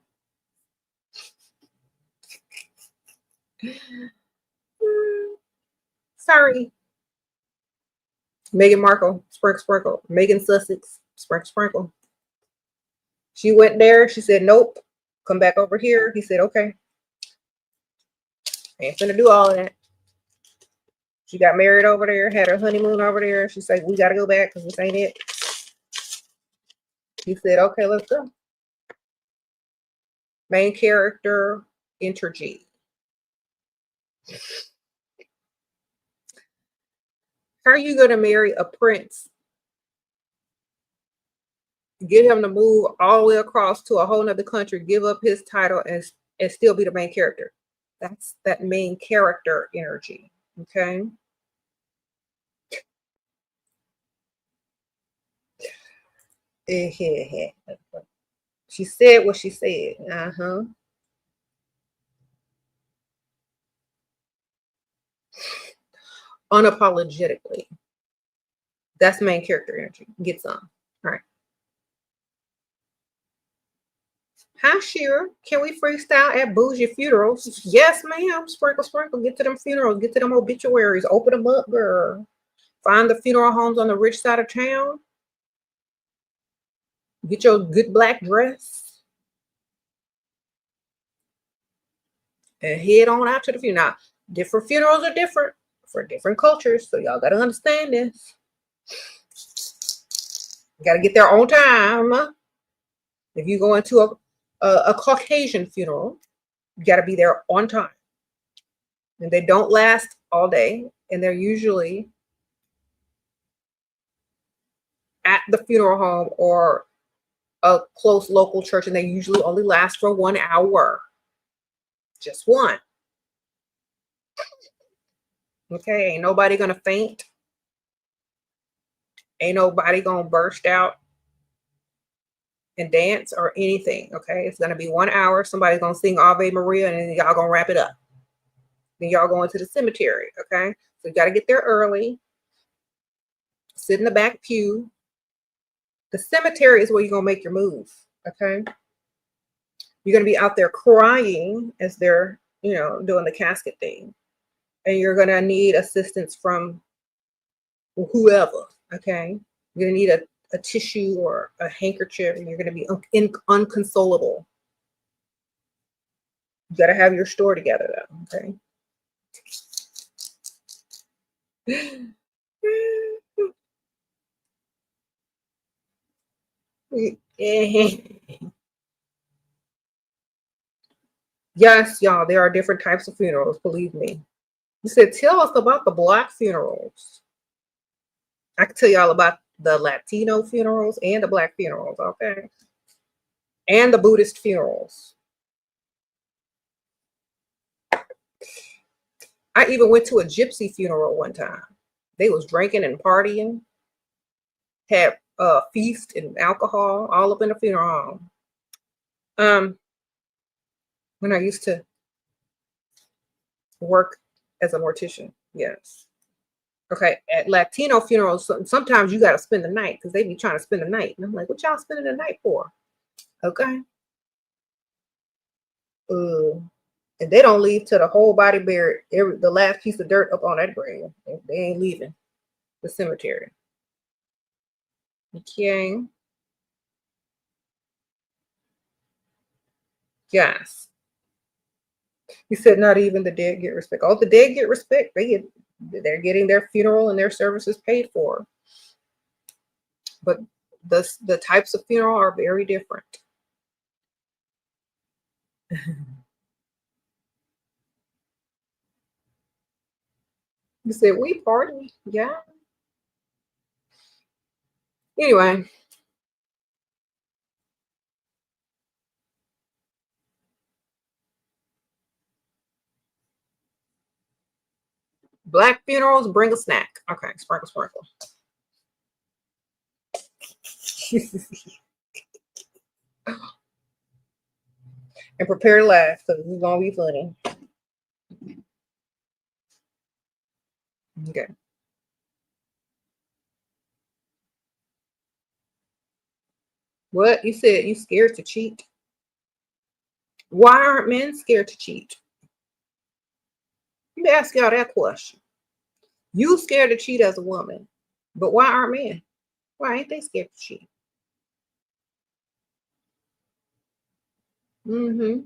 Sorry. Meghan Markle, sprinkle, sprinkle. Megan Sussex, sprinkle, sprinkle. She went there. She said, nope. Come back over here. He said, okay. Ain't finna do all of that. She got married over there, had her honeymoon over there. She's like, we got to go back because this ain't it. He said, okay, let's go. Main character, energy. How are you going to marry a prince? Get him to move all the way across to a whole nother country, give up his title, and still be the main character. That's that main character energy. Okay. She said what she said. Unapologetically. That's main character energy. Get some. All right. Hi, Shira. Can we freestyle at bougie funerals? Yes, ma'am. Sprinkle, sprinkle. Get to them funerals. Get to them obituaries. Open them up, girl. Find the funeral homes on the rich side of town. Get your good black dress. And head on out to the funeral. Now, different funerals are different for different cultures. So y'all got to understand this. You got to get there on time. If you go into a Caucasian funeral, you got to be there on time. And they don't last all day. And they're usually at the funeral home or a close local church. And they usually only last for 1 hour. Just one. Okay, ain't nobody going to faint. Ain't nobody going to burst out and dance or anything. Okay, it's going to be 1 hour. Somebody's going to sing Ave Maria and then y'all going to wrap it up. Then y'all going to the cemetery. Okay, so you got to get there early. Sit in the back pew. The cemetery is where you're going to make your move. Okay, you're going to be out there crying as they're, doing the casket thing. And you're going to need assistance from whoever. Okay, you're going to need a tissue or a handkerchief, and you're going to be unconsolable. You got to have your store together, though. Okay. Yes, y'all, there are different types of funerals, believe me. You said, tell us about the Black funerals. I can tell you all about the Latino funerals and the Black funerals, okay? And the Buddhist funerals. I even went to a gypsy funeral one time. They was drinking and partying, had a feast and alcohol all up in the funeral home. When I used to work as a mortician, yes. Okay, at Latino funerals, sometimes you got to spend the night because they be trying to spend the night. And I'm like, what y'all spending the night for? Okay. And they don't leave till the whole body buried, the last piece of dirt up on that grave. They ain't leaving the cemetery. Okay. Yes. You said not even the dead get respect. Oh, the dead get respect. They're getting their funeral and their services paid for. But the types of funeral are very different. You said we party, yeah. Anyway. Black funerals, bring a snack. Okay, sprinkle, sprinkle. And prepare to laugh because it's gonna be funny. Okay. What? You said you scared to cheat? Why aren't men scared to cheat? Let me ask y'all that question. You scared to cheat as a woman, but why aren't men? Why ain't they scared to cheat? Mm-hmm.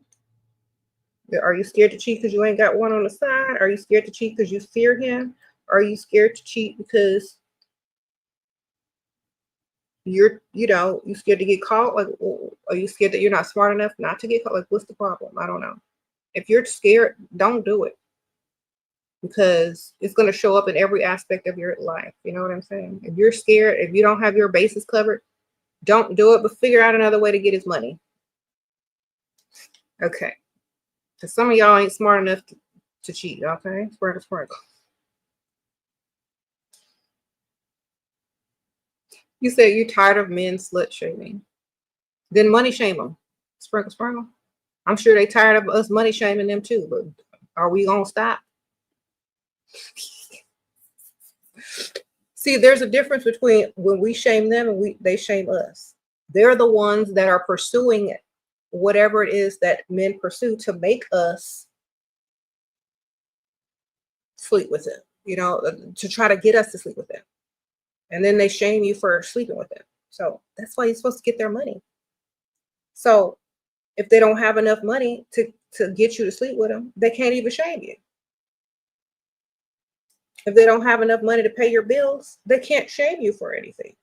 Are you scared to cheat because you ain't got one on the side? Are you scared to cheat because you fear him? Are you scared to cheat because you scared to get caught? Like, are you scared that you're not smart enough not to get caught? Like, what's the problem? I don't know. If you're scared, don't do it, because it's going to show up in every aspect of your life. You know what I'm saying? If you're scared, if you don't have your bases covered, don't do it, but figure out another way to get his money. Okay. Because some of y'all ain't smart enough to cheat. Okay. Sprinkle, sprinkle. You said you're tired of men slut shaming. Then money shame them. Sprinkle, sprinkle. I'm sure they tired of us money shaming them too, but are we going to stop? See, there's a difference between when we shame them and they shame us. They're the ones that are pursuing whatever it is that men pursue to make us sleep with them, to try to get us to sleep with them. And then they shame you for sleeping with them. So that's why you're supposed to get their money. So if they don't have enough money to get you to sleep with them, they can't even shame you. If they don't have enough money to pay your bills, they can't shame you for anything.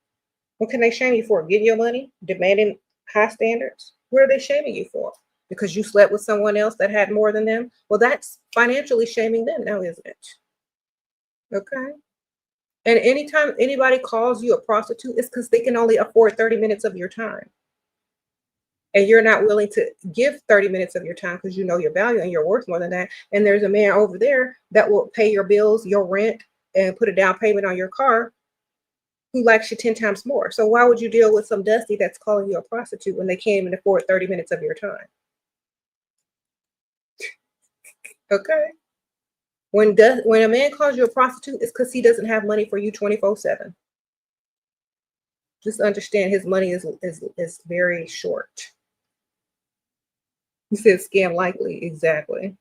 What can they shame you for? Getting your money? Demanding high standards? What are they shaming you for? Because you slept with someone else that had more than them? Well, that's financially shaming them now, isn't it? Okay. And anytime anybody calls you a prostitute, it's because they can only afford 30 minutes of your time. And you're not willing to give 30 minutes of your time because you know your value and you're worth more than that. And there's a man over there that will pay your bills, your rent, and put a down payment on your car who likes you 10 times more. So why would you deal with some dusty that's calling you a prostitute when they can't even afford 30 minutes of your time? Okay. When a man calls you a prostitute, it's because he doesn't have money for you 24/7. Just understand his money is very short. You said scam likely. Exactly.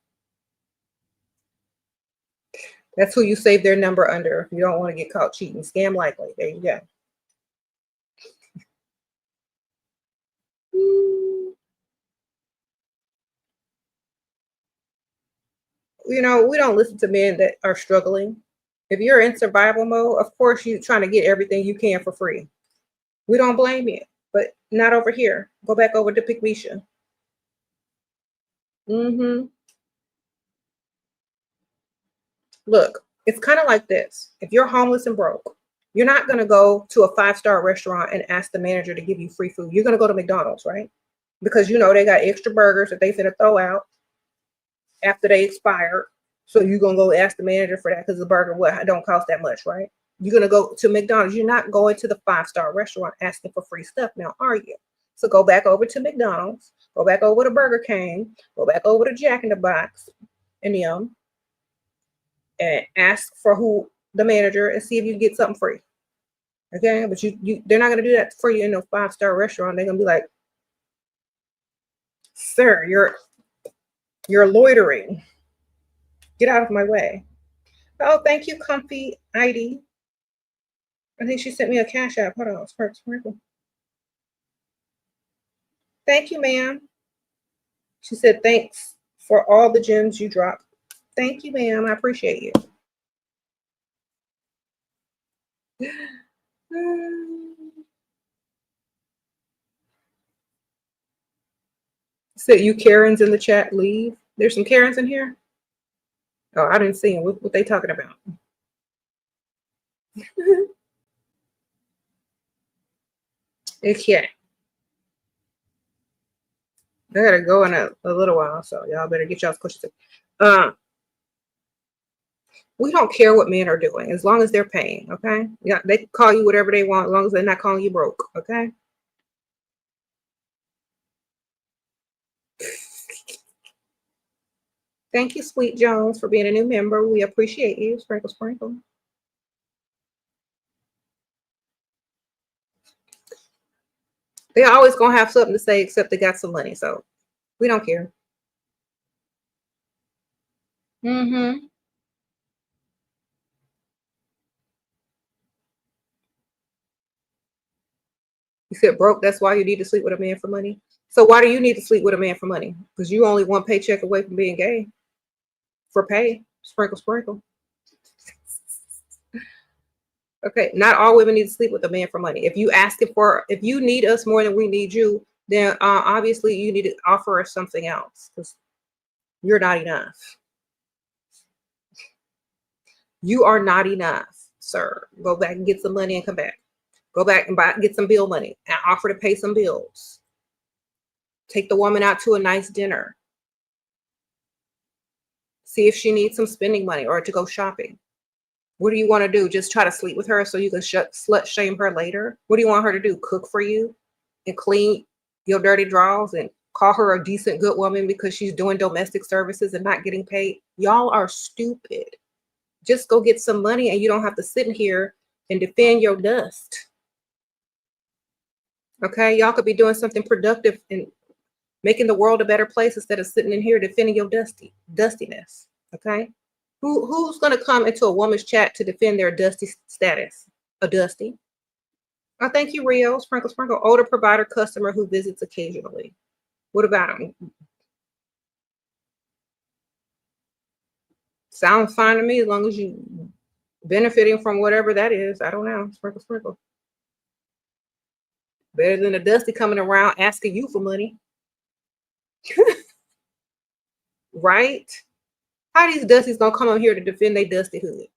That's who you save their number under if you don't want to get caught cheating. Scam likely. There you go. We don't listen to men that are struggling. If you're in survival mode, of course you're trying to get everything you can for free. We don't blame you, but not over here. Go back over to Pygmisha. Look, it's kind of like this. If you're homeless and broke, you're not going to go to a 5-star restaurant and ask the manager to give you free food. You're going to go to McDonald's, right? Because they got extra burgers that they finna throw out after they expired. So you're going to go ask the manager for that because the burger don't cost that much, right? You're going to go to McDonald's. You're not going to the 5-star restaurant asking for free stuff now, are you? So go back over to McDonald's, go back over to Burger King, go back over to Jack in the Box and ask for the manager and see if you can get something free. Okay, but they're not going to do that for you in a 5-star restaurant. They're going to be like, sir, you're loitering. Get out of my way. Oh, thank you, Comfy ID. I think she sent me a cash app. Hold on, sprinkle. Thank you, ma'am. She said, thanks for all the gems you dropped. Thank you, ma'am. I appreciate you. So you Karens in the chat, leave. There's some Karens in here. Oh, I didn't see them. What they talking about? Okay. I gotta go in a little while, so y'all better get y'all's questions. We don't care what men are doing as long as they're paying, okay? Yeah, they can call you whatever they want as long as they're not calling you broke, okay? Thank you, Sweet Jones, for being a new member. We appreciate you. Sprinkle, sprinkle. They're always gonna have something to say, except they got some money, so we don't care. Mm-hmm. You said broke. That's why you need to sleep with a man for money. So why do you need to sleep with a man for money? Because you only one paycheck away from being gay for pay. Sprinkle, sprinkle. Okay, not all women need to sleep with a man for money. If you ask it for, if you need us more than we need you, then obviously you need to offer us something else because you're not enough. You are not enough, sir. Go back and get some money and come back. Go back and get some bill money and offer to pay some bills. Take the woman out to a nice dinner. See if she needs some spending money or to go shopping. What do you want to do? Just try to sleep with her so you can slut shame her later? What do you want her to do? Cook for you and clean your dirty drawers and call her a decent, good woman because she's doing domestic services and not getting paid? Y'all are stupid. Just go get some money and you don't have to sit in here and defend your dust. Okay, y'all could be doing something productive and making the world a better place instead of sitting in here defending your dustiness. Okay, who's gonna come into a woman's chat to defend their dusty status? A dusty. Oh, thank you, Rio. Sprinkle, sprinkle. Older provider customer who visits occasionally. What about him? Sounds fine to me as long as you benefiting from whatever that is. I don't know. Sprinkle, sprinkle. Better than a dusty coming around asking you for money. Right? How these dusties gonna come on here to defend their dusty hood?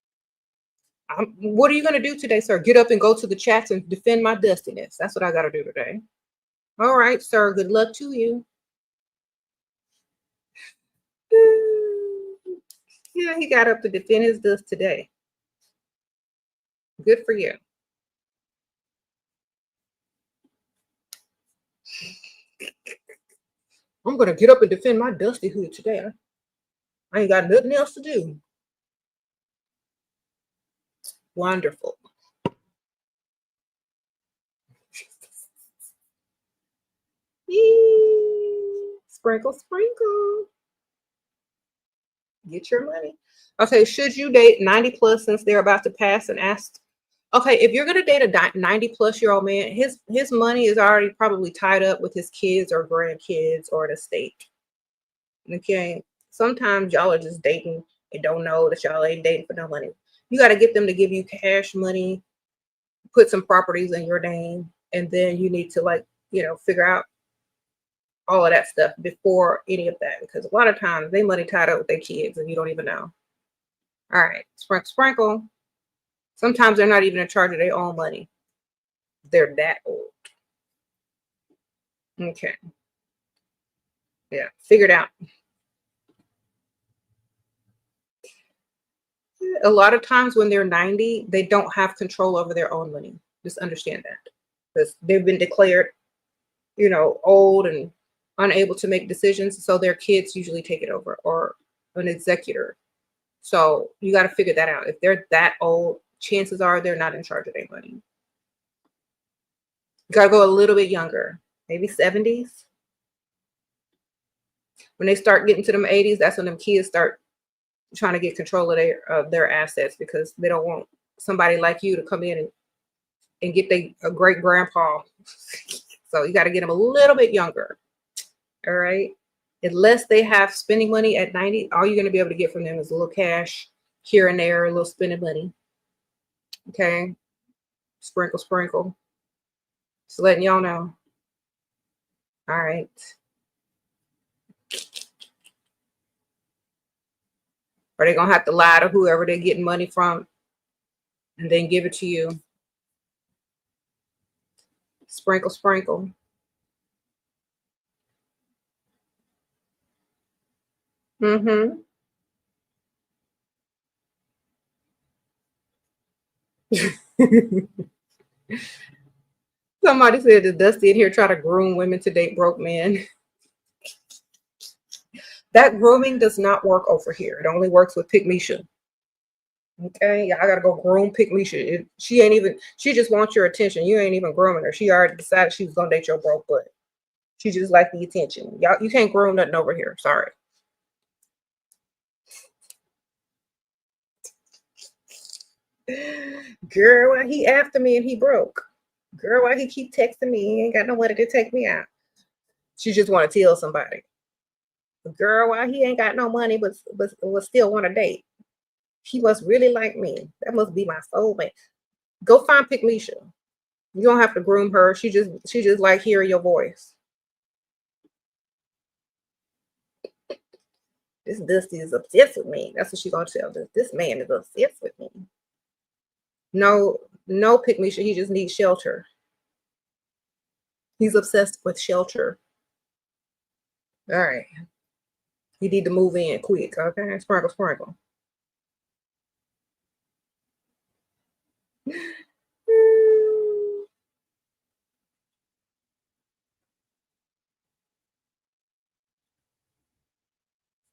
What are you gonna do today, sir? Get up and go to the chats and defend my dustiness. That's what I gotta do today. All right, sir. Good luck to you. Yeah, he got up to defend his dust today. Good for you. I'm gonna get up and defend my dusty hood today. I ain't got nothing else to do. Wonderful. Sprinkle, sprinkle. Get your money. Okay, should you date 90 plus since they're about to pass and ask? Okay, if you're gonna date a 90 plus year old man, his money is already probably tied up with his kids or grandkids or the estate. Okay, sometimes y'all are just dating and don't know that y'all ain't dating for no money. You got to get them to give you cash money, put some properties in your name, and then you need to, like, figure out all of that stuff before any of that, because a lot of times they money tied up with their kids and you don't even know. All right, sprinkle, sprinkle. Sometimes they're not even in charge of their own money. They're that old. Okay. Yeah, figure it out. A lot of times when they're 90, they don't have control over their own money. Just understand that. Because they've been declared, old and unable to make decisions. So their kids usually take it over, or an executor. So you got to figure that out. If they're that old, chances are they're not in charge of their money. You got to go a little bit younger, maybe 70s. When they start getting to them 80s, that's when them kids start trying to get control of their assets, because they don't want somebody like you to come in and get a great grandpa. So you got to get them a little bit younger. All right. Unless they have spending money at 90, all you're going to be able to get from them is a little cash here and there, a little spending money. Okay. Sprinkle, sprinkle. Just letting y'all know. All right. Are they going to have to lie to whoever they're getting money from and then give it to you? Sprinkle, sprinkle. Mm-hmm. Somebody said that Dusty in here try to groom women to date broke men. That grooming does not work over here. It only works with Pygmisha. Okay, y'all gotta go groom Pygmisha. She ain't even. She just wants your attention. You ain't even grooming her. She already decided she was gonna date your broke butt. She just like the attention. Y'all, you can't groom nothing over here. Sorry. Girl, why he after me and he broke? Girl, why he keep texting me? He ain't got no money to take me out. She just want to tell somebody. Girl, why he ain't got no money but still want to date? He must really like me. That must be my soulmate. Go find Pygmisha. You don't have to groom her. She just like hearing your voice. This Dusty is obsessed with me. That's what she's gonna tell this. This man is obsessed with me. No, no, Pygmisha. He just needs shelter. He's obsessed with shelter. All right. You need to move in quick. Okay. Sprinkle, sprinkle.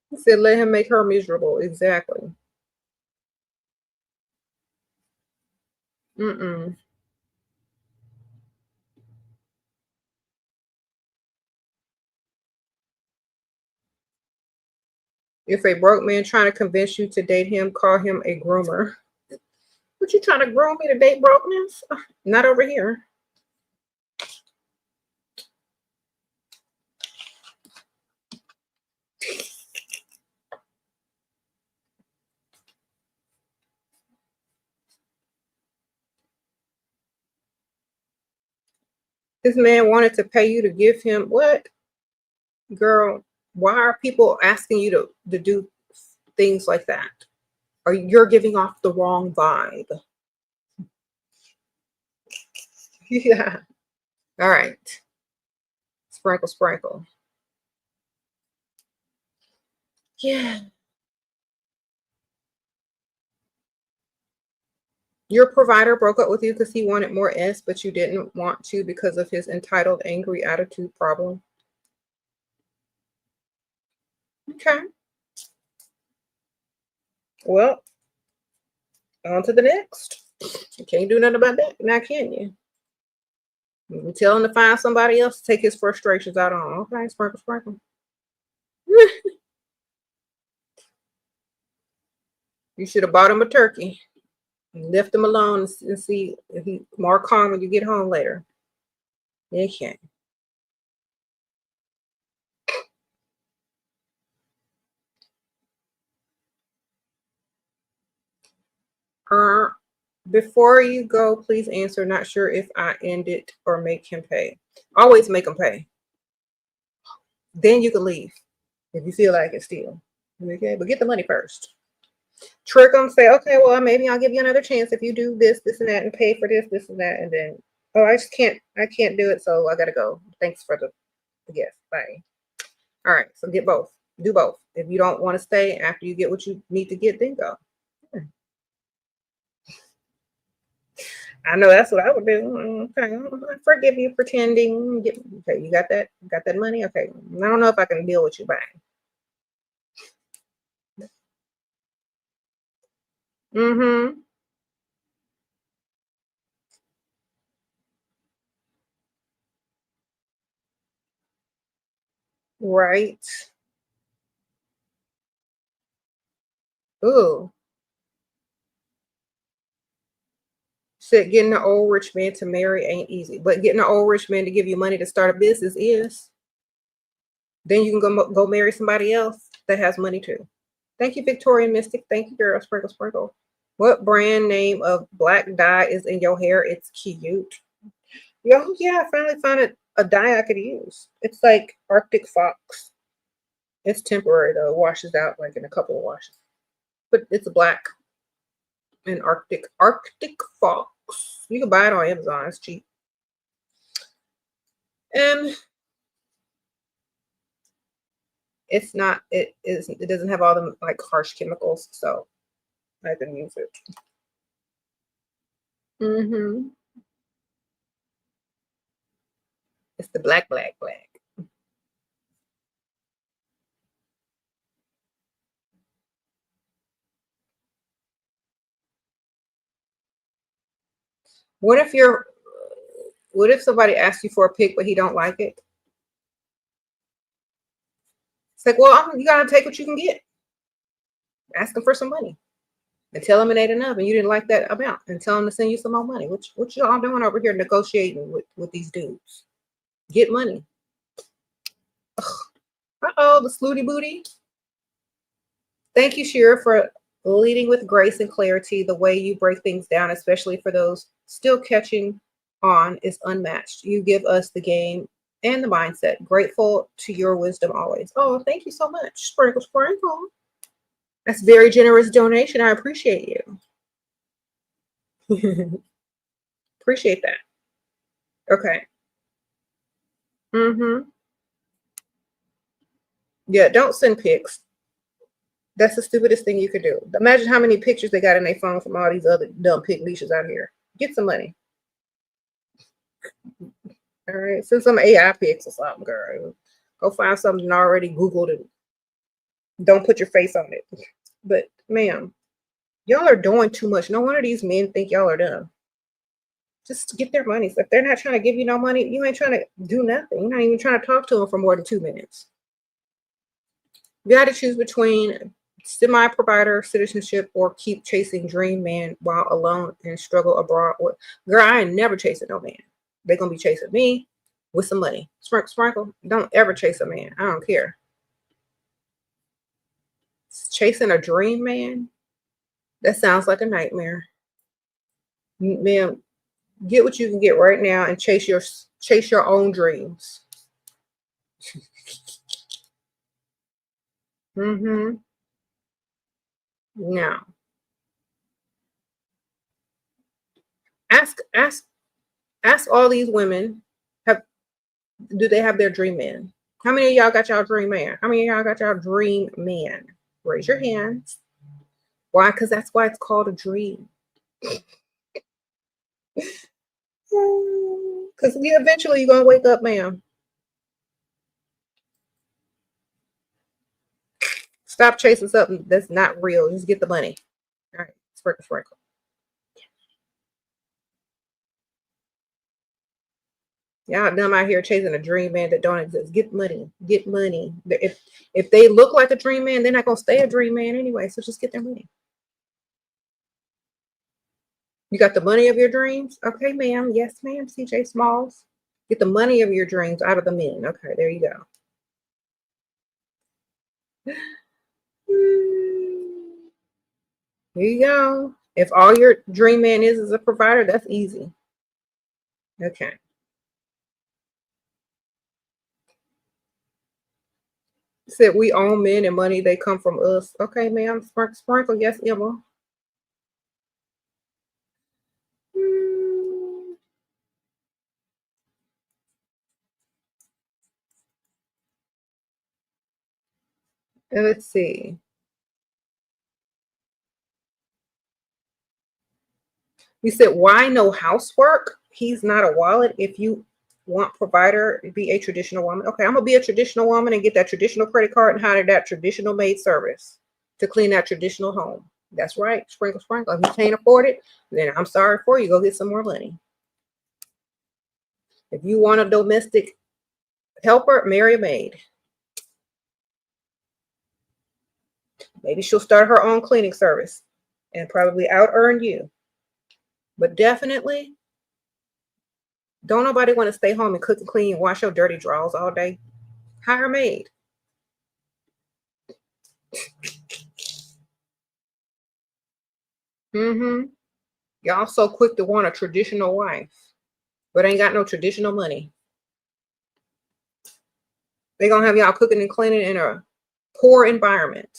He said, let him make her miserable. Exactly. Mm-mm. If a broke man trying to convince you to date him, call him a groomer. What, you trying to groom me to date brokenness? Not over here. This man wanted to pay you to give him what? Girl, why are people asking you to do things like that? Or you're giving off the wrong vibe. Yeah. All right. Sprinkle, sprinkle. Yeah. Your provider broke up with you because he wanted more S, but you didn't want to because of his entitled, angry attitude problem. Okay. Well, on to the next. You can't do nothing about that. Now, can you? You tell him to find somebody else to take his frustrations out on. Okay, sprinkle, sprinkle. You should have bought him a turkey and left him alone and see if he's more calm when you get home later. Okay. Before you go, please answer. Not sure if I end it or make him pay. Always make him pay. Then you can leave if you feel like it still. Okay, but get the money first. Trick them, say, okay, well, maybe I'll give you another chance if you do this, this, and that, and pay for this, this, and that, and then, oh, I can't do it, so I gotta go. Thanks for the gift. Bye. All right, so get both. Do both. If you don't want to stay after you get what you need to get, then go. I know that's what I would do. Okay, I forgive you pretending. Okay, you got that? You got that money? Okay. I don't know if I can deal with you buying. Mm-hmm. Right. Ooh. Said getting an old rich man to marry ain't easy, but getting an old rich man to give you money to start a business is. Then you can go marry somebody else that has money too. Thank you, Victorian Mystic. Thank you, girl. Sprinkle, sprinkle. What brand name of black dye is in your hair? It's cute. Yo, yeah, I finally found a dye I could use. It's like Arctic Fox. It's temporary though. It washes out like in a couple of washes. But it's a black and Arctic Fox. You can buy it on Amazon. It's cheap. And it's not, it doesn't have all the like harsh chemicals, so I can use it. Mm-hmm. It's the black. What if somebody asks you for a pic but he don't like it? It's like, well, you gotta take what you can get. Ask them for some money and tell them it ain't enough and you didn't like that amount, and tell them to send you some more money. What y'all doing over here negotiating with these dudes? Get money. Uh-oh, the snooty booty. Thank you, Shira, for leading with grace and clarity. The way you break things down, especially for those still catching on, is unmatched. You give us the game and the mindset. Grateful to your wisdom always. Oh, thank you so much. Sprinkle, sprinkle. That's very generous donation. I appreciate you. Appreciate that. Okay. Yeah, don't send pics. That's the stupidest thing you could do. Imagine how many pictures they got in their phone from all these other dumb pic leashes out here. Get some money. All right, send some AI pics or something, girl. Go find something already Googled and don't put your face on it. But ma'am, y'all are doing too much. No wonder these men think y'all are dumb. Just get their money. So if they're not trying to give you no money, you ain't trying to do nothing. You're not even trying to talk to them for more than 2 minutes. You got to choose between semi-provider citizenship or keep chasing dream man while alone and struggle abroad. Girl, I ain't never chasing no man. They're going to be chasing me with some money. Sprinkle, sprinkle. Don't ever chase a man. I don't care. Chasing a dream man? That sounds like a nightmare. Ma'am, get what you can get right now and chase your own dreams. Now, ask all these women, do they have their dream man? How many of y'all got y'all dream man? How many of y'all got y'all dream man? Raise your hands. Why? Because that's why it's called a dream. Because eventually you're going to wake up, ma'am. Stop chasing something that's not real. Just get the money. All right, sprinkle, sprinkle. Y'all dumb out here chasing a dream man that don't exist. Get money. Get money. If they look like a dream man, they're not going to stay a dream man anyway. So just get their money. You got the money of your dreams? Okay, ma'am. Yes, ma'am. CJ Smalls. Get the money of your dreams out of the men. Okay, there you go. Here you go. If all your dream man is a provider, that's easy. Okay. Said we own men and money, they come from us. Okay, ma'am. Sprinkle. Yes, Emma. And let's see. You said, why no housework? He's not a wallet. If you want provider, be a traditional woman. Okay, I'm going to be a traditional woman and get that traditional credit card and hire that traditional maid service to clean that traditional home. That's right. Sprinkle, sprinkle. If you can't afford it, then I'm sorry for you. Go get some more money. If you want a domestic helper, marry a maid. Maybe she'll start her own cleaning service and probably out-earn you. But definitely, don't nobody want to stay home and cook and clean and wash your dirty drawers all day. Hire a maid. Y'all so quick to want a traditional wife, but ain't got no traditional money. They're going to have y'all cooking and cleaning in a poor environment.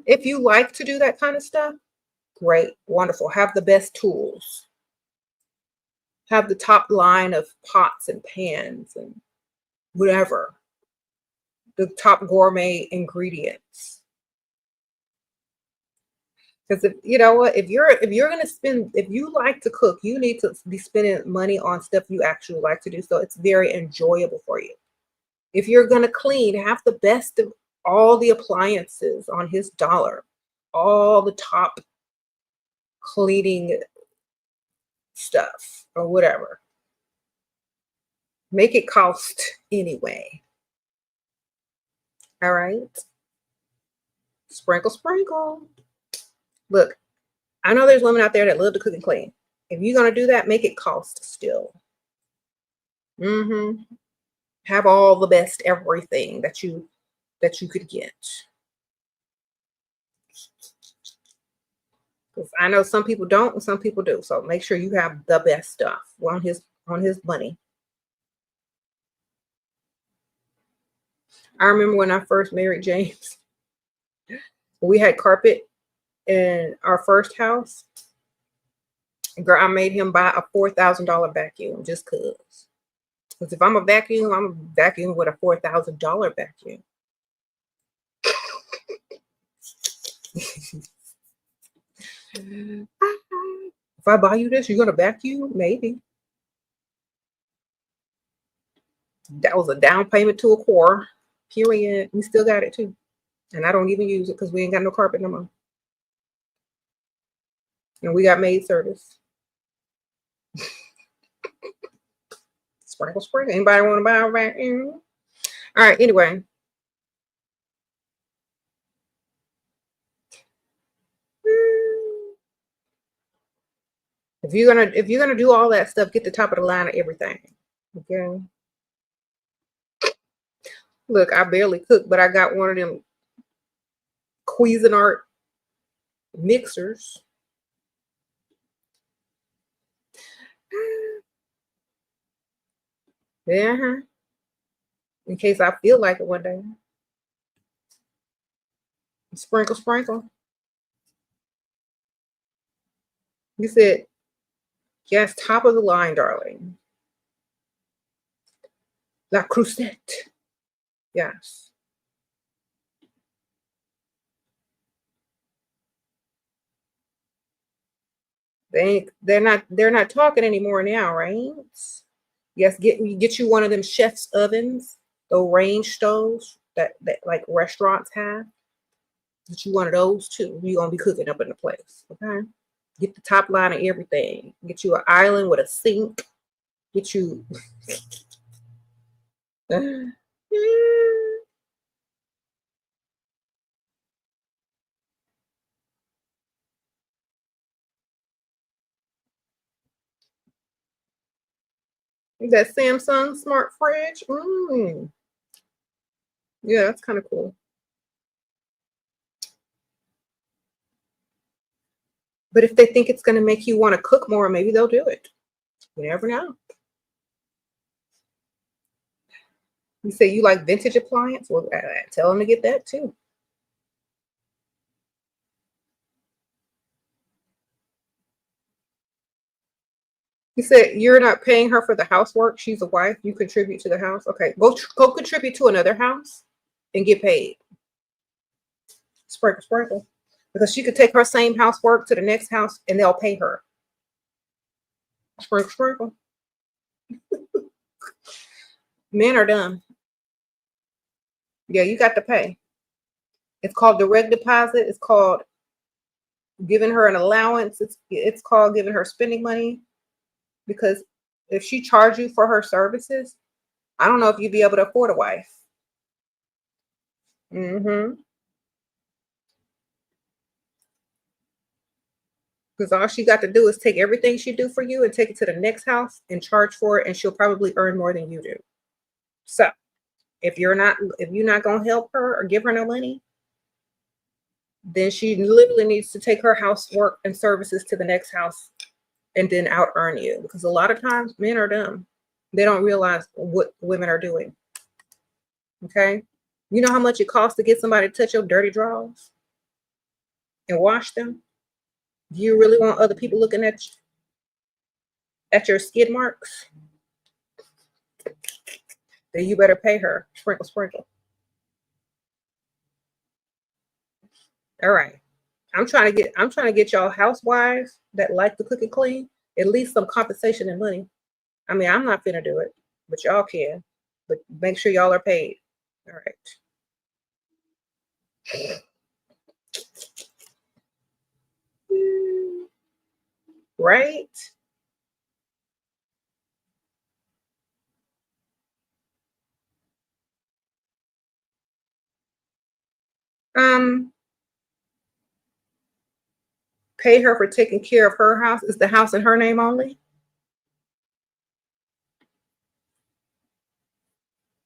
If you like to do that kind of stuff, great, wonderful. Have the best tools. Have the top line of pots and pans and whatever. The top gourmet ingredients. Because if you know what, if you're gonna spend, if you like to cook, you need to be spending money on stuff you actually like to do, so it's very enjoyable for you. If you're gonna clean, have the best of all the appliances on his dollar, all the top cleaning stuff or whatever. Make it cost anyway. All right. Sprinkle, sprinkle. Look, I know there's women out there that love to cook and clean. If you're going to do that, make it cost still. Have all the best everything that you could get. Because I know some people don't and some people do. So make sure you have the best stuff on his money. I remember when I first married James, we had carpet in our first house. Girl, I made him buy a $4,000 vacuum just because. Because if I'm a vacuum with a $4,000 vacuum. If I buy you this, you're gonna vacuum? Maybe. That was a down payment to a car. Period. We still got it too. And I don't even use it because we ain't got no carpet no more. And we got maid service. Sprinkle, sprinkle. Anybody want to buy a vacuum? All right, anyway. If you're gonna do all that stuff, get the top of the line of everything. Okay. Look, I barely cook, but I got one of them Cuisinart mixers. Yeah. In case I feel like it one day. Sprinkle, sprinkle. You said, yes, top of the line, darling. La Crusette. Yes. They're not talking anymore now, right? Yes, get you one of them chef's ovens, those range stoves that like restaurants have. Get you one of those too. You're gonna be cooking up in the place. Okay. Get the top line of everything. Get you an island with a sink. Get you that Samsung smart fridge. Yeah, that's kind of cool. But if they think it's going to make you want to cook more, maybe they'll do it. You never know. You say you like vintage appliance? Well, tell them to get that too. You said you're not paying her for the housework. She's a wife. You contribute to the house. Okay, go contribute to another house and get paid. Sprinkle, sprinkle. Because she could take her same housework to the next house and they'll pay her. Sprinkle, sprinkle. Men are dumb. Yeah, you got to pay. It's called direct deposit. It's called giving her an allowance. It's called giving her spending money. Because if she charged you for her services, I don't know if you'd be able to afford a wife. Because all she got to do is take everything she do for you and take it to the next house and charge for it, and she'll probably earn more than you do. So if you're not gonna help her or give her no money, then she literally needs to take her housework and services to the next house and then out earn you. Because a lot of times men are dumb. They don't realize what women are doing. Okay. You know how much it costs to get somebody to touch your dirty drawers and wash them? Do you really want other people looking at your skid marks? Then you better pay her. Sprinkle, sprinkle. All right. I'm trying to get y'all housewives that like to cook and clean at least some compensation and money. I mean, I'm not finna do it, but y'all can. But make sure y'all are paid. All right. right? Um, pay her for taking care of her house. Is the house in her name only?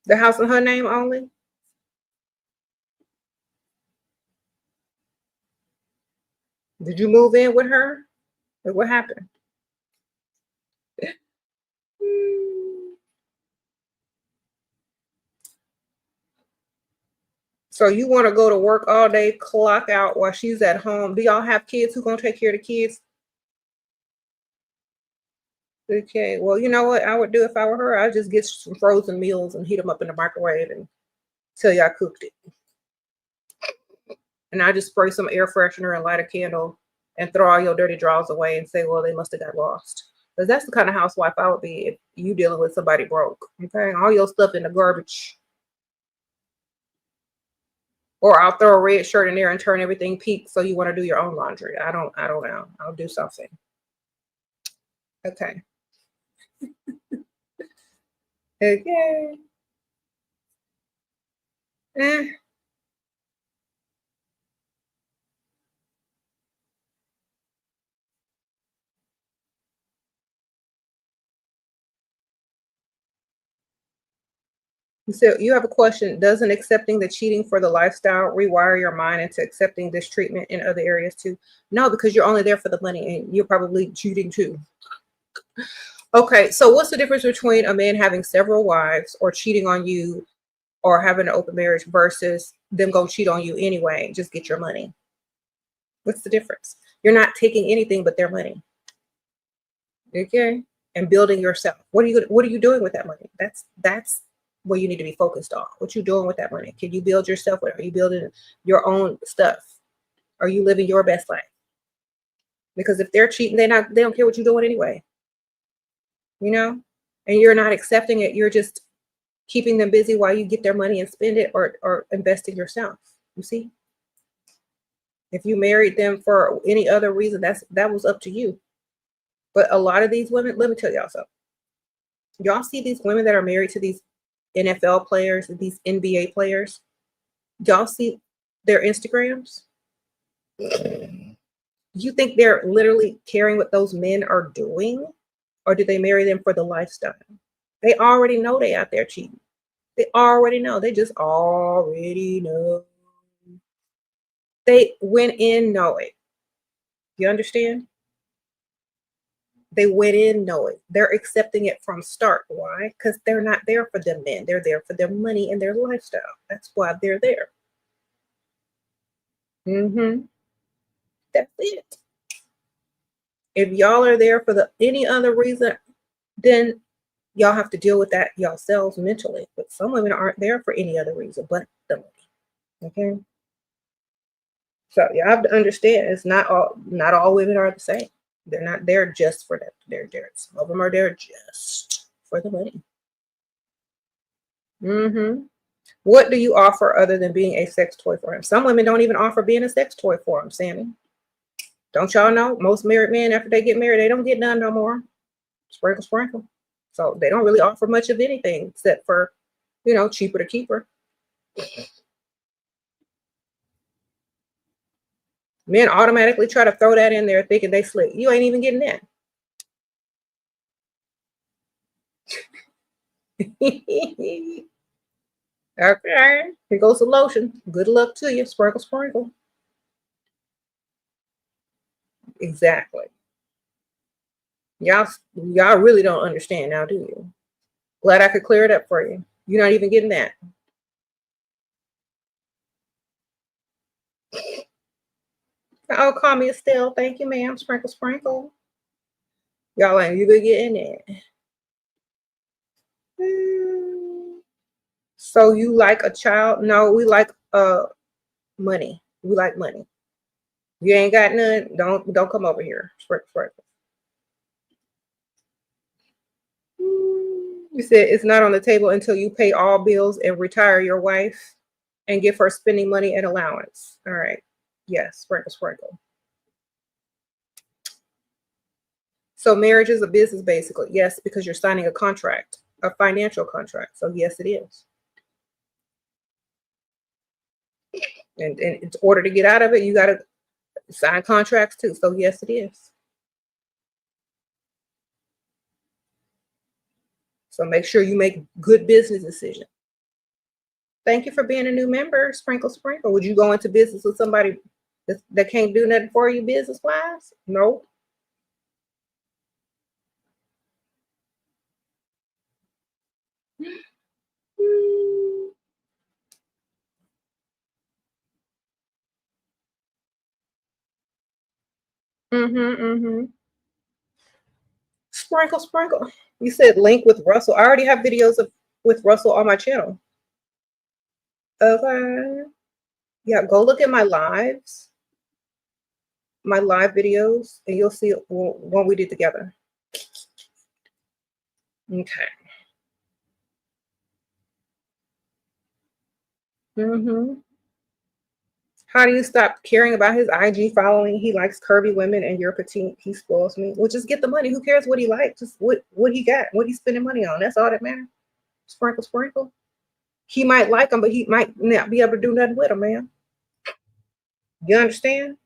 The house in her name only? Did you move in with her? Like, what happened? So you want to go to work all day, clock out while she's at home. Do y'all have kids? Who gonna take care of the kids? Okay, well, you know what I would do if I were her? I'd just get some frozen meals and heat them up in the microwave and tell you I cooked it. And I just spray some air freshener and light a candle and throw all your dirty drawers away and say, well, they must have got lost. Because that's the kind of housewife I would be if you dealing with somebody broke. Okay, all your stuff in the garbage. Or I'll throw a red shirt in there and turn everything pink so you want to do your own laundry. I don't know. I'll do something. Okay. Okay. Eh. So you have a question. Doesn't accepting the cheating for the lifestyle rewire your mind into accepting this treatment in other areas too? No, because you're only there for the money and you're probably cheating too. Okay, so what's the difference between a man having several wives or cheating on you or having an open marriage versus them going to cheat on you anyway, just get your money? What's the difference? You're not taking anything but their money. Okay? And building yourself. What are you doing with that money? That's where you need to be focused on. What you doing with that money? Can you build yourself? Are you building your own stuff? Are you living your best life? Because if they're cheating, they don't care what you're doing anyway. You know? And you're not accepting it. You're just keeping them busy while you get their money and spend it or invest in yourself. You see? If you married them for any other reason, that was up to you. But a lot of these women, let me tell y'all something. Y'all see these women that are married to these NFL players, these NBA players. Y'all see their Instagrams? You think they're literally caring what those men are doing? Or do they marry them for the lifestyle? They already know they out there cheating. They already know. They just already know. They went in knowing. You understand? They went in knowing. They're accepting it from start. Why? Because they're not there for them men. They're there for their money and their lifestyle. That's why they're there. That's it. If y'all are there for any other reason, then y'all have to deal with that yourselves mentally. But some women aren't there for any other reason but the money. Okay. So you have to understand it's not all women are the same. They're not there just for that. They're there. Some of them are there just for the money. What do you offer other than being a sex toy for him? Some women don't even offer being a sex toy for him, Sammy. Don't y'all know? Most married men, after they get married, they don't get none no more. Sprinkle, sprinkle. So they don't really offer much of anything except for, cheaper to keep her. Men automatically try to throw that in there thinking they slick. You ain't even getting that. Okay, here goes the lotion. Good luck to you. Sprinkle, sprinkle. Exactly. Y'all really don't understand now, do you? Glad I could clear it up for you. You're not even getting that. Oh, call me Estelle. Thank you, ma'am. Sprinkle, sprinkle. Y'all ain't even getting it. So you like a child? No, we like money. We like money. You ain't got none. Don't come over here. Sprinkle, sprinkle. You said it's not on the table until you pay all bills and retire your wife and give her spending money and allowance. All right. Yes, sprinkle, sprinkle. So marriage is a business, basically. Yes, because you're signing a contract, a financial contract. So yes, it is. And in order to get out of it, you got to sign contracts too. So yes, it is. So make sure you make good business decisions. Thank you for being a new member, Sprinkle Sprinkle. Would you go into business with somebody that can't do nothing for you business-wise? No. Sprinkle, sprinkle. You said link with Russell. I already have videos with Russell on my channel. Okay. Yeah, go look at my live videos, and you'll see what we did together. Okay. How do you stop caring about his IG following? He likes curvy women and you're petite. He spoils me. Well, just get the money. Who cares what he likes? Just what he got, what he's spending money on. That's all that matters. Sprinkle, sprinkle. He might like him, but he might not be able to do nothing with him, man. You understand?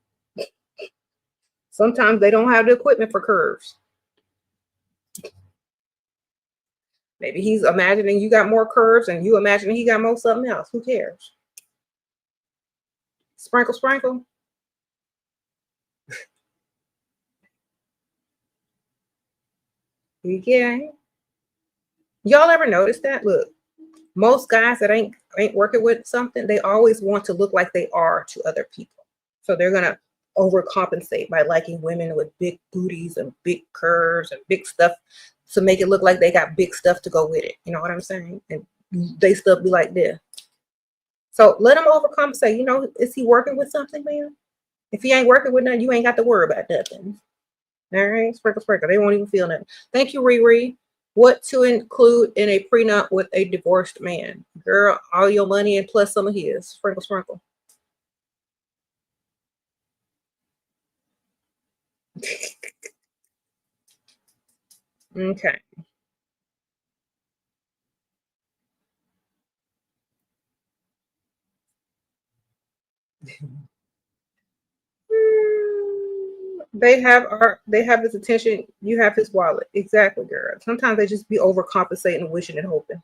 Sometimes they don't have the equipment for curves. Maybe he's imagining you got more curves and you imagining he got more something else. Who cares? Sprinkle, sprinkle. Yeah. Y'all ever notice that? Look, most guys that ain't working with something, they always want to look like they are to other people. So they're gonna overcompensate by liking women with big booties and big curves and big stuff to make it look like they got big stuff to go with it. You know what I'm saying? And they still be like this. So let him overcompensate. You know, is he working with something, man? If he ain't working with nothing, you ain't got to worry about nothing. All right, sprinkle, sprinkle. They won't even feel nothing. Thank you, Riri. What to include in a prenup with a divorced man? Girl, all your money and plus some of his. Sprinkle, sprinkle. Okay. They have his attention. You have his wallet. Exactly, girl. Sometimes they just be overcompensating, wishing and hoping.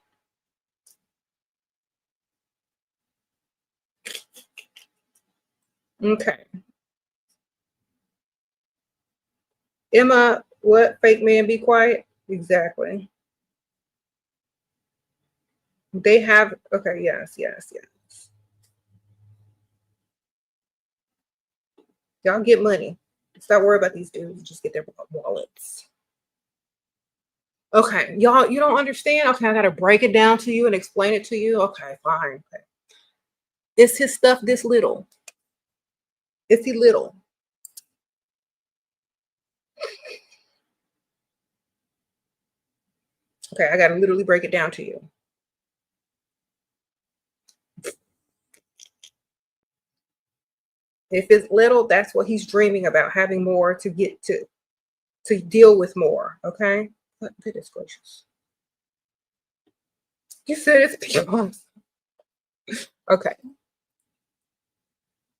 Okay. Emma, what? Fake man, be quiet? Exactly. They have, okay, yes. Y'all get money. Stop worrying about these dudes. Just get their wallets. Okay, y'all, you don't understand? Okay, I gotta break it down to you and explain it to you. Okay, fine. Okay. Is his stuff this little? Is he little? Okay, I gotta literally break it down to you. If it's little, that's what he's dreaming about, having more to get to deal with more. Okay. Goodness gracious. You said it's beyond. Okay.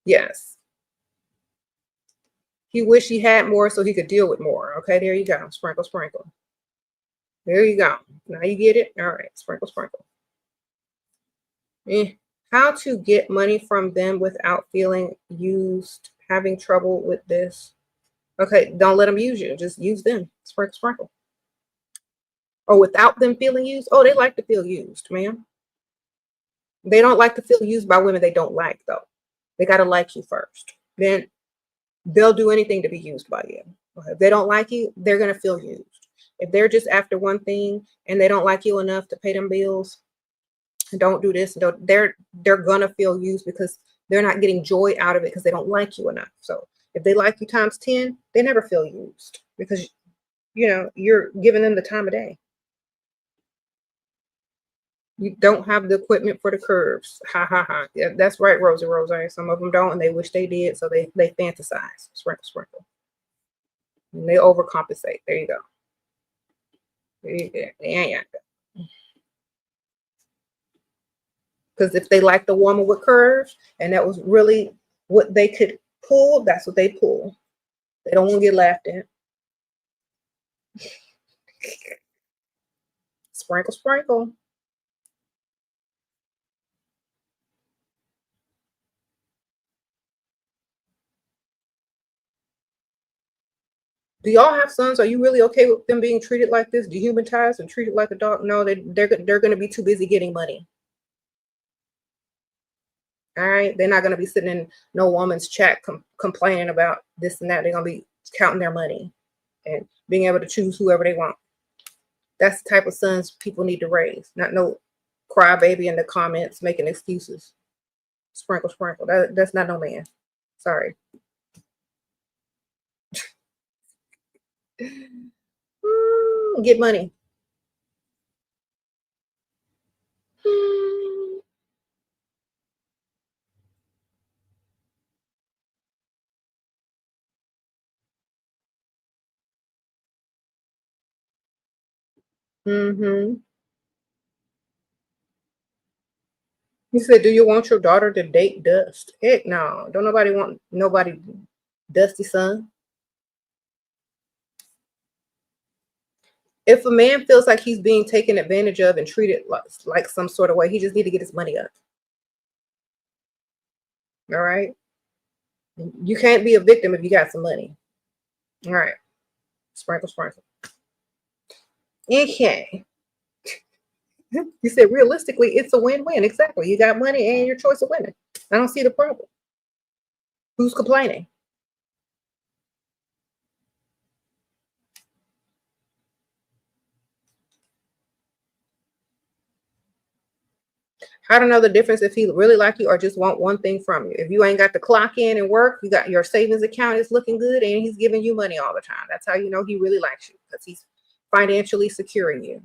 Yes. He wish he had more so he could deal with more. Okay, there you go. Sprinkle, sprinkle. There you go. Now you get it? All right. Sprinkle, sprinkle. How to get money from them without feeling used, having trouble with this. Okay, don't let them use you. Just use them. Sprinkle, sprinkle. Or without them feeling used. Oh, they like to feel used, ma'am. They don't like to feel used by women they don't like, though. They got to like you first. Then they'll do anything to be used by you. If they don't like you, they're going to feel used. If they're just after one thing and they don't like you enough to pay them bills, don't do this. They're going to feel used because they're not getting joy out of it because they don't like you enough. So if they like you times 10, they never feel used because, you know, you're giving them the time of day. You don't have the equipment for the curves. Ha ha ha. Yeah, that's right, Rosie Rose. Some of them don't, and they wish they did, so they fantasize. Sprinkle, sprinkle. And they overcompensate. There you go. There you go. Yeah. Because if they like the woman with curves and that was really what they could pull, that's what they pull. They don't want to get laughed at. Sprinkle, sprinkle. Do y'all have sons? Are you really okay with them being treated like this, dehumanized and treated like a dog? No, they're going to be too busy getting money. All right, they're not going to be sitting in no woman's chat complaining about this and that. They're going to be counting their money and being able to choose whoever they want. That's the type of sons people need to raise, not no crybaby in the comments making excuses. Sprinkle, sprinkle. That's not no man. Sorry. Get money. Mm-hmm. He said, do you want your daughter to date dust? Heck no. Don't nobody want nobody dusty son. If a man feels like he's being taken advantage of and treated like some sort of way, he just need to get his money up. All right. You can't be a victim if you got some money. All right. Sprinkle, sprinkle. Okay. You said realistically, it's a win-win. Exactly. You got money and your choice of winning. I don't see the problem. Who's complaining? How to know the difference if he really like you or just want one thing from you. If you ain't got to clock in and work, you got your savings account is looking good and he's giving you money all the time. That's how you know he really likes you, because he's financially securing you.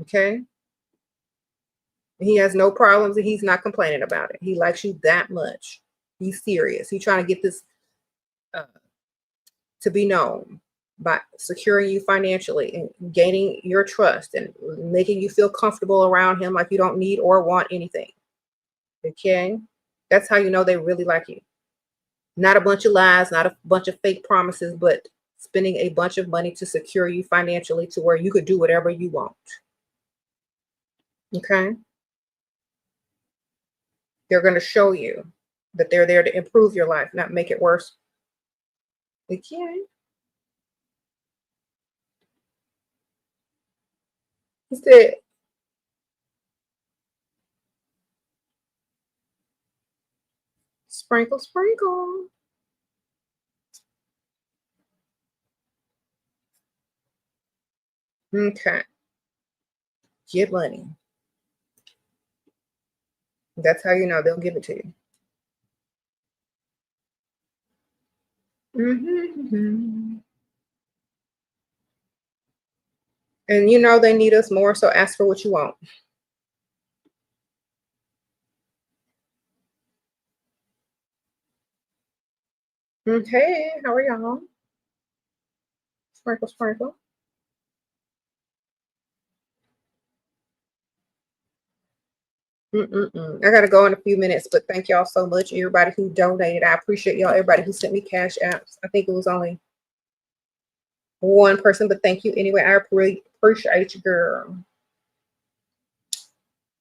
Okay. He has no problems and he's not complaining about it. He likes you that much. He's serious. He's trying to get this to be known by securing you financially and gaining your trust and making you feel comfortable around him, like you don't need or want anything. Okay. That's how you know they really like you. Not a bunch of lies, not a bunch of fake promises, but spending a bunch of money to secure you financially to where you could do whatever you want. Okay. They're going to show you that they're there to improve your life, not make it worse. Okay. He said, sprinkle, sprinkle. Okay. Get money. That's how you know they'll give it to you. Mm-hmm. And you know they need us more, so ask for what you want. Okay, how are y'all? Sprinkle, sprinkle. I gotta go in a few minutes, but thank y'all so much, everybody who donated. I appreciate y'all. Everybody who sent me cash apps. I think it was only one person, but thank you anyway. I appreciate you, girl.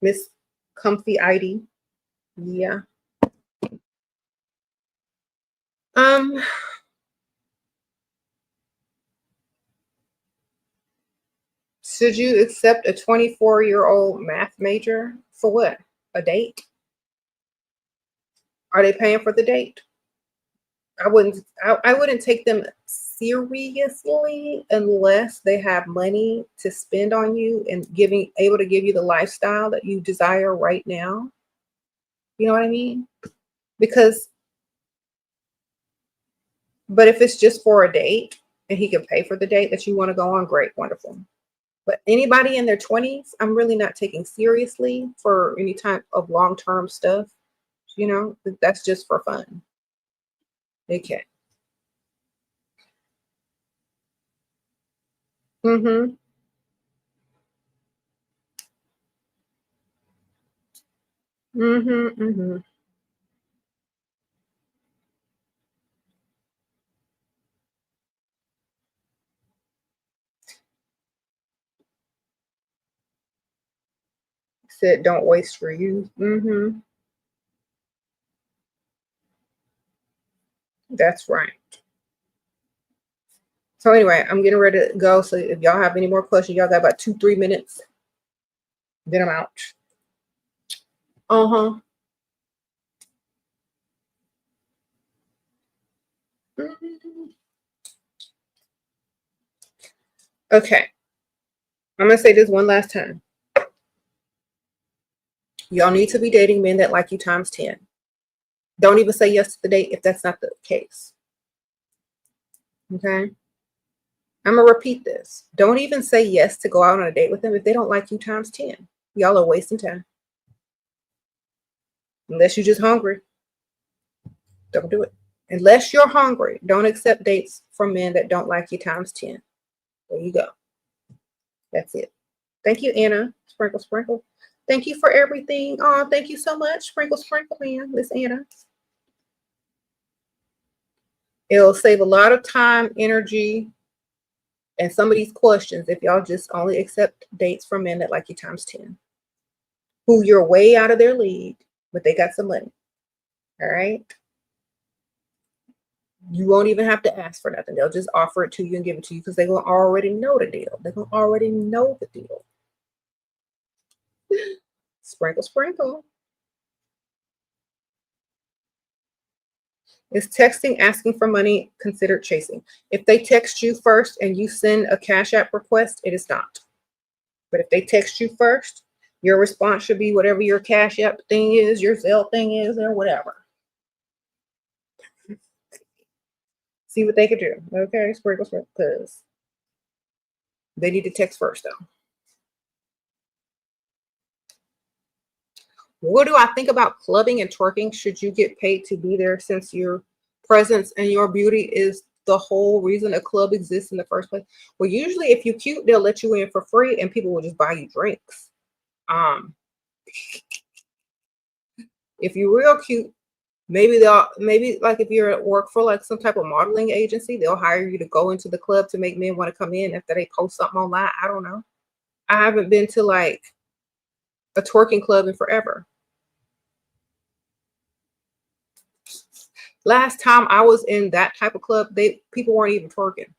Miss Comfy ID. Yeah. Should you accept a 24-year-old math major for what? A date? Are they paying for the date? I wouldn't take them seriously unless they have money to spend on you and able to give you the lifestyle that you desire right now. You know what I mean? But if it's just for a date and he can pay for the date that you want to go on, great, wonderful. But anybody in their 20s, I'm really not taking seriously for any type of long-term stuff. You know, that's just for fun. Okay. Mm-hmm. Mm-hmm. Mm-hmm. Said don't waste your youth. Mm-hmm. That's right. So anyway, I'm getting ready to go. So if y'all have any more questions, y'all got about 2-3 minutes. Then I'm out. Uh-huh. Mm-hmm. Okay. I'm gonna say this one last time. Y'all need to be dating men that like you times 10. Don't even say yes to the date if that's not the case. Okay. I'm gonna repeat this. Don't even say yes to go out on a date with them if they don't like you times 10. Y'all are wasting time. Unless you're just hungry. Don't do it. Unless you're hungry, don't accept dates from men that don't like you times 10. There you go. That's it. Thank you, Anna. Sprinkle, sprinkle. Thank you for everything. Oh, thank you so much. Sprinkle, sprinkle, man. Miss Anna. It'll save a lot of time, energy, and some of these questions if y'all just only accept dates from men that like you times 10. Who you're way out of their league, but they got some money. All right. You won't even have to ask for nothing. They'll just offer it to you and give it to you because they're going to already know the deal. They're going to already know the deal. Sprinkle, sprinkle. Is texting asking for money considered chasing? If they text you first and you send a Cash App request, it is not. But if they text you first, your response should be whatever your Cash App thing is, your Zelle thing is, or whatever. See what they can do. Okay, sprinkle, sprinkle, because they need to text first, though. What do I think about clubbing and twerking? Should you get paid to be there since your presence and your beauty is the whole reason a club exists in the first place? Well, usually if you're cute, they'll let you in for free and people will just buy you drinks. If you're real cute, maybe like if you're at work for like some type of modeling agency, they'll hire you to go into the club to make men want to come in after they post something online. I don't know. I haven't been to like a twerking club in forever. Last time I was in that type of club, people weren't even twerking.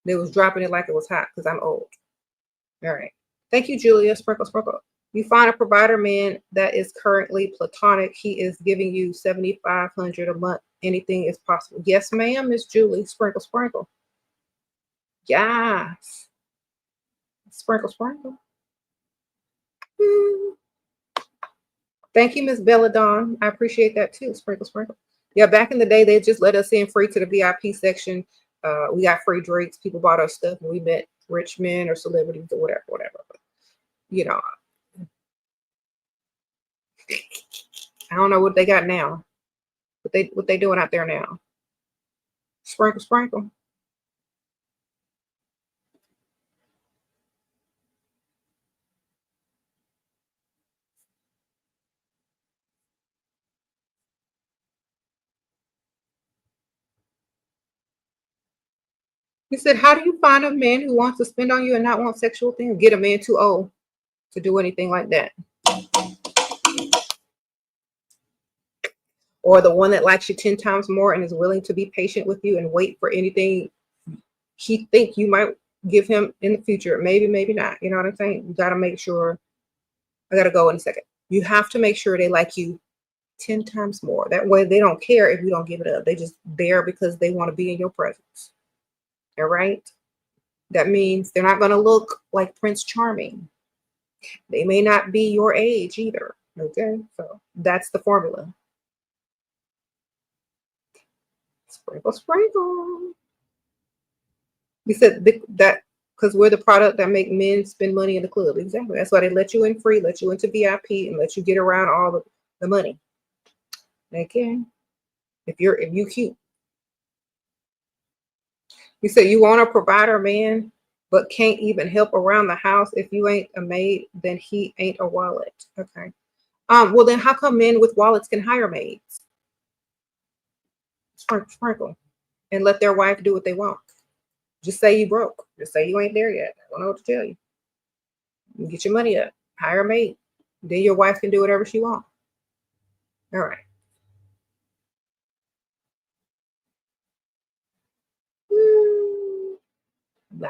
They was dropping it like it was hot because I'm old. All right. Thank you, Julia. Sprinkle, sprinkle. You find a provider man that is currently platonic. He is giving you $7,500 a month. Anything is possible. Yes, ma'am, Miss Julie. Sprinkle, sprinkle. Yes. Sprinkle, sprinkle. Thank you, Miss Belladon. I appreciate that too. Sprinkle, sprinkle. Yeah, back in the day, they just let us in free to the VIP section. We got free drinks. People bought us stuff, and we met rich men or celebrities or whatever. But, you know, I don't know what they got now. What they doing out there now? Sprinkle, sprinkle. He said, how do you find a man who wants to spend on you and not want sexual things? Get a man too old to do anything like that. Or the one that likes you 10 times more and is willing to be patient with you and wait for anything he think you might give him in the future. Maybe, maybe not. You know what I'm saying? You got to make sure. I got to go in a second. You have to make sure they like you 10 times more. That way they don't care if you don't give it up. They just there because they want to be in your presence. All right? That means they're not going to look like Prince Charming. They may not be your age either. Okay? So that's the formula. Sprinkle, sprinkle. You said that because we're the product that make men spend money in the club. Exactly. That's why they let you in free, let you into VIP, and let you get around all the money. Okay. If you cute. You said you want a provider man, but can't even help around the house. If you ain't a maid, then he ain't a wallet. Okay. Well, then how come men with wallets can hire maids? Sprinkle. And let their wife do what they want. Just say you broke. Just say you ain't there yet. I don't know what to tell you. You get your money up. Hire a maid. Then your wife can do whatever she wants. All right.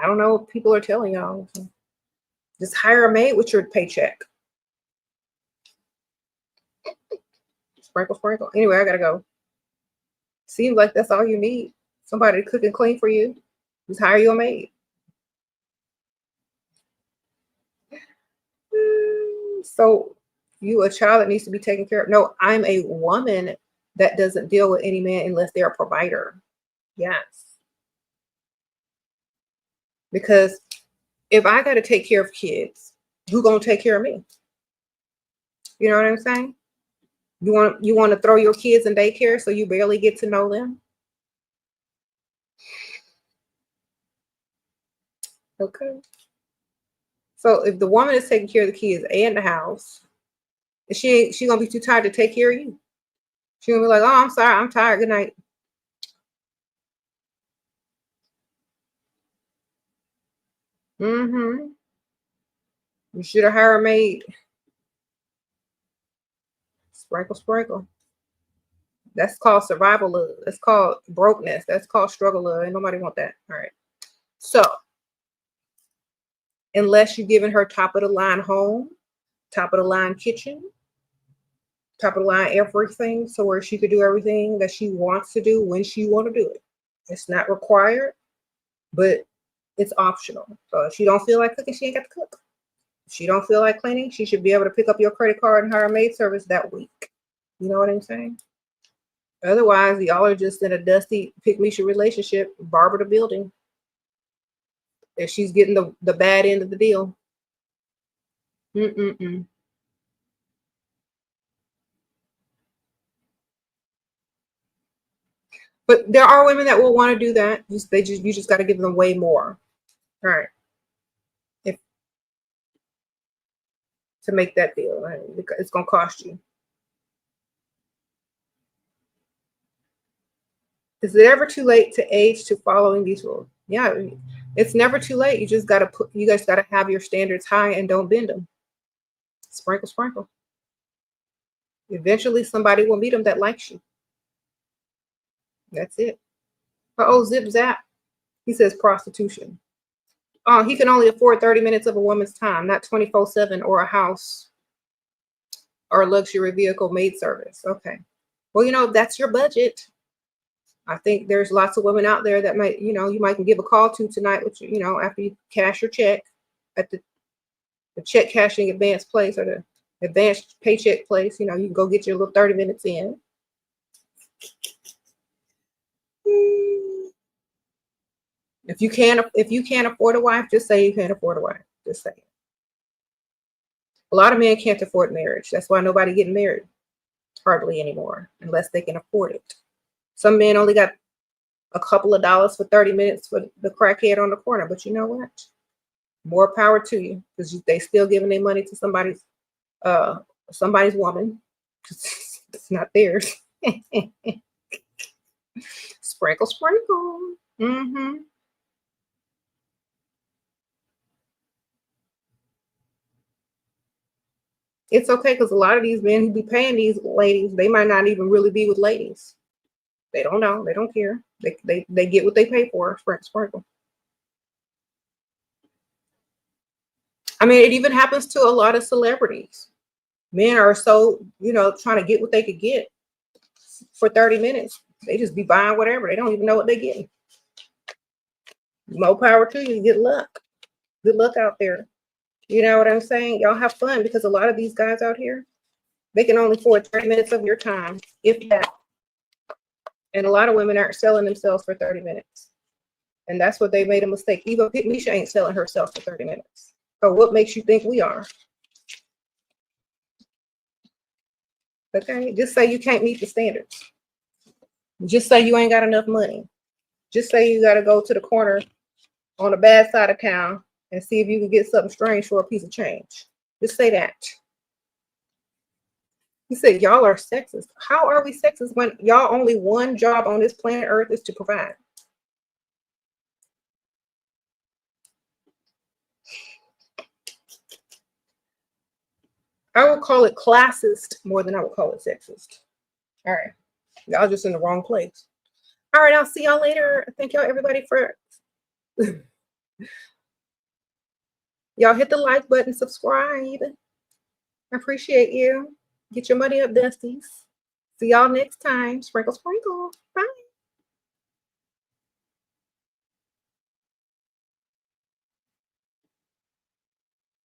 I don't know what people are telling y'all. Just hire a maid with your paycheck. Sprinkle, sprinkle. Anyway, I gotta go. Seems like that's all you need. Somebody to cook and clean for you. Just hire you a maid. So you a child that needs to be taken care of? No, I'm a woman that doesn't deal with any man unless they're a provider. Yes. Because if I got to take care of kids, who's gonna take care of me? You know what I'm saying? You want to throw your kids in daycare so you barely get to know them? Okay. So if the woman is taking care of the kids and the house, she gonna be too tired to take care of you. She gonna be like, oh, I'm sorry, I'm tired. Good night. You should have hired a maid. Sprinkle, sprinkle. That's called survival love. That's called brokenness. That's called struggle love. And nobody want that. All right. So unless you're giving her top of the line home, top of the line kitchen, top of the line everything, so where she could do everything that she wants to do when she want to do it. It's not required, but it's optional. So if she don't feel like cooking, she ain't got to cook. If she don't feel like cleaning, she should be able to pick up your credit card and hire a maid service that week. You know what I'm saying? Otherwise, y'all are just in a dusty pick-me-shit relationship, barber the building. If she's getting the bad end of the deal. But there are women that will want to do that. You just got to give them way more. All right. To make that deal, right? It's gonna cost you. Is it ever too late to age to following these rules? Yeah, it's never too late. You just gotta you guys gotta have your standards high and don't bend them. Sprinkle, sprinkle. Eventually somebody will meet them that likes you. That's it. Oh, zip zap. He says prostitution. Oh, he can only afford 30 minutes of a woman's time, not 24/7 or a house or a luxury vehicle maid service. Okay. Well, you know, that's your budget. I think there's lots of women out there that might, you might give a call to tonight, which, after you cash your check at the check cashing advance place or the advanced paycheck place, you can go get your little 30 minutes in. If you can't afford a wife, just say you can't afford a wife. Just say it. A lot of men can't afford marriage. That's why nobody getting married hardly anymore, unless they can afford it. Some men only got a couple of dollars for 30 minutes for the crackhead on the corner. But you know what? More power to you, because they still giving their money to somebody's woman. It's not theirs. Sprinkle, sprinkle. It's okay, because a lot of these men who be paying these ladies, they might not even really be with ladies. They don't know. They don't care. They get what they pay for. Sprinkle. I mean, it even happens to a lot of celebrities. Men are so, trying to get what they could get for 30 minutes. They just be buying whatever. They don't even know what they're getting. More power to you. Good luck. Good luck out there. You know what I'm saying? Y'all have fun, because a lot of these guys out here, they can only afford 30 minutes of your time, if that. And a lot of women aren't selling themselves for 30 minutes. And that's what they made a mistake. Even Misha ain't selling herself for 30 minutes. So what makes you think we are? Okay, just say you can't meet the standards. Just say you ain't got enough money. Just say you got to go to the corner on the bad side of town and see if you can get something strange for a piece of change. Just say that. He said, y'all are sexist. How are we sexist when y'all only one job on this planet Earth is to provide? I would call it classist more than I would call it sexist. All right. Y'all just in the wrong place. All right. I'll see y'all later. Thank y'all, everybody, for y'all hit the like button, subscribe. I appreciate you. Get your money up, Dusties. See y'all next time. Sprinkle, sprinkle. Bye.